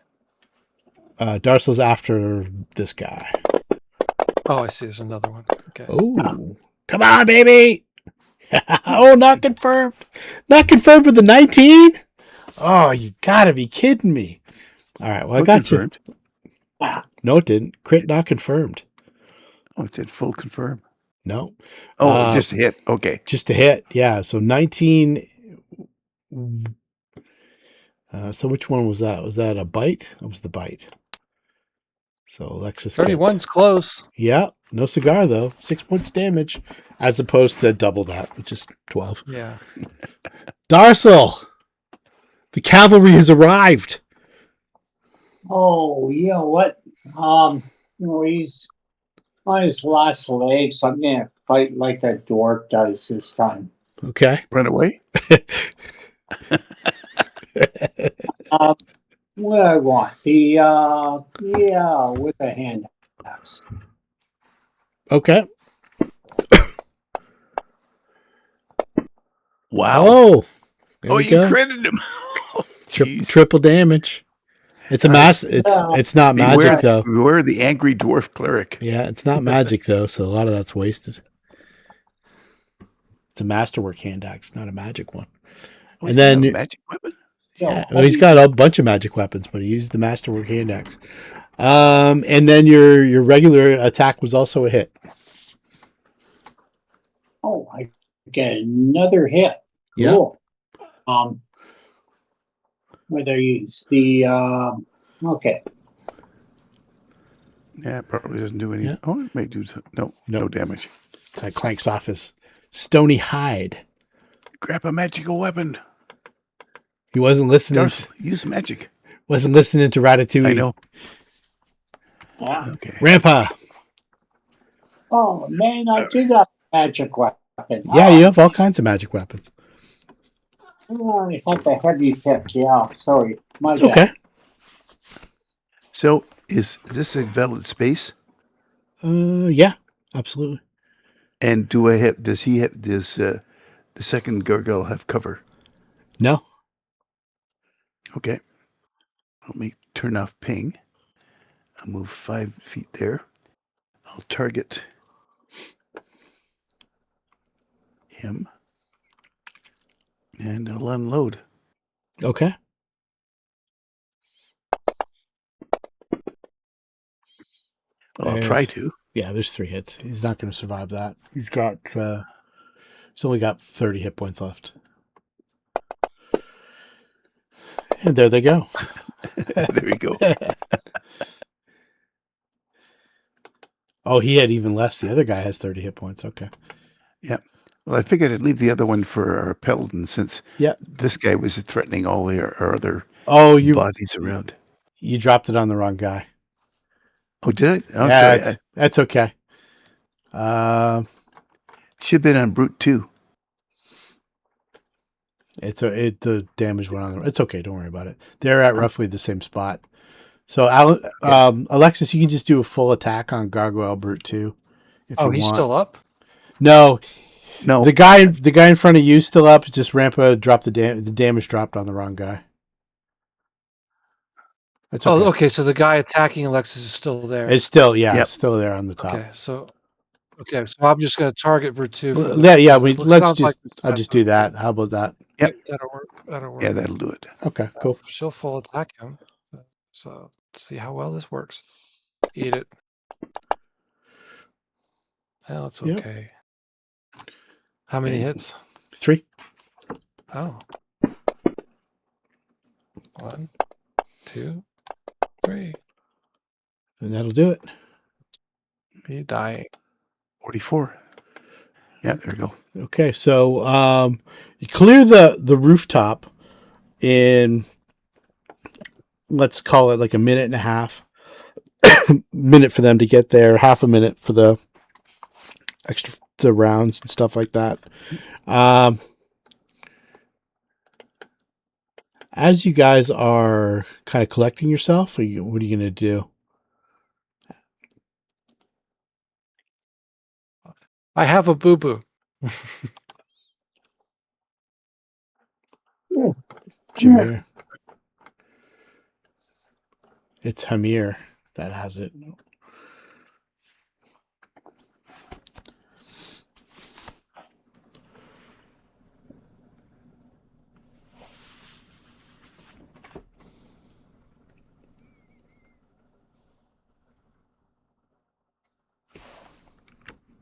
Darcel's after this guy. Oh, I see. There's another one. Okay. Oh, come on, baby! Oh, not confirmed. Not confirmed for the 19. Oh, you gotta be kidding me! All right, well I got Confirmed. you. No, it didn't. Crit not confirmed. Oh, it said full confirm. No. Oh, just a hit. Okay. Just a hit. Yeah. So 19. So which one was that? Was that a bite? That was the bite. So Alexis. 31's close. Yeah. No cigar though. 6 points damage, as opposed to double that, which is 12. Yeah. Darcel, the cavalry has arrived. Oh, you know what? He's on his last legs. I'm gonna fight like a dwarf does this time. Okay. Run away? What I want? With a hand axe. Okay. Wow. Oh, there Oh, we you go. credited him. Oh, jeez. Triple damage. It's a mass. It's not magic though. Beware the angry dwarf cleric. Yeah, it's not magic though, so a lot of that's wasted. It's a masterwork hand axe, not a magic one. Oh, And then- you have a magic weapon. Yeah, well, he's got a bunch of magic weapons, but he used the masterwork hand axe. And then your regular attack was also a hit. Oh, I get another hit. Yeah. Cool. What I use? Okay. Yeah, it probably doesn't do any. Yeah. Oh, it may do. No damage. Kind of clanks off his stony hide. Grab a magical weapon. He wasn't listening. Darcy, use magic. Wasn't listening to Ratatouille. I know. Yeah. Okay. Grandpa. Oh man, I do got a magic weapon. Yeah, you have all kinds of magic weapons. I had the heavy pick. Yeah, sorry. My It's bad. okay. So is this a valid space? Yeah, absolutely. And does the second gargoyle have cover? No. Okay. Let me turn off ping. I'll move 5 feet there. I'll target him. And I'll unload. Okay. Well, I'll try to. Yeah, there's 3 hits. He's not going to survive that. He's only got 30 hit points left. And there they go. There we go. Oh, he had even less. The other guy has 30 hit points. Okay. Well, I figured I'd leave the other one for our paladin since this guy was threatening all our other bodies around. You dropped it on the wrong guy. Oh, did I? Oh, Yeah, sorry. that's okay. Should have been on Brute 2. The damage went on. It's okay. Don't worry about it. They're at roughly the same spot. So, Alexis, you can just do a full attack on Gargoyle Brute too, if Oh, you he's want. still up? No, No, the guy in front of you still up. Just Rampa dropped the damage dropped on the wrong guy. That's okay. Oh, okay. So the guy attacking Alexis is still there. It's still Yep. it's still there on the top. Okay, so I'm just going to target Virtu. For Yeah. it Let's sounds just. like I'll just do that. How about that? Yep. That'll work. That'll work. yeah, that'll do it. Okay, cool. She'll full attack him. So let's see how well this works. Eat it. Oh, it's Yep. okay. How many And- hits? 3. Oh. 1, 2, 3. And that'll do it. He dying. 44. Yeah, there we go. Okay, so you clear the rooftop in, let's call it like a minute and a half. Minute for them to get there, half a minute for the rounds and stuff like that. As you guys are kind of collecting yourself, what are you going to do? I have a boo-boo. Jameer. It's Hamir that has it.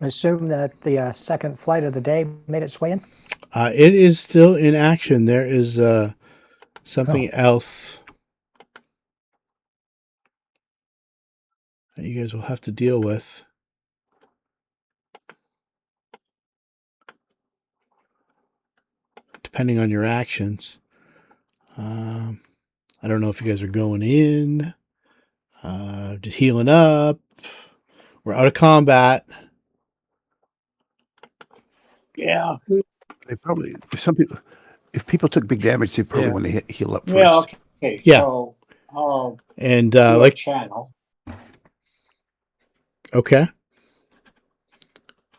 I assume that the second flight of the day made its way in. It is still in action. There is something else that you guys will have to deal with. Depending on your actions. I don't know if you guys are going in, just healing up. We're out of combat. Yeah. They probably, if people took big damage, they probably Yeah. want to heal up first. Yeah. Okay. Yeah. So I'll And do a like, channel. okay.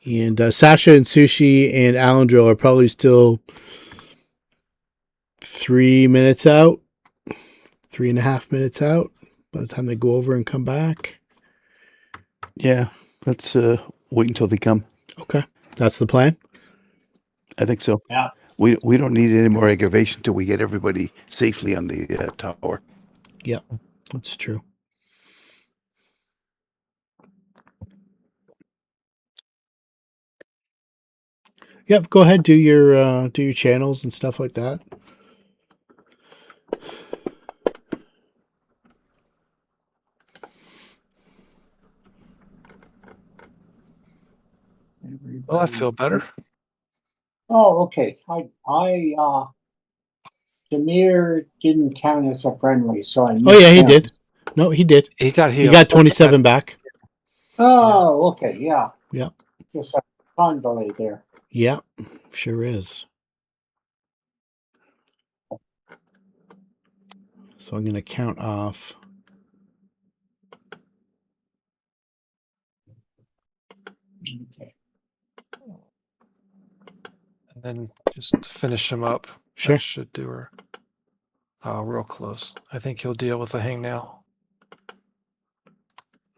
And Sasha and Sushi and Alendril are probably still 3 minutes out, 3.5 minutes out by the time they go over and come back. Yeah, let's wait until they come. Okay. That's the plan. I think so. Yeah. We don't need any more aggravation until we get everybody safely on the tower. Yep. That's true. Yep. Go ahead. Do your channels and stuff like that. Oh, I feel better. Oh, okay. Jameer didn't count as a friendly, so I. Oh yeah, he missed him. did. No, he did. He got He healed. got 27 back. Oh, okay. Yeah. Yeah. Just a time delay there. Yeah, sure is. So I'm going to count off. Okay. And then just finish him up. Sure. That should do her. Oh, real close. I think he'll deal with the hangnail.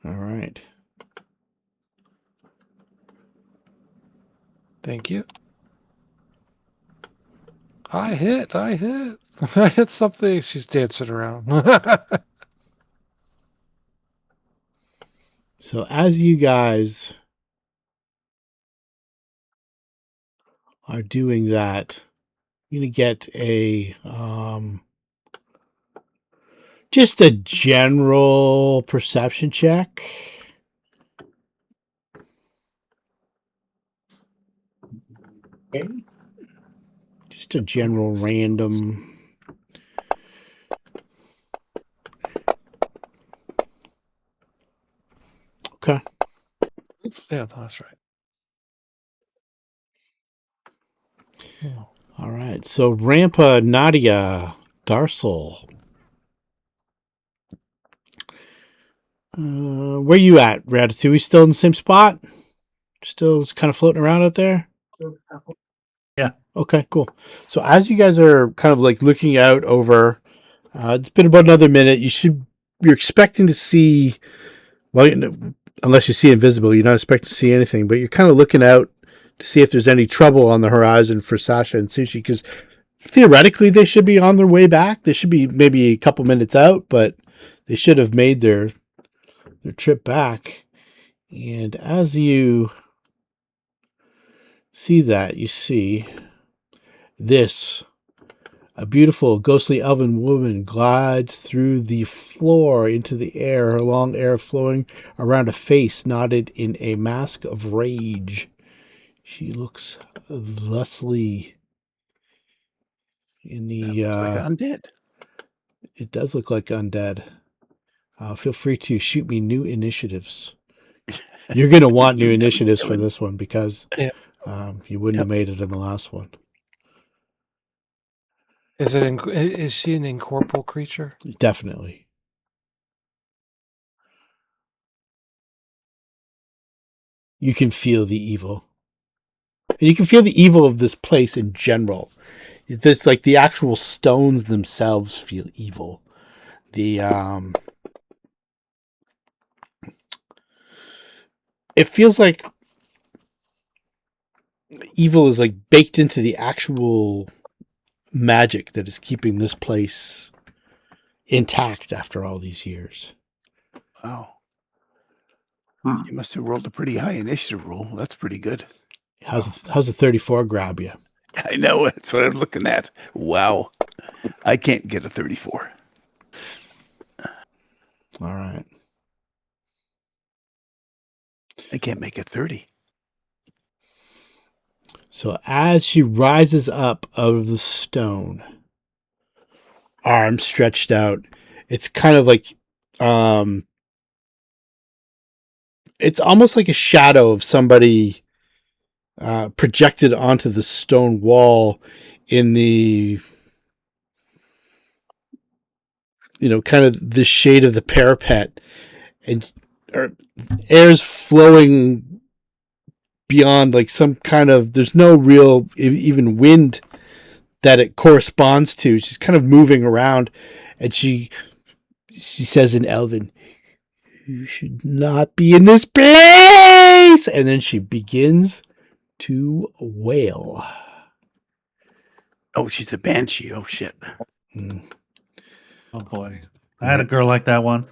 All right. Thank you. I hit. I hit something. She's dancing around. So as you guys are doing that, you're going to get a just a general perception check. Okay. Just a general random. Okay. Yeah, that's right. All right. So Rampa, Nadia, Garcel. Where you at, Ratatouille? Still in the same spot? Still just kind of floating around out there? Yeah. Okay, cool. So as you guys are kind of like looking out over, it's been about another minute. You're expecting to see, well, unless you see invisible, you're not expecting to see anything, but you're kind of looking out to see if there's any trouble on the horizon for Sasha and Sushi, because theoretically they should be on their way back. They should be maybe a couple minutes out, but they should have made their trip back. And as you see that, you see this. A beautiful, ghostly elven woman glides through the floor into the air, her long hair flowing around a face knotted in a mask of rage. She looks thusly in the... Looks like undead. It does look like undead. Feel free to shoot me new initiatives. You're going to want new initiatives for this one because Yeah. you wouldn't have made it in the last one. Is she an incorporeal creature? Definitely. You can feel the evil. And you can feel the evil of this place in general. It's like the actual stones themselves feel evil. It feels like evil is like baked into the actual magic that is keeping this place intact after all these years. Wow. You must have rolled a pretty high initiative roll. That's pretty good. How's a 34 grab you? I know. That's what I'm looking at. Wow. I can't get a 34. All right. I can't make a 30. So as she rises up out of the stone, arms stretched out, it's kind of like it's almost like a shadow of somebody projected onto the stone wall in the, kind of the shade of the parapet, and air's flowing beyond, like some kind of, there's no real even wind that it corresponds to. She's kind of moving around, and she says in Elven, "You should not be in this place." And then she begins to wail. Oh, she's a banshee. Oh, shit. Oh boy. I had a girl like that one.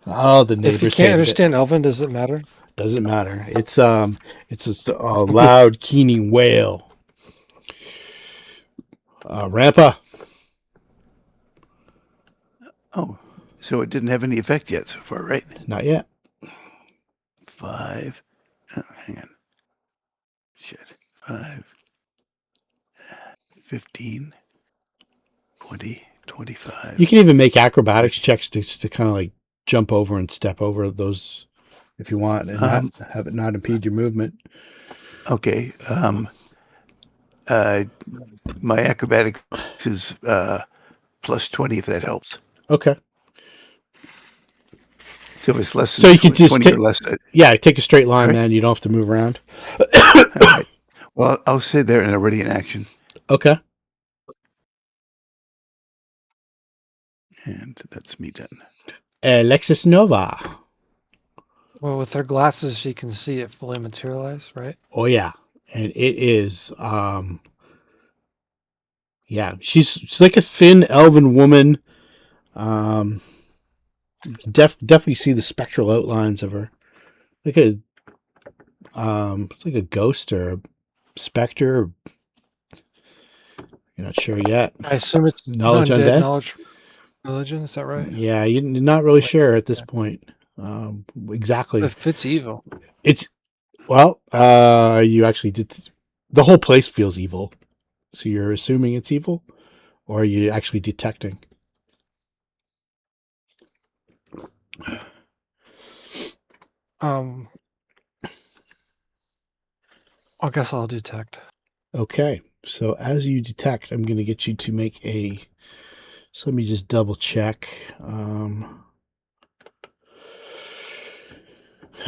Oh, the neighbors If you can't hated understand Elven, does it matter? it. Doesn't matter. It's just a loud, keening wail. Rampa. Oh, so it didn't have any effect yet so far, right? Not yet. 5. Oh, hang on. Shit. 5. 15. 20. 25. You can even make acrobatics checks to kind of like jump over and step over those if you want, and not have it not impede your movement. Okay. My acrobatics is plus 20 if that helps. Okay. So it's less. So you could just 20 take, or less. take a straight line, Right. man. You don't have to move around. All right. Well, I'll stay there and already in action. Okay. And that's me done. Alexis Nova. Well, with her glasses, she can see it fully materialize, right? Oh yeah, and it is. She's like a thin elven woman. Definitely see the spectral outlines of her, like a ghost or a specter. You're not sure yet. I assume it's Knowledge undead, undead? knowledge religion. Is that right? Yeah, you're not really sure at this point. Exactly. If it's evil, It's you actually did. The whole place feels evil, so you're assuming it's evil, or are you actually detecting? I guess I'll detect. Okay, So as you detect, I'm going to get you to make a. So let me just double check.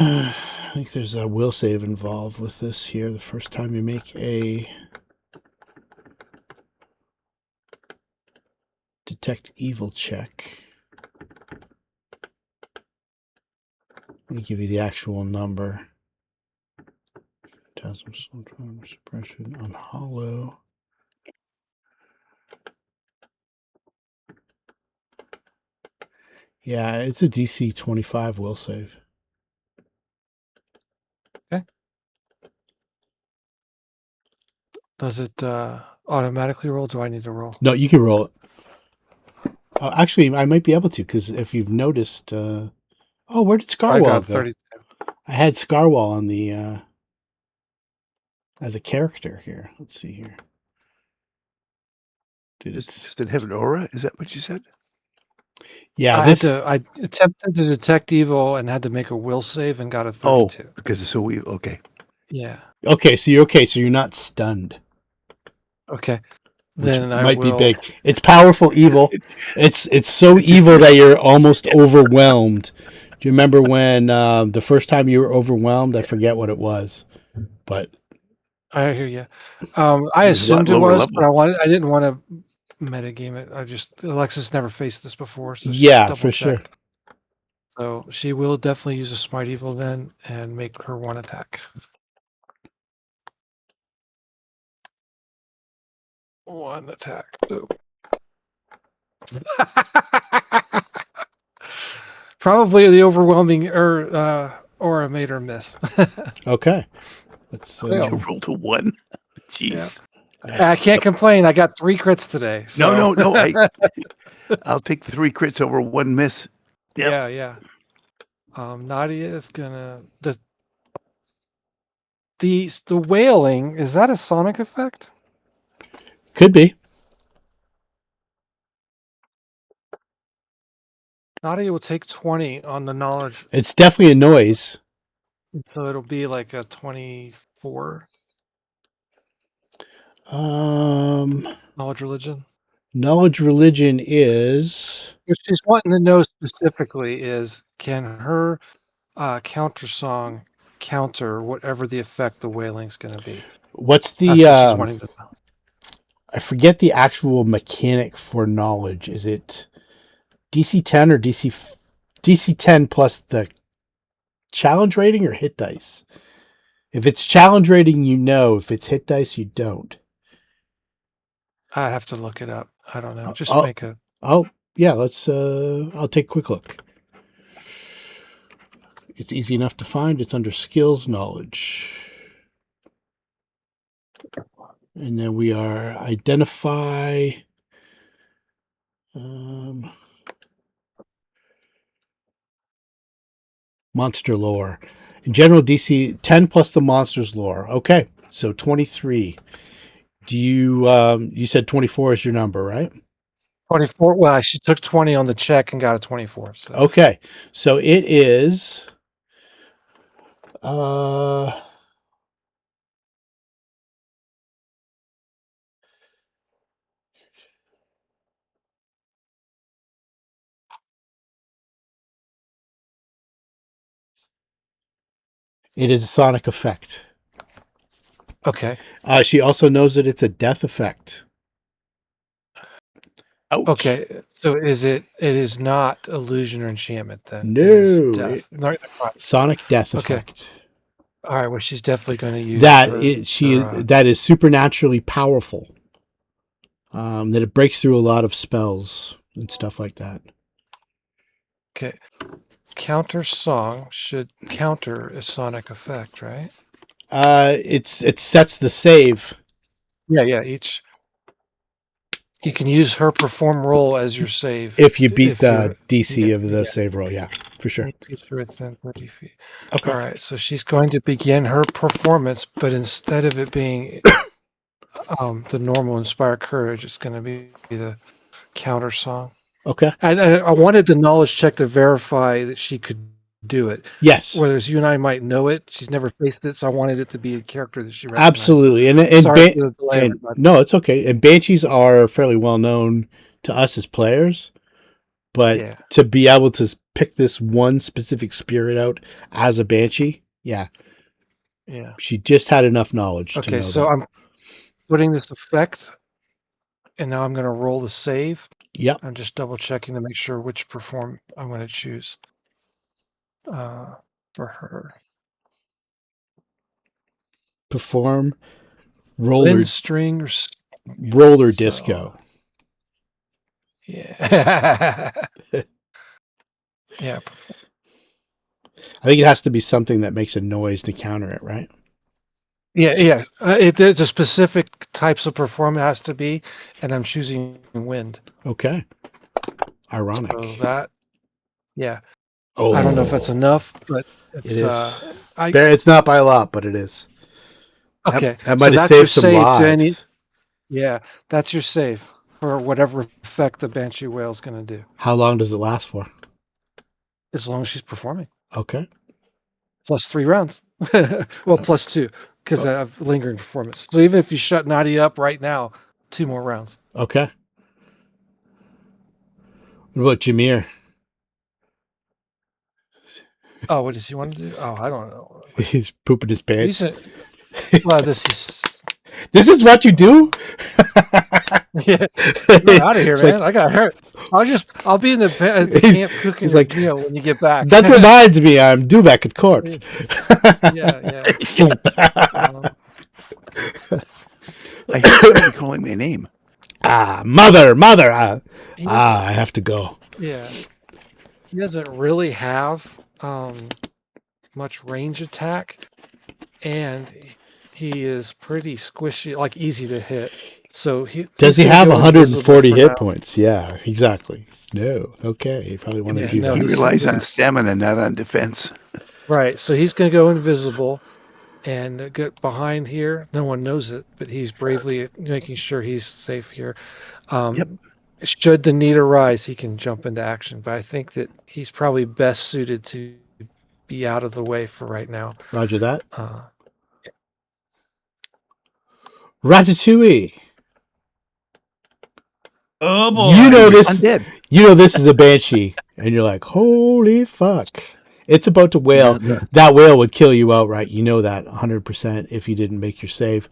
I think there's a will save involved with this here. The first time you make a detect evil check. Let me give you the actual number. Phantasm suppression on hollow. Yeah, it's a DC 25 will save. Does it automatically roll? Do I need to roll? No, you can roll it. Actually, I might be able to, because if you've noticed... where did I Scarwall got go? 32. I had Scarwall on the... as a character here. Let's see here. Does it have an aura? Is that what you said? Yeah, I attempted to detect evil and had to make a will save and got a 32. Because it's so evil. Okay. Yeah. Okay, so you're okay. So you're not stunned. Okay. Which Then I might will. be big. It's powerful evil. It's so evil that you're almost overwhelmed. Do you remember when the first time you were overwhelmed? I forget what it was, but I hear you. I It was a lot assumed it lower was, level. but I didn't want to metagame it. Alexis never faced this before, so she yeah, double for sure. checked. So she will definitely use a smite evil then and make her one attack. One attack. Ooh. Probably the overwhelming aura made her miss. Okay, let's. Yeah. You rolled a 1. Jeez. I can't complain. I got 3 crits today. So. No. I'll take the 3 crits over 1 miss. Yep. Yeah. Nadia is gonna the wailing. Is that a sonic effect? Could be. Nadia will take 20 on the knowledge, It's definitely a noise. so it'll be like a 24 knowledge religion. Knowledge religion is. What she's wanting to know specifically is, can her counter song counter whatever the effect the wailing's going to be? What's That's what she's wanting to know. I forget the actual mechanic for knowledge. Is it DC 10 or DC 10 plus the challenge rating or hit dice? If it's challenge rating, you know. If it's hit dice, you don't. I have to look it up. I don't know. Just I'll- make a. Oh, yeah, let's I'll take a quick look. It's easy enough to find. It's under skills knowledge. And then we are identify monster lore. In general, DC 10 plus the monster's lore. Okay, so 23. Do you you said 24 is your number, right? 24. Well, she took 20 on the check and got a 24. So. Okay, so it is it is a sonic effect. Okay. She also knows that it's a death effect. Ouch. Okay. So it is not illusion or enchantment then? No, It is death. Sonic death Okay. effect. All right. Well, she's definitely going to use That her, that is supernaturally powerful. That it breaks through a lot of spells and stuff like that. Okay. Counter song should counter a sonic effect, right? It sets the save. Yeah. Each you can use her perform roll as your save If you beat the DC of the save roll, yeah, for sure. Within 30 feet. Okay. All right. So she's going to begin her performance, but instead of it being the normal inspire courage, it's going to be the counter song. Okay. I wanted the knowledge check to verify that she could do it. Yes, Whereas you and I might know it. She's never faced it, so I wanted it to be a character that she recognized. absolutely. Sorry for the delay, everybody. no, it's okay. And banshees are fairly well known to us as players, but Yeah. to be able to pick this one specific spirit out as a banshee, yeah, Yeah. she just had enough knowledge to Okay, know so that. I'm putting this effect, and now I'm going to roll the save. Yep. I'm just double checking to make sure which perform I'm going to choose for her. Perform roller Wind string disco. Yeah. Yeah. I think it has to be something that makes a noise to counter it, right? Yeah. There's a specific types of perform it has to be, and I'm choosing wind. Okay. Ironic. So that, yeah. Oh, I don't know if that's enough, but it's, it is. I, It's not by a lot, but it is. okay. That might have that's your saved some save, lives. Jenny. Yeah, that's your save for whatever effect the Banshee Wail's going to do. How long does it last for? As long as she's performing. Okay. Plus 3 rounds. Well, plus 2, because I have lingering performance. So even if you shut Nadia up right now, 2 more rounds. Okay. What about Jameer? Oh, what does he want to do? Oh, I don't know. He's pooping his pants. Well, this is... This is what you do? Yeah. I'm out of here, It's man. like- I got hurt. I'll be in the camp cooking he's your like, meal when you get back. That reminds me, I'm due back at court. Yeah. I heard you calling my name. Mother. I have to go. Yeah. He doesn't really have much range attack, and he is pretty squishy, like easy to hit. So does he have 140 hit now. points? Yeah, exactly. No. Okay. You probably want to do no, that. He relies on stamina, not on defense. Right. So he's going to go invisible and get behind here. No one knows it, but he's bravely making sure he's safe here. Yep. Should the need arise, he can jump into action. But I think that he's probably best suited to be out of the way for right now. Roger that. Ratatouille. Oh boy. You know this. Undead. You know this is a banshee, and you're like, holy fuck! It's about to wail. Yeah. That wail would kill you outright. You know that 100% if you didn't make your save.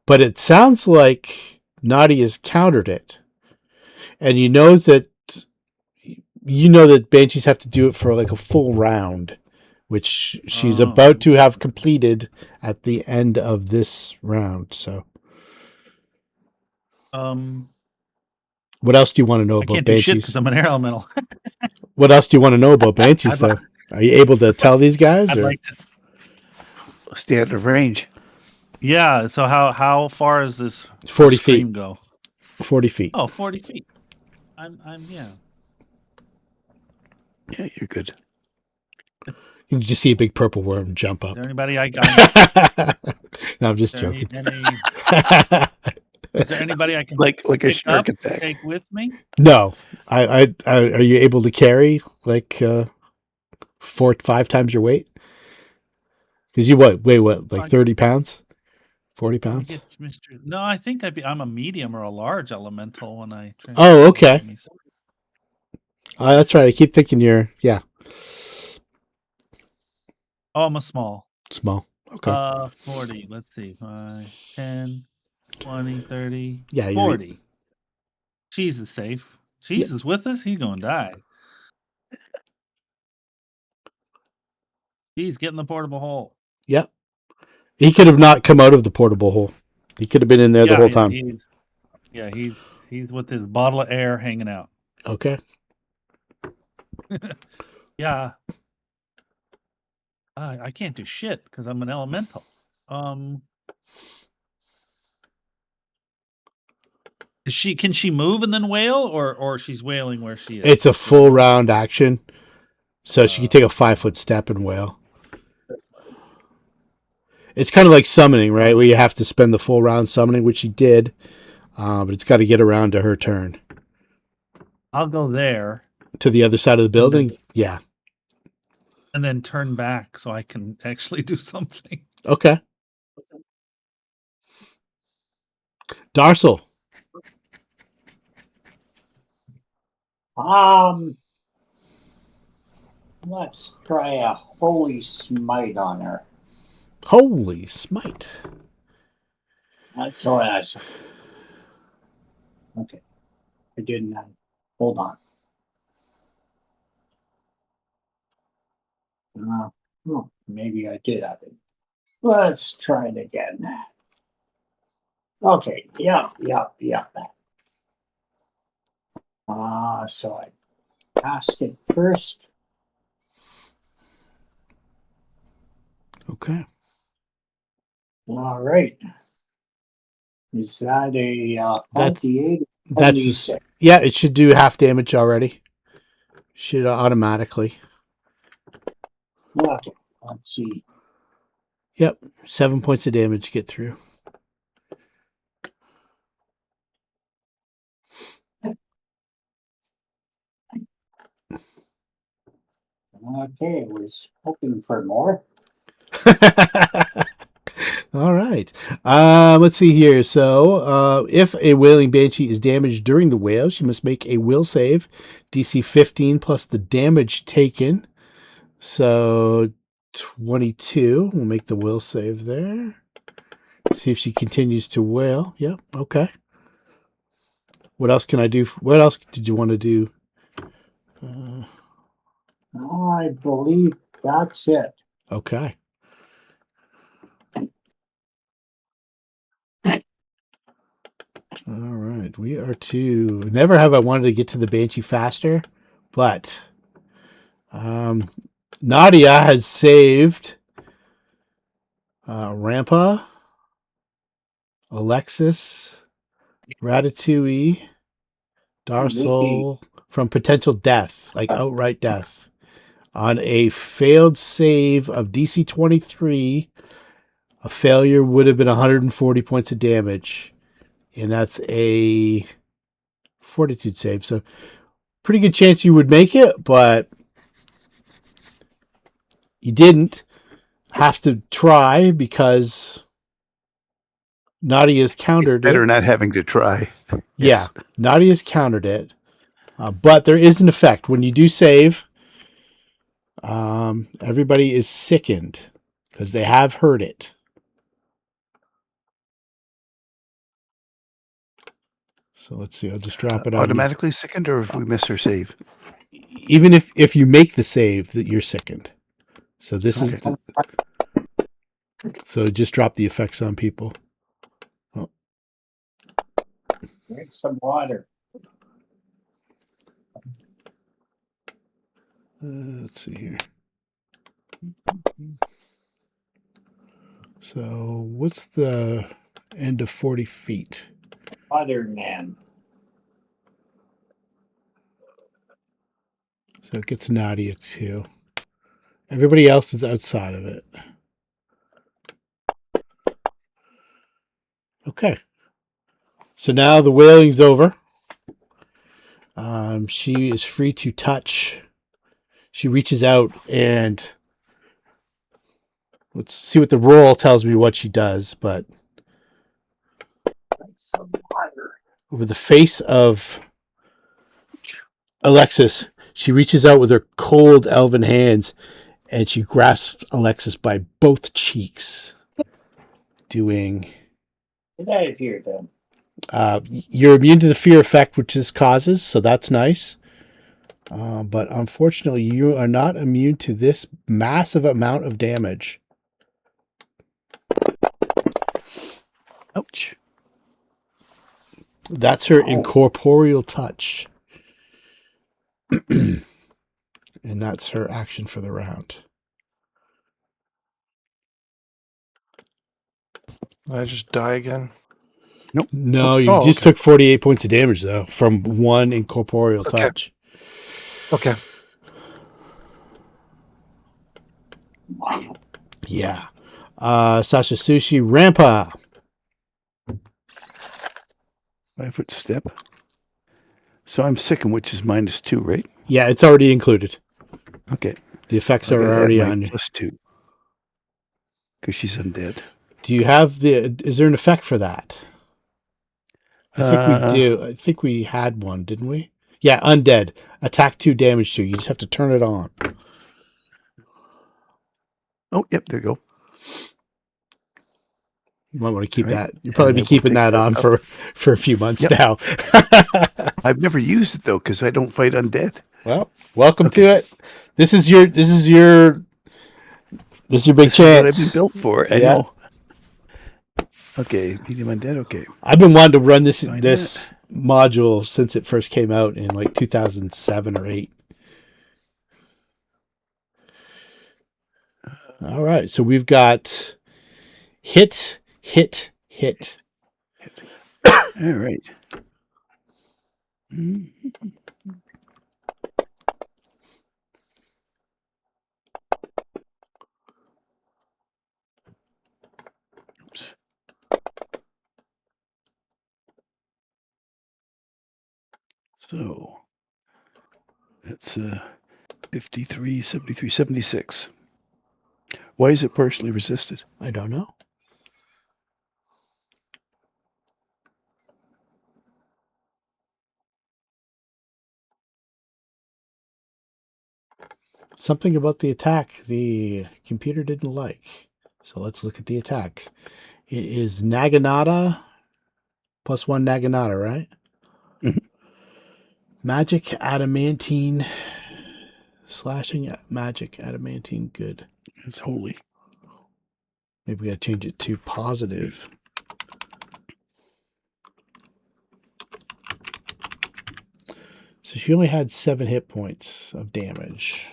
But it sounds like Nadia's countered it, and you know that banshees have to do it for like a full round, which she's about to have completed at the end of this round. So. What else do you want to know I about can't do shit banshees? because I'm an air elemental. What else do you want to know about banshees, though? Are you able to tell these guys? I'd Or? like to. Stay out of range. Yeah. So how far is this 40 stream feet. go? 40 feet. Oh, 40 feet. I'm yeah. Yeah, you're good. You just see a big purple worm jump up. Is there anybody I got? No, I'm just Is there joking. Is there anybody I can Like a pick shark up, attack. take with me? No. I are you able to carry like 4 to 5 times your weight? Because you weigh what, like 30 pounds? 40 pounds? No, I think I'm a medium or a large elemental when I. Oh, okay. That's right. I keep thinking you're, yeah. Oh, I'm a small. Small. Okay. 40. Let's see. 5, 10, 20, 30, Yeah, 40. Cheese is safe. Cheese is with us. He's going to die. He's getting the portable hole. Yep. He could have not come out of the portable hole. He could have been in there the whole time. He's with his bottle of air hanging out. Okay. Yeah. I can't do shit because I'm an elemental. Can she move and then wail, or she's wailing where she is? It's a full round action, so she can take a 5-foot step and wail. It's kind of like summoning, right? Where you have to spend the full round summoning, which she did, but it's got to get around to her turn. I'll go there. To the other side of the building? Yeah. and then turn back so I can actually do something. Okay. Darsal. Let's try a holy smite on her. Holy smite. That's what I said. Okay. I didn't. Hold on. Maybe I did have it. Let's try it again. Okay. Yeah. So I cast it first. Okay. All right. Is that a That's 28? that's yeah, it should do half damage already. Should automatically. Okay. Let's see. Yep. 7 points of damage get through. Okay, I was hoping for more. All right. Let's see here. So, if a wailing banshee is damaged during the wail, she must make a will save, DC 15 plus the damage taken. So, 22. We'll make the will save there. See if she continues to wail. Yep. Okay. What else can I do? What else did you want to do? I believe that's it. Okay. All right. We are to. Never have I wanted to get to the banshee faster, but Nadia has saved Rampa, Alexis, Ratatouille, Darsal from potential death, like outright death, on a failed save of DC 23. A failure would have been 140 points of damage, and that's a fortitude save. So, pretty good chance you would make it, but you didn't have to try because Nadia's countered Better it. not having to try. Yeah, Nadia's countered it. But there is an effect. When you do save, everybody is sickened because they have heard it. So let's see. I'll just drop it on Automatically sickened, or if we miss her save? you. Even if you make the save, that you're sickened. So this is so just drop the effects on people. Oh. Drink some water. Let's see here. So what's the end of 40 feet? Water man. So it gets Nadia too. Everybody else is outside of it. Okay. So now the wailing's over. She is free to touch. She reaches out and let's see what the roll tells me what she does. But Drink some water. over the face of Alexis, she reaches out with her cold elven hands and she grasps Alexis by both cheeks, doing. Get out of here, then. You're immune to the fear effect, which this causes, so that's nice. But unfortunately, you are not immune to this massive amount of damage. Ouch. That's her incorporeal touch. And that's her action for the round. I just die again. Nope. No, you just took 48 points of damage, though, from one incorporeal touch. Okay. Yeah. Sasha Sushi Rampa. 5-foot step. So I'm sickened, which is -2, right? Yeah, it's already included. Okay. The effects I are gotta add already my on you. +2 because she's undead. Do you have is there an effect for that? I think we do. I think we had one, didn't we? Yeah, undead. Attack 2, damage 2. You just have to turn it on. Oh, yep, there you go. You might want to keep All right. that. You'll probably And I be will keeping take that that on up. for a few months Yep. now. I've never used it though because I don't fight undead. Well, welcome to Okay. it. This is your big This is what I've chance. been built for. I Yeah. know. Okay, medium undead. Okay. I've been wanting to run this Find this module since it first came out in like 2007 or 8. All right, so we've got hit. All right. Mhm. Oops. So that's 53, 73, 76. Why is it partially resisted? I don't know. Something about the attack the computer didn't like. So let's look at the attack. It is Naginata +1 Naginata, right? Mhm. Magic adamantine slashing magic adamantine. Good. It's holy. Maybe we gotta change it to positive. So she only had 7 hit points of damage.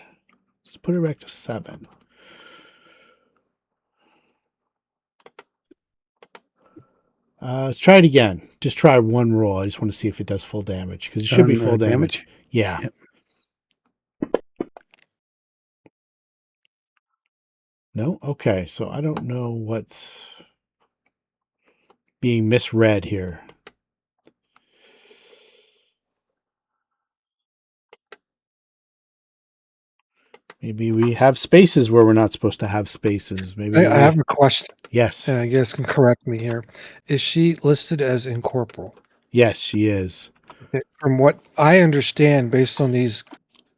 Let's put it back to 7. Let's try it again. Just try one roll. I just want to see if it does full damage because it should be full damage. Yeah. Yep. No? Okay. So I don't know what's being misread here. Maybe we have spaces where we're not supposed to have spaces. Maybe I have a question. Yes. You guys can correct me here. Is she listed as incorporeal? Yes, she is. From what I understand, based on these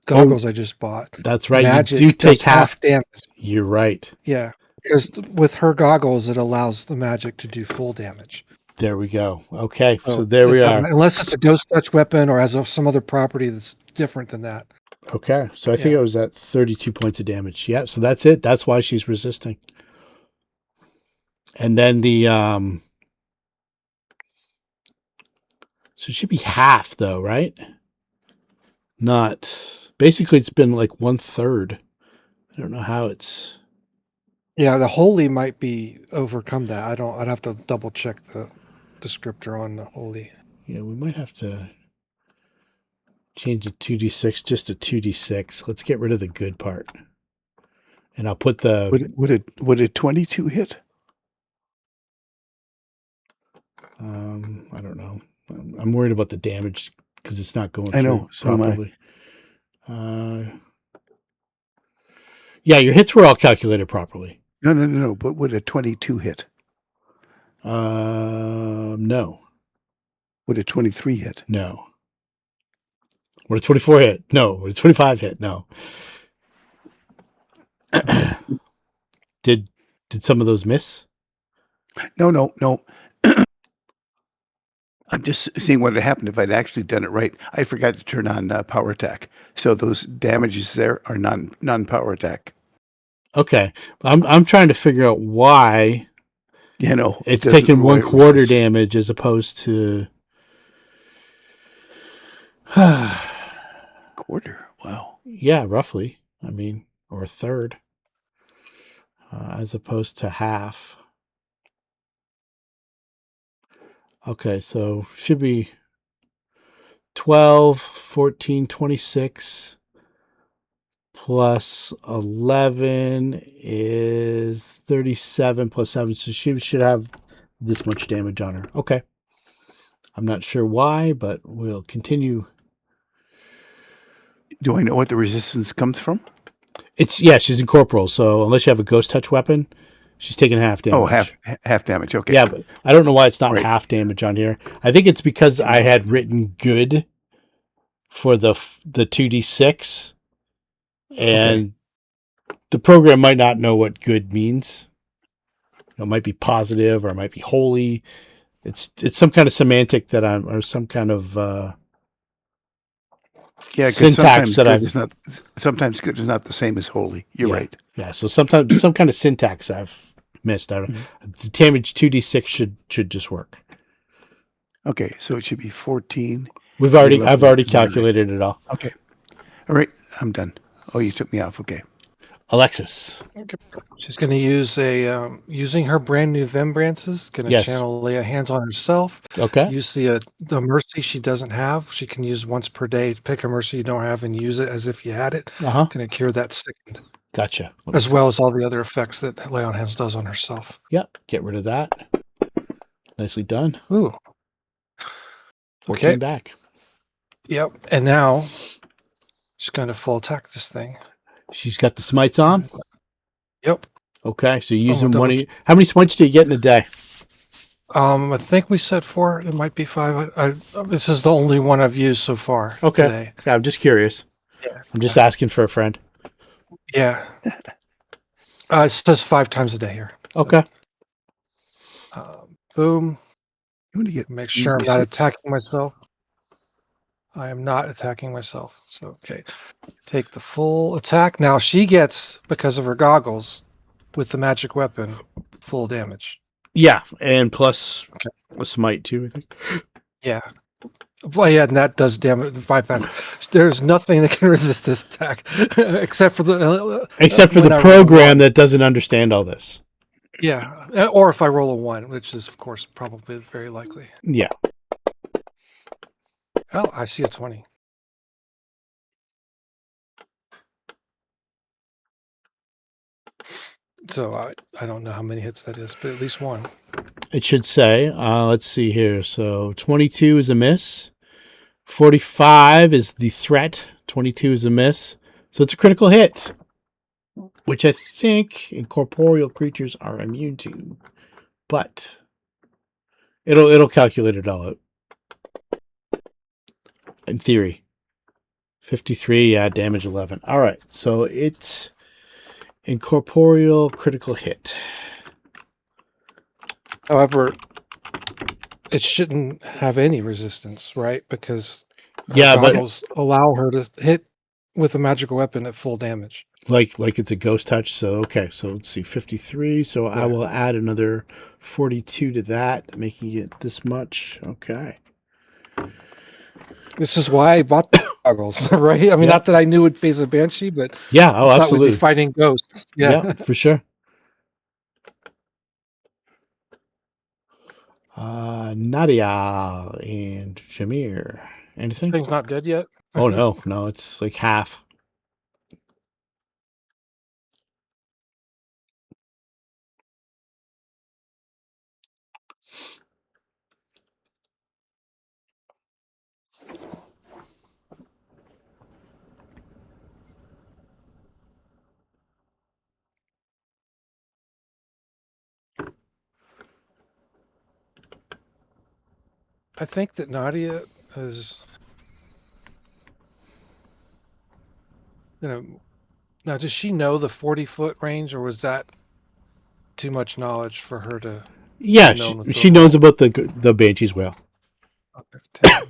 goggles I just bought, That's right. magic You do take does half damage. You're right. Yeah, because with her goggles, it allows the magic to do full damage. There we go. Okay. So So there we are. Unless it's a ghost touch weapon or has some other property that's different than that. Okay. So I think Yeah. I was at 32 points of damage. Yeah. So that's it. That's why she's resisting. And then so it should be half though, right? Not basically it's been like 1/3. I don't know how it's Yeah, the holy might be overcome that. I'd have to double check the descriptor on the holy. yeah, we might have to change the 2d6 just to 2d6. Let's get rid of the good part. And I'll put the Would a 22 hit? I don't know. I'm worried about the damage because it's not going I through know, so am I. properly. Yeah, your hits were all calculated properly. No. But would a 22 hit? No. Would a 23 hit? No. Would a 24 hit? No. Would a 25 hit? No. Did some of those miss? No. I'm just seeing what had happened if I'd actually done it right. I forgot to turn on power attack, so those damages there are non-power attack. Okay, I'm trying to figure out why it's taking 1/4 damage as opposed to quarter. Wow. Yeah, roughly. I mean, or a third, as opposed to half. Okay, so should be 12, 14, 26 plus 11 is 37 plus 7. So she should have this much damage on her. Okay. I'm not sure why, but we'll continue. Do I know what the resistance comes from? She's incorporeal, so unless you have a ghost touch weapon, she's taking half damage. Oh, half damage. Okay. Yeah, but I don't know why it's not Right. half damage on here. I think it's because I had written good for the 2d6, and the program might not know what good means. It might be positive or it might be holy. It's some kind of semantic that or some kind of Yeah, 'cause syntax sometimes good is not the same as holy. You're Yeah. right. Yeah, so sometimes some kind of syntax I've missed. I don't. The damage 2d6 should just work. Okay, so it should be 14. I've level already 9. calculated it all. Okay. All right, I'm done. Oh, you took me off. Okay. Alexis. She's going to use using her brand new Vembrances. Going to Yes. channel lay hands on herself. Okay. Use the mercy she doesn't have. She can use once per day. Pick a mercy you don't have and use it as if you had it. Uh-huh. Going to cure that sickened, Gotcha. as well as all the other effects that lay on hands does on herself. Yep. Get rid of that. Nicely done. Ooh. 14 Okay. back. Yep. And now she's going to full attack this thing. She's got the smites on. Yep. Okay, so you use them double- how many smites do you get in a day? I think we said 4. It might be 5. This is the only one I've used so far. Okay. Today. Yeah, I'm just curious. Yeah. I'm just asking for a friend. Yeah. It says 5 times a day here. So, Okay. Boom. You want to get Make sure I'm not 86. attacking myself. I am not attacking myself. So, okay. Take the full attack. Now she gets, because of her goggles, with the magic weapon, full damage. Yeah, and plus a smite too, I think. Yeah. Well, yeah, and that does damage. 5 times. There's nothing that can resist this attack, except for the program that doesn't understand all this. Yeah, or if I roll a 1, which is, of course, probably very likely. Yeah. Oh, I see a 20. So I don't know how many hits that is, but at least 1. It should say, let's see here. So 22 is a miss. 45 is the threat. 22 is a miss. So it's a critical hit, which I think incorporeal creatures are immune to. But it'll calculate it all out. In theory. 53, yeah, damage 11. All right, so it's incorporeal critical hit. However, it shouldn't have any resistance, right? Because Yeah, but goggles allow her to hit with a magical weapon at full damage. like it's a ghost touch. So okay, so let's see, 53. So I will add another 42 to that, making it this much. Okay. This is why I bought the goggles, right? I mean, not that I knew it'd phase a Banshee, but Yeah, I thought we'd absolutely. be fighting ghosts. Yeah. For sure. Nadia and Jameer. Anything? Thing's not dead yet. Oh no, it's like half. I think that Nadia is, now does she know the 40-foot range, or was that too much knowledge for her to? Yeah, known with she the- knows about the Banshee's Wail. Okay, 10.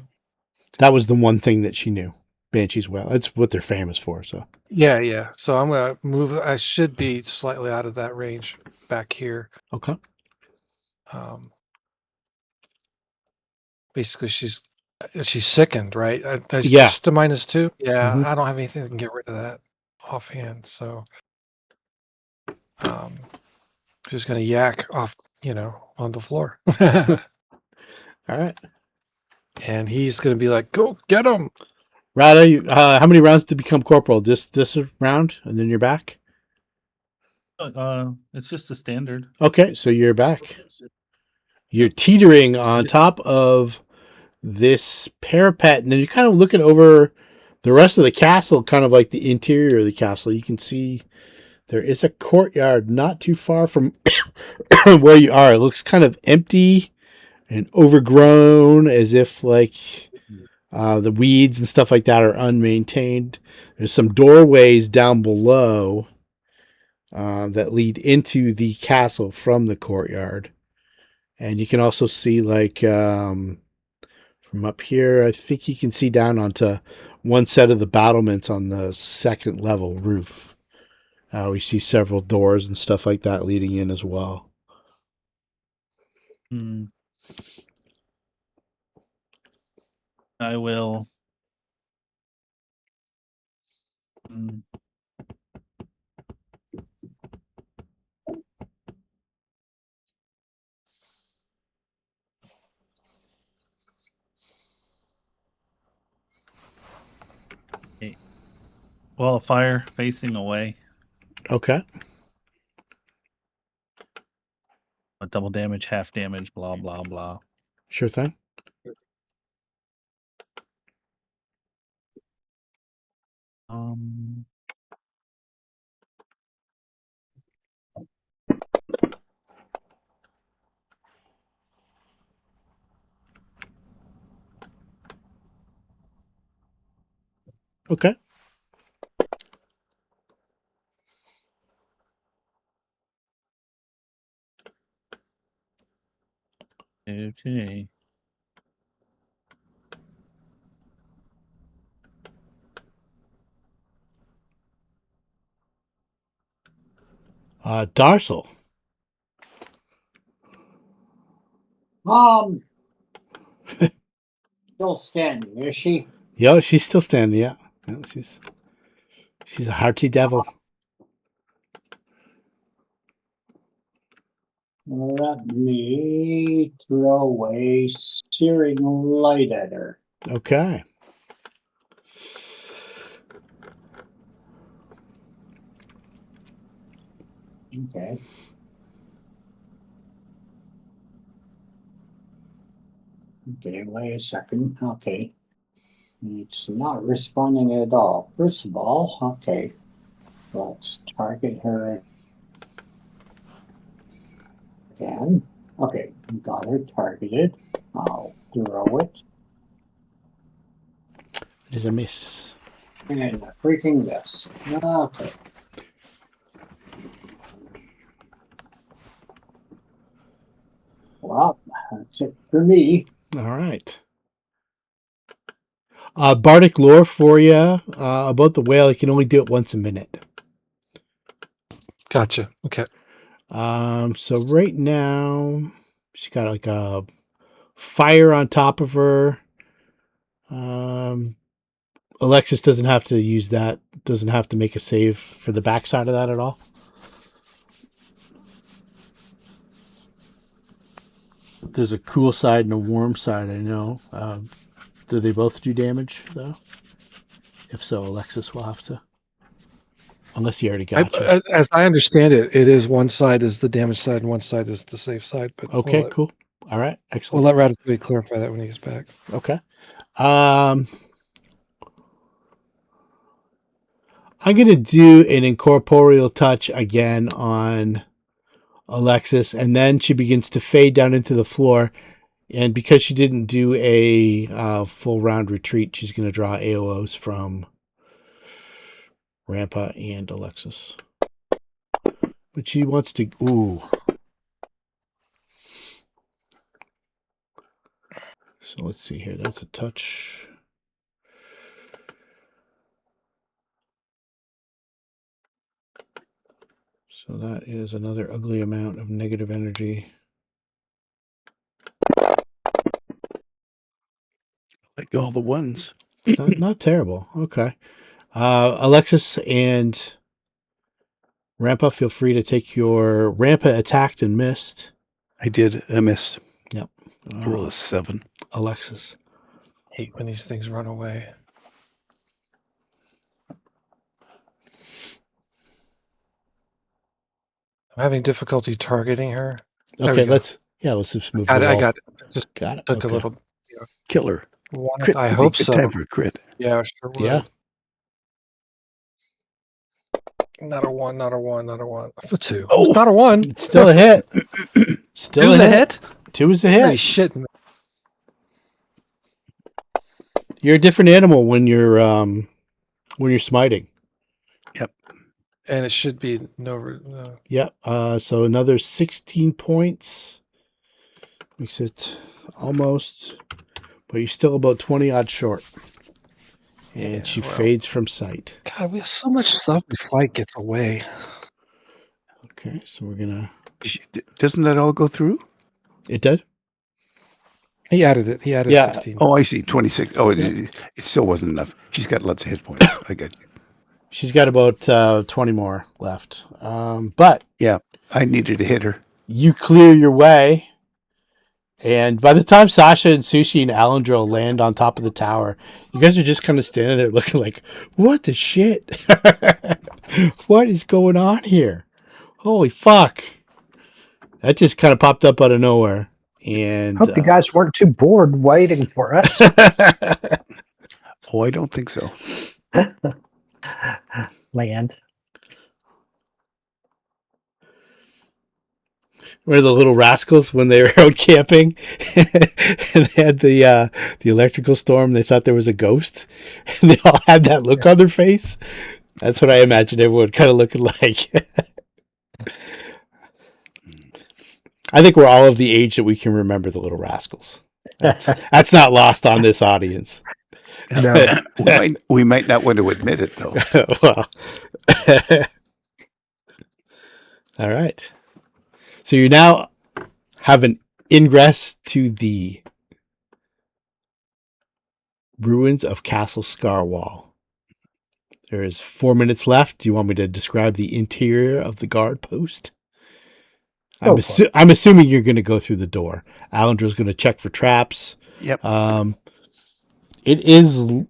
That was the one thing that she knew. Banshee's Wail. That's what they're famous for. So Yeah. So I'm gonna move. I should be slightly out of that range back here. okay. Basically, she's sickened, right? Yeah. Just a -2. Yeah, Mhm. I don't have anything that can get rid of that offhand. So, just gonna yak off, on the floor, All right. and he's gonna be like, "Go get him!" Rada, how many rounds to become corporal? This round, and then you're back. It's just a standard. Okay, so you're back. You're teetering on top of this parapet, and then you're kind of looking over The rest of the castle, kind of like the interior of the castle, you can see there is a courtyard not too far from where you are. It looks kind of empty and overgrown, as if like the weeds and stuff like that are unmaintained. There's some doorways down below that lead into the castle from the courtyard. And you can also see like from up here, I think you can see down onto one set of the battlements on the second level roof. We see several doors and stuff like that leading in as well. I will. Okay. Well, fire facing away. Okay. A double damage, half damage, blah blah blah. Sure thing. Okay. Okay. Darsel. Still standing, is she? Yeah, she's still standing. Yeah, she's a hearty devil. Let me throw a searing light at her. Okay. Okay. Okay, wait a second. Okay. It's not responding at all. First of all, okay. Let's target her again. Okay, got her targeted. I'll throw it. It is a miss. And a freaking miss. Okay. Well, that's it for me. All right. Bardic lore for you about the whale. You can only do it once a minute. Gotcha. Okay. So right now she's got like a fire on top of her. Alexis doesn't have to use that. Doesn't have to make a save for the backside of that at all. There's a cool side and a warm side, I know. Do they both do damage, though? If so, Alexis will have to. Unless he already got you. As I understand it, it is one side is the damage side and one side is the safe side. But Okay, cool. All right, excellent. We'll let Ratatouille clarify that when he gets back. Okay. I'm going to do an incorporeal touch again on Alexis, and then she begins to fade down into the floor. And because she didn't do a full round retreat, she's going to draw AOs from Rampa and Alexis. But she wants to... Ooh. So let's see here. That's a touch. So that is another ugly amount of negative energy. Like all the ones. It's not terrible. Okay. Alexis and Rampa, feel free to take your... Rampa attacked and missed. I did. I missed. Yep. Roll a 7. Alexis. Hate when these things run away. I'm having difficulty targeting her. Okay, let's just move. I got it. Just got it. took a little Killer. one. Crit. I Would be hope good so. time for a crit. Yeah, sure would. Yeah, Not a 1, not a 1, not a 1. That's a 2. Oh. Not a 1. It's still a hit. Still Two's a a hit. hit? 2 is a Holy hit. shit. You're a different animal when you're smiting. And it should be no. Yep. So another 16 points. Makes it almost, but you're still about 20 odd short. And Yeah, she well. fades from sight. God, we have so much stuff before it gets away. Okay, so we're gonna. Doesn't that all go through? It did. He added it. He added Yeah. 16. Oh, I see. 26. Oh, it still wasn't enough. She's got lots of hit points. I got you. She's got about 20 more left. But Yeah, I needed to hit her. you clear your way. And by the time Sasha and Sushi and Alendro land on top of the tower, you guys are just kind of standing there looking like, what the shit? What is going on here? Holy fuck. That just kind of popped up out of nowhere. And Hope you guys weren't too bored waiting for us. Oh, I don't think so. Land. Were the little rascals when they were out camping and they had the electrical storm, they thought there was a ghost and they all had that look on their face. That's what I imagine everyone kind of looking like. I think we're all of the age that we can remember the little rascals. That's not lost on this audience. No. we might not want to admit it, though. Well, all right. So you now have an ingress to the ruins of Castle Scarwall. There is 4 minutes left. Do you want me to describe the interior of the guard post? I'm assuming you're going to go through the door. Alendro's going to check for traps. Yep. It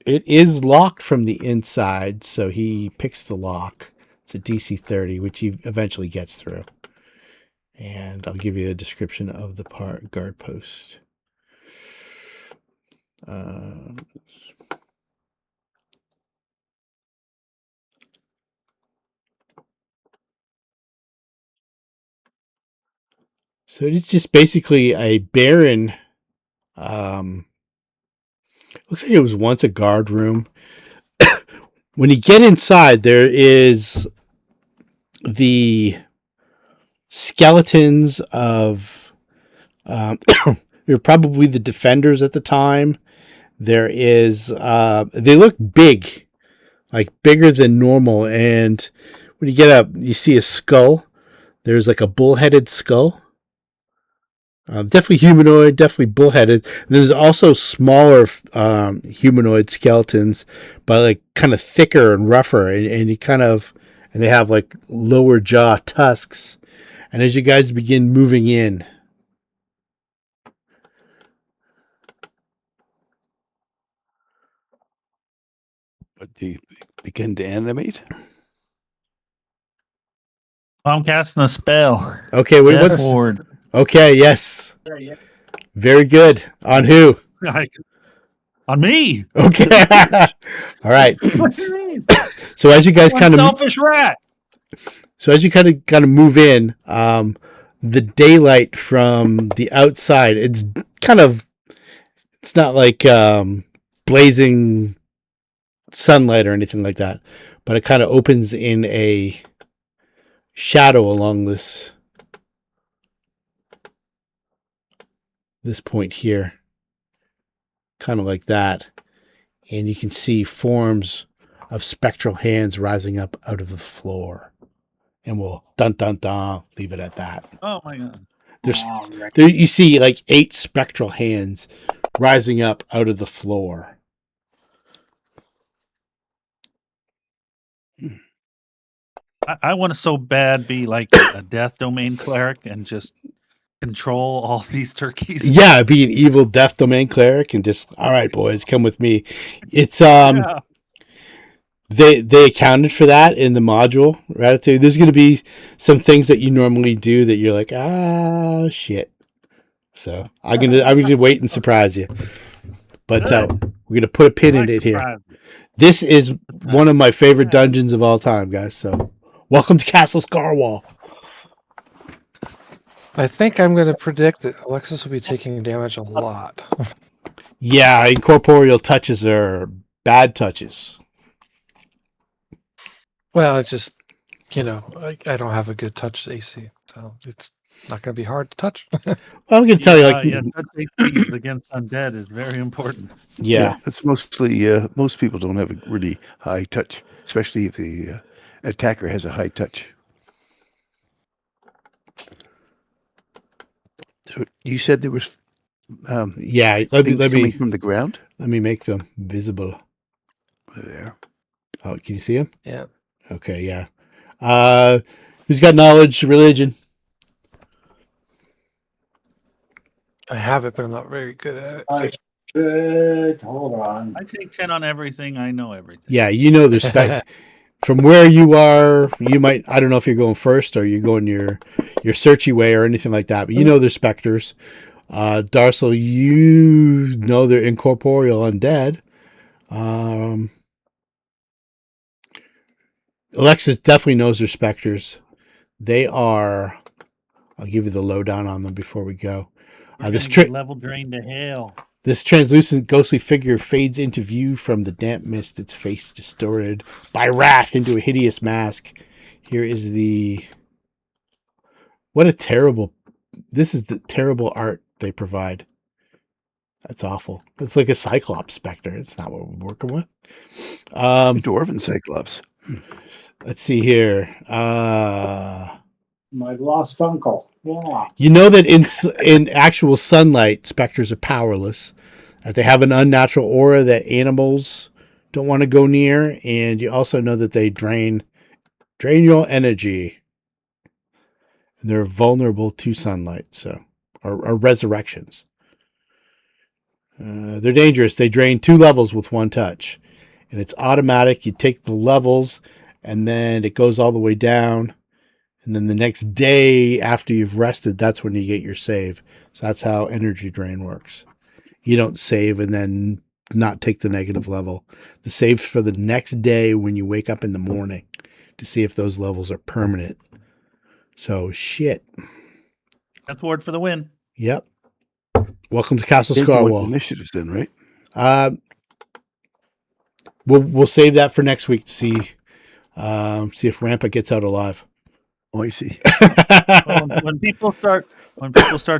is locked from the inside, so he picks the lock. It's a DC 30, which he eventually gets through. And I'll give you a description of the guard post. So it is just basically a barren. Looks like it was once a guard room. When you get inside, there is the skeletons of they're probably the defenders at the time. There is they look big, like bigger than normal, and when you get up you see a skull. There's like a bull-headed skull, definitely humanoid, definitely bull-headed. There's also smaller humanoid skeletons, but like kind of thicker and rougher, and they have like lower jaw tusks. And as you guys begin moving in, But do you begin to animate? I'm casting a spell. okay, wait, Death what's Ward. okay? Yes, very good. On who? On me. Okay, all right. What do you mean? So as you guys One kind of selfish rat. move in, the daylight from the outside, it's not like blazing sunlight or anything like that, but it kind of opens in a shadow along this point here, kind of like that, and you can see forms of spectral hands rising up out of the floor. And we'll leave it at that. Oh my god. There you see like 8 spectral hands rising up out of the floor. I want to so bad be like a death domain cleric and just control all these turkeys. Yeah, be an evil death domain cleric and just, all right, boys, come with me. It's Yeah. They accounted for that in the module Ratatouille. There's going to be some things that you normally do that you're like, shit. So I'm gonna wait and surprise you. But We're gonna put a pin in Like it here. surprises. This is one of my favorite dungeons of all time, guys. So, welcome to Castle Scarwall. I think I'm going to predict that Alexis will be taking damage a lot. Yeah, incorporeal touches are bad touches. Well, it's just, I don't have a good touch AC, so it's not going to be hard to touch. Well, I'm gonna tell you, like, touch AC against undead is very important. yeah. That's mostly most people don't have a really high touch, especially if the attacker has a high touch. So you said there was Yeah, let things coming me from the ground make them visible. there. Oh, can you see them? Yeah. Okay, yeah. Who's got knowledge, religion? I have it, but I'm not very good at it. I should hold on. I take 10 on everything. I know everything. Yeah, you know the spec. From where you are, you might. I don't know if you're going first or you're going your searchy way or anything like that. But you know they're specters. Darcel, you know they're incorporeal undead. Alexis definitely knows they're specters. They are. I'll give you the lowdown on them before we go. This level drain to hell. This translucent ghostly figure fades into view from the damp mist, its face distorted by wrath into a hideous mask. Here is the... What a terrible... This is the terrible art they provide. That's awful. It's like a Cyclops specter. It's not what we're working with. Dwarven Cyclops. Let's see here. My lost uncle. Yeah. You know that in actual sunlight, specters are powerless. That they have an unnatural aura that animals don't want to go near, and you also know that they drain your energy. And they're vulnerable to sunlight, so or resurrections. They're dangerous. They drain 2 levels with 1 touch, and it's automatic. You take the levels, and then it goes all the way down. And then the next day after you've rested, that's when you get your save. So that's how energy drain works. You don't save and then not take the negative level. The save's for the next day when you wake up in the morning to see if those levels are permanent. So shit. That's word for the win. Yep. Welcome to Castle Take one Scarwall. initiatives then, right? We'll save that for next week to see if Rampa gets out alive. Oh, I see. When people start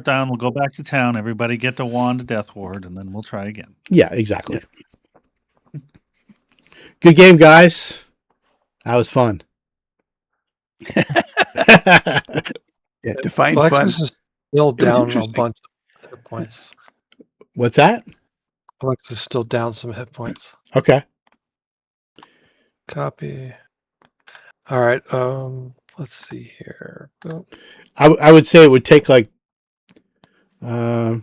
down, we'll go back to town. Everybody get to wand to Death Ward, and then we'll try again. Yeah, exactly. Yeah. Good game, guys. That was fun. Yeah, define Alexis fun. is still was down a interesting. bunch of hit points. What's that? Alexis is still down some hit points. Okay. Copy. All right. Let's see here. Oh, I would say it would take like it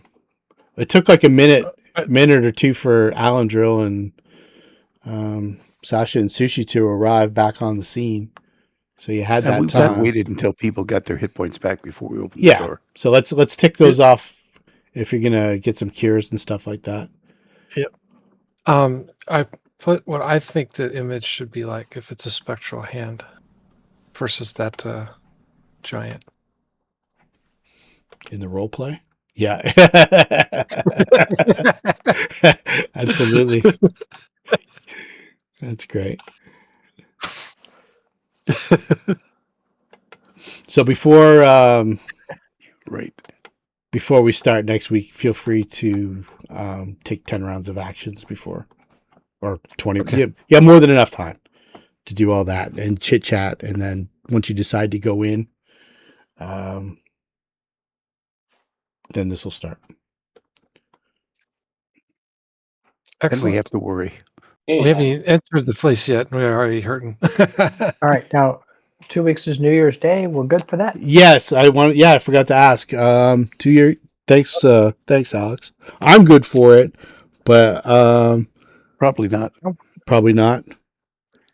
took like a minute or two for Alendril and Sasha and Sushi to arrive back on the scene. So you had that we time. waited until people got their hit points back before we opened the Yeah. door. So let's tick those off if you're gonna get some cures and stuff like that. Yep. I put what I think the image should be like if it's a spectral hand versus that giant. In the role play? Yeah. Absolutely. That's great. So before Right. before we start next week, feel free to take 10 rounds of actions before, or 20. Okay. You have more than enough time to do all that and chit chat. And then once you decide to go in, then this will start. And Excellent. we have to worry. We haven't even entered the place yet, and we're already hurting. All right, now 2 weeks is New Year's Day. We're good for that. Yes, I forgot to ask. 2 year. Thanks, Alex. I'm good for it, but Probably not. probably not.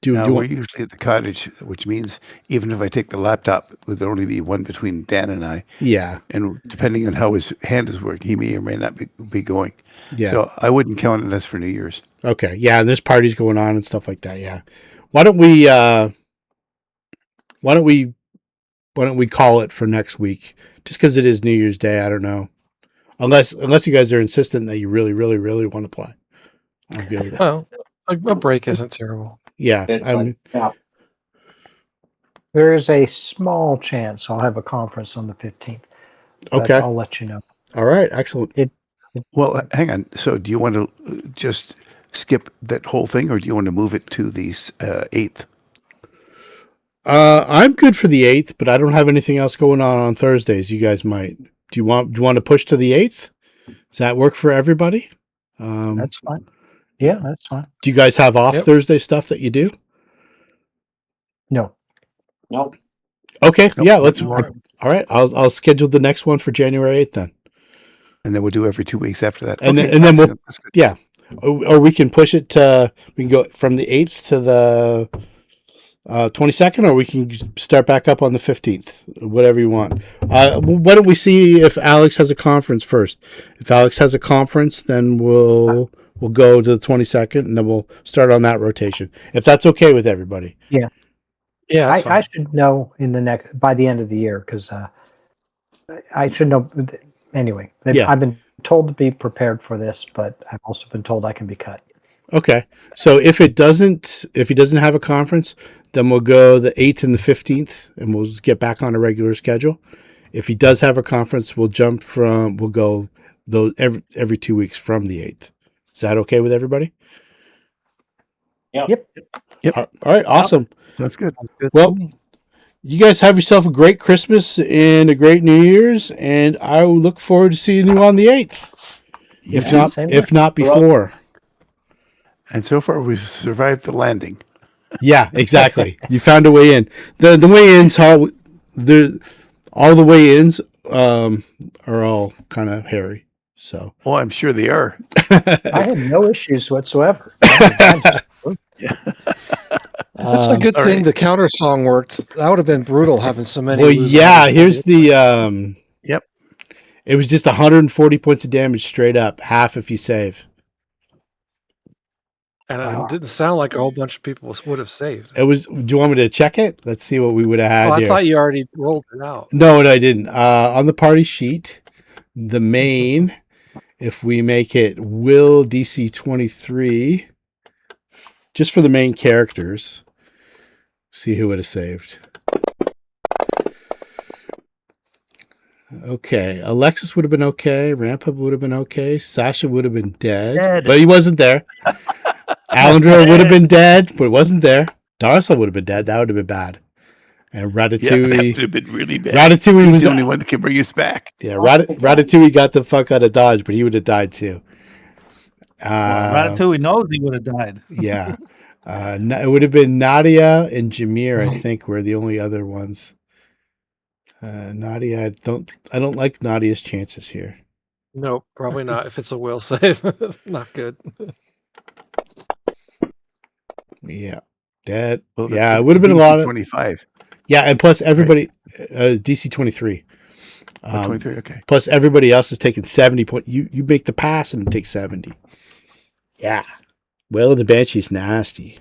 Do Now, you we're want? usually at the cottage, which means even if I take the laptop, there'd only be one between Dan and I. Yeah, And depending on how his hand is working, he may or may not be going. yeah. So I wouldn't count on us for New Year's. Okay, yeah. And there's parties going on and stuff like that. Yeah. Why don't we? Why don't we? Why don't we call it for next week? Just because it is New Year's Day, I don't know. Unless you guys are insistent that you really, really, really want to play. I'm good with that. Well, a break isn't terrible. Yeah, It's I'm. like, yeah. There is a small chance I'll have a conference on the 15th. But Okay. I'll let you know. All right. Excellent. Well, hang on. So do you want to just skip that whole thing, or do you want to move it to the 8th? I'm good for the 8th, but I don't have anything else going on Thursdays. You guys might. Do you want to push to the 8th? Does that work for everybody? That's fine. Yeah, that's fine. Do you guys have off Yep. Thursday stuff that you do? No. Nope. Okay. Nope. Yeah. Let's. All right. All right. I'll schedule the next one for January 8th then. And then we'll do every 2 weeks after that. And Okay, then that's we'll- good, that's good. Yeah. Or we can push it to. We can go from the 8th to the 22nd, or we can start back up on the 15th. Whatever you want. Why don't we see if Alex has a conference first? If Alex has a conference, then we'll go to the 22nd, and then we'll start on that rotation. If that's okay with everybody. Yeah, that's I fine. should know by the end of the year because I should know. Anyway, Yeah. I've been told to be prepared for this, but I've also been told I can be cut. Okay. So if he doesn't have a conference, then we'll go the 8th and the 15th, and we'll just get back on a regular schedule. If he does have a conference, we'll go those every 2 weeks from the 8th. Is that okay with everybody? Yep. All right. Awesome. That's good. Well, you guys have yourself a great Christmas and a great New Year's, and I will look forward to seeing you on the 8th. Yeah. If not before. And so far, we've survived the landing. Yeah, exactly. You found a way in. The way-ins, all the way-ins are all kind of hairy. So. Oh, I'm sure they are. I had no issues whatsoever. That's a good all thing right. the counter song worked. That would have been brutal having so many. Well, lose yeah. out. Here's the. Yep. It was just 140 points of damage straight up, half if you save. And it didn't sound like a whole bunch of people would have saved. It was. Do you want me to check it? Let's see what we would have had Oh, I here. thought you already rolled it out. No, I didn't. On the party sheet, the main, if we make it Will DC 23, just for the main characters, see who would have saved. Okay, Alexis would have been okay. Rampa would have been okay. Sasha would have been dead. But he wasn't there. Alandra would have been dead, but wasn't there. Darcel would have been dead. That would have been bad. And Yeah, that Ratatouille. would have been really bad. Ratatouille He's was the only one that can bring us back. Yeah, Ratatouille got the fuck out of Dodge, but he would have died too. Ratatouille knows he would have died. Yeah. It would have been Nadia and Jameer, I think, were the only other ones. Nadia, I don't like Nadia's chances here. No, probably not. If it's a will save, not good. Yeah. Dead. Well, Yeah, it would have been a lot of 25. Yeah, and plus everybody DC 23. 23, okay. Plus everybody else is taking 70 points. You make the pass and take 70. Yeah. Well, the Banshee's nasty.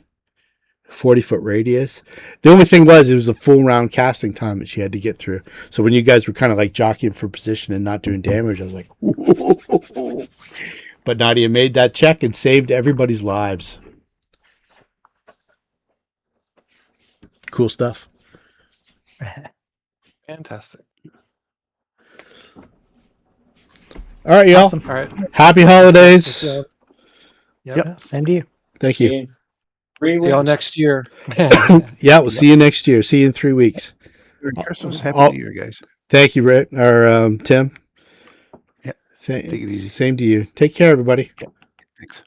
40-foot radius. The only thing was it was a full round casting time that she had to get through. So when you guys were kind of like jockeying for position and not doing damage, I was like, ooh. But Nadia made that check and saved everybody's lives. Cool stuff. Fantastic. All right, y'all. Awesome. All right. Happy holidays. Yep. Yeah, same to you. Thank you. 3 See y'all weeks. next year. Yeah, we'll see you next year. See you in 3 weeks. Merry Christmas. Happy I'll- New Year, guys. Thank you, Rick or Tim. Yeah. Take it easy. Same to you. Take care, everybody. Thanks.